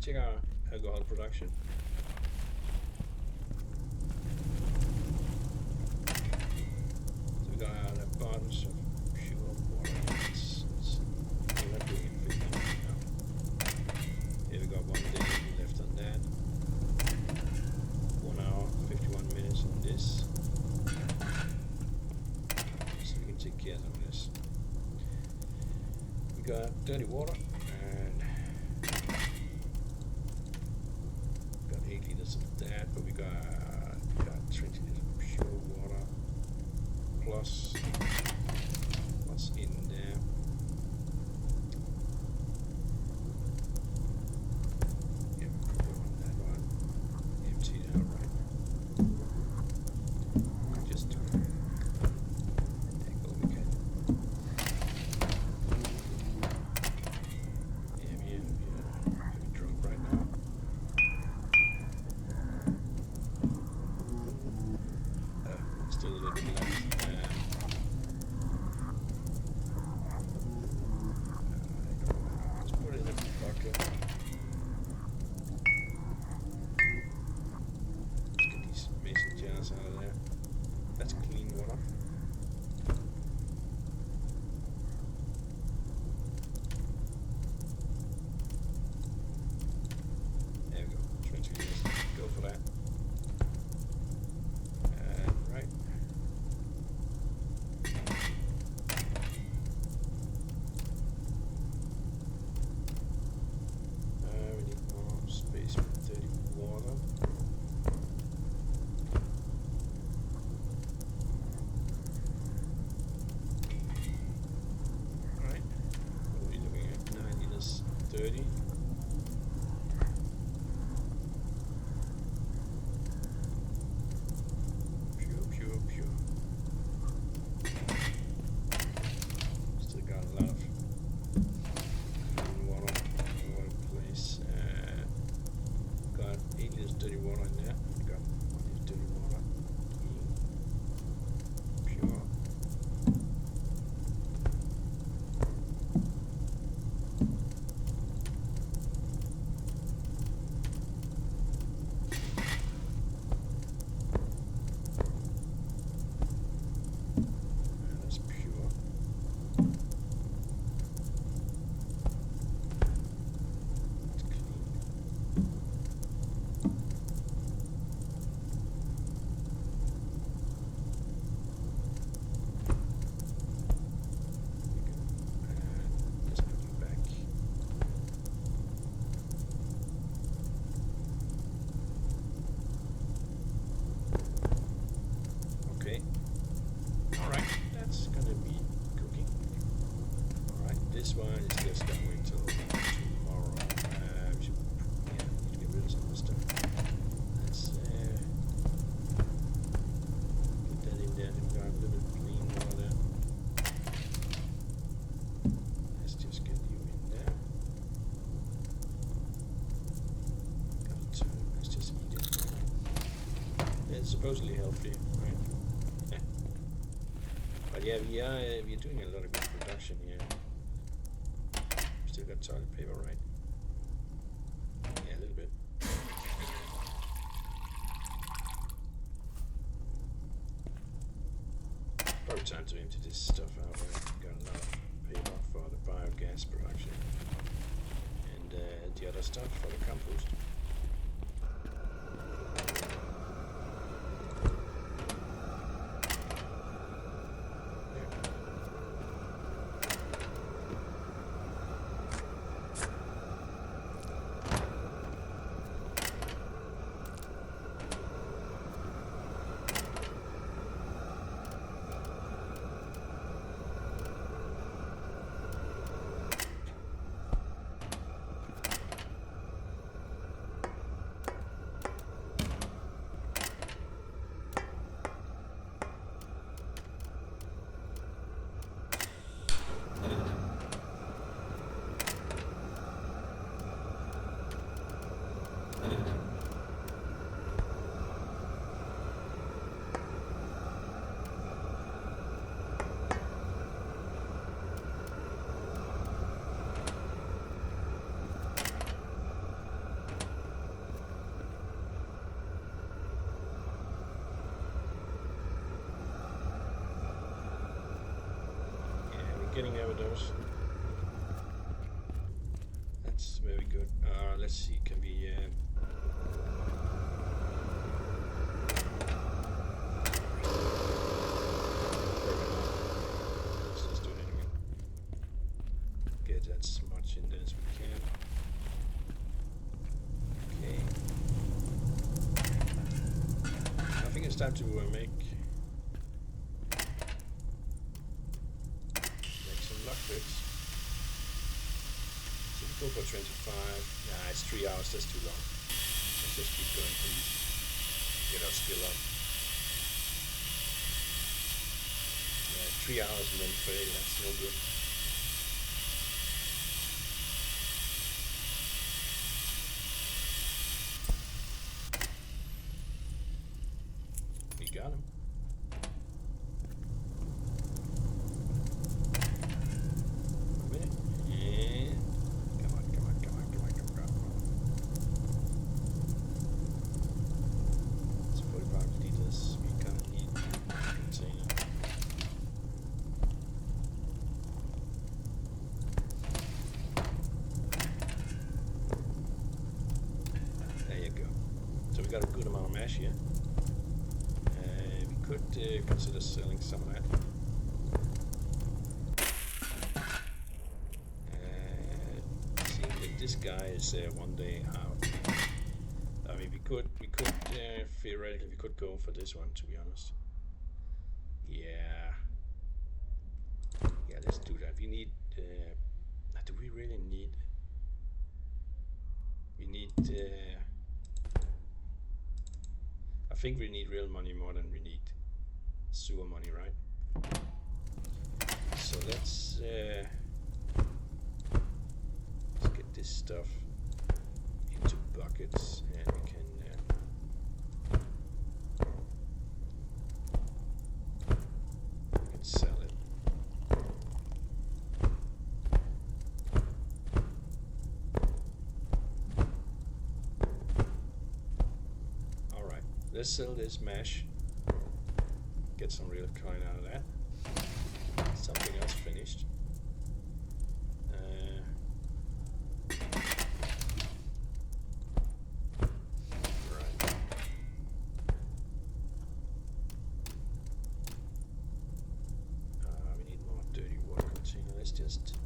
check our alcohol production. So we got our bottles of pure water. We're not doing it 15 now. Here we got 1 day left on that. 1 hour, 51 minutes on this. So we can take care of some of this. We got dirty water and got 8 liters of that, but we got 20 liters of pure water plus what's in there. Yeah, we put on that one. Empty it out, right? Just take all we can. Yeah, we're drunk right now. Still a little bit left. Just put it in a bucket. Let's get these mason jars out of there. That's clean water. There we go. 20 liters. Go for that. Right. We need more space for dirty water. Alright. What are we looking at? 9 liters 30. Pure. Still got a lot of clean water all over the place. Got 8 liters dirty water in there. We got 1 liter dirty water. Pure. That's pure. That's clean. Let's put it back. Okay. Alright, that's gonna be cooking. Alright, this one is just gonna wait till tomorrow. We should, yeah, need to get rid of some of this stuff. Let's put that in there. Then we got a little bit of clean water there. Let's just get you in there. Let's just eat it. It's supposedly healthy, right? But yeah, we're doing a lot of good production here. Still got toilet paper, right? Yeah, a little bit. Probably time to empty this stuff out, right? Got a lot of paper for the biogas production. And the other stuff for the compost. getting there with those. That's very good. Let's see, can we... let's just do it anyway. Get as much in there as we can. Okay. I think it's time to make some luck picks. So we go for 25. Nah, it's 3 hours, that's too long. Let's just keep going, please. Get our skill up. Yeah, 3 hours and then fail, that's no good. We got him. Got a good amount of mash here. We could consider selling some of that. Seeing that this guy is 1 day out. I mean, we could theoretically we could go for this one, to be honest. Yeah, let's do that. We need. Do we really need? We need. I think we need real money more than we need sewer money, right? So let's get this stuff into buckets and we can sell it. Let's sell this mash, get some real coin out of that. Something else finished. Right. We need more dirty water container. Let's just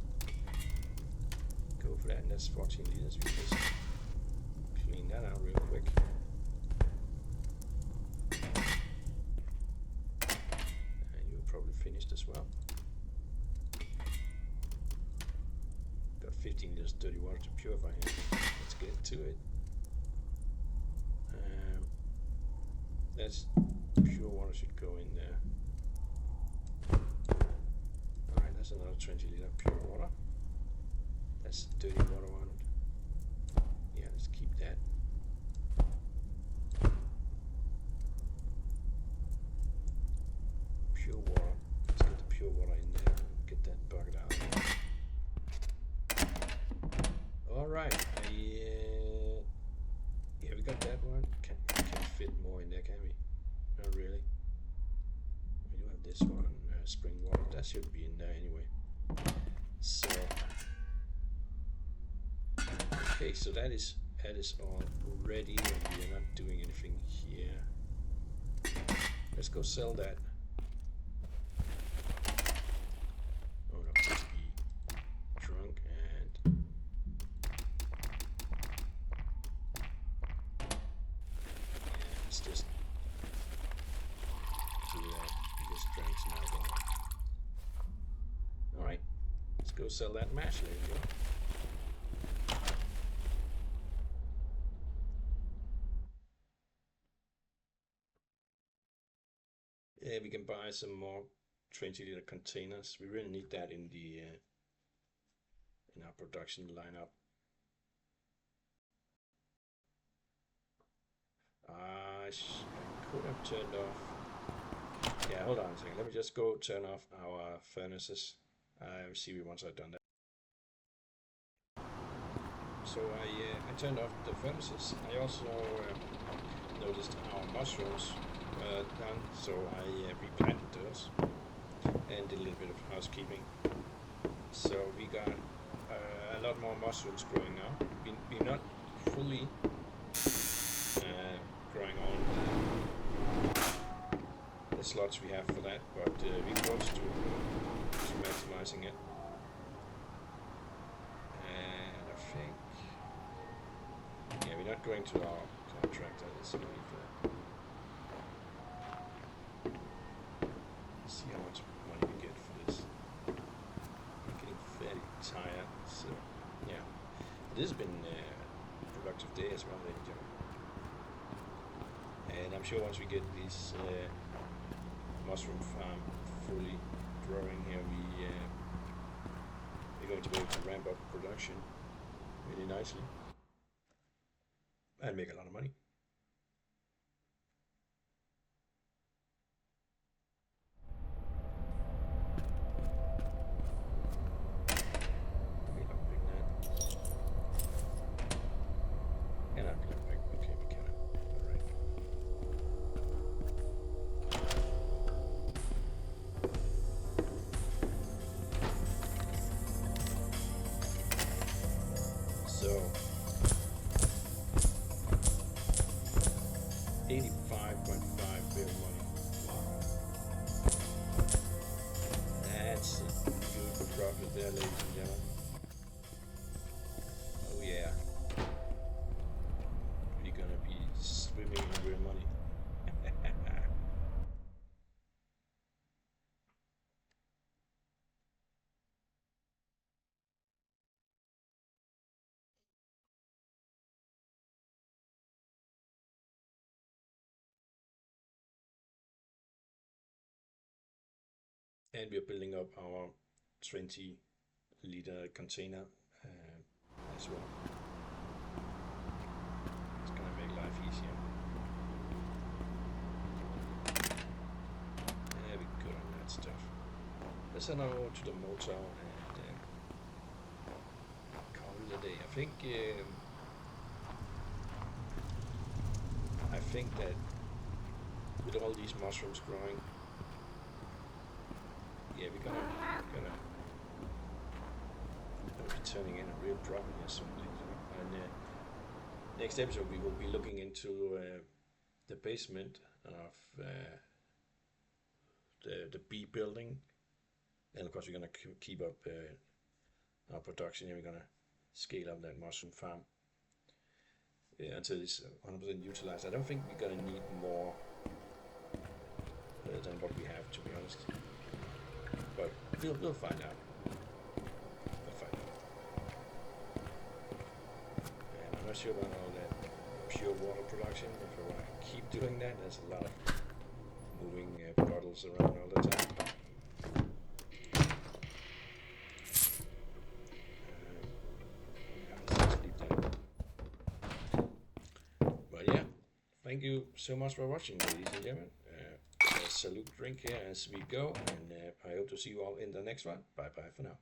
go for that, and that's 14 liters. We just clean that out real quick. Finished as well. Got 15 liters dirty water to purify here. Let's get to it. That's pure water should go in there. Alright, that's another 20 liter pure water. That's dirty water one. Yeah, let's keep that. Pure water. Pure water in there. Get that bucket out. Alright, yeah, we got that one. Can't fit more in there, can we? Not really. We do have this one, spring water. That should be in there anyway. So, okay, so that is all ready, and we are not doing anything here. Let's go sell that. Go sell that mash. There you go. Yeah, we can buy some more 20 liter containers. We really need that in the in our production lineup. I could have turned off. Yeah, hold on a second. Let me just go turn off our furnaces. See once I've done that. So I turned off the furnaces. I also noticed our mushrooms were done, so I replanted those and did a little bit of housekeeping. So we got a lot more mushrooms growing now. We're not fully growing on the slots we have for that, but we're close to maximizing it. And I think, yeah, we're not going to our contractor this week for that. Let's see how much money we get for this. I'm getting fairly tired, so yeah. This has been a productive day as well, ladies and gentlemen. And I'm sure once we get this mushroom farm fully growing here, we're going to be able to ramp up production really nicely and make a lot of money. So 85.5 bill money. Wow. That's a good profit there, ladies and gentlemen. Oh yeah. We're gonna be swimming in real money. And we're building up our 20-liter container as well. It's gonna make life easier. Yeah, we're good on that stuff. Let's head on over to the motor and call it a day. I think that with all these mushrooms growing, yeah, we're gonna be turning in a real profit here soon. And next episode we will be looking into the basement of the bee building, and of course we're gonna keep up our production here. We're gonna scale up that mushroom farm until it's 100% utilized. I don't think we're gonna need more than what we have, to be honest. But we'll find out. We'll find out. And I'm not sure about all that pure water production. If I want to keep doing that, there's a lot of moving bottles around all the time. Let's leave that. But yeah, thank you so much for watching, ladies and gentlemen. Salute drink here as we go, and I hope to see you all in the next one. Bye bye for now.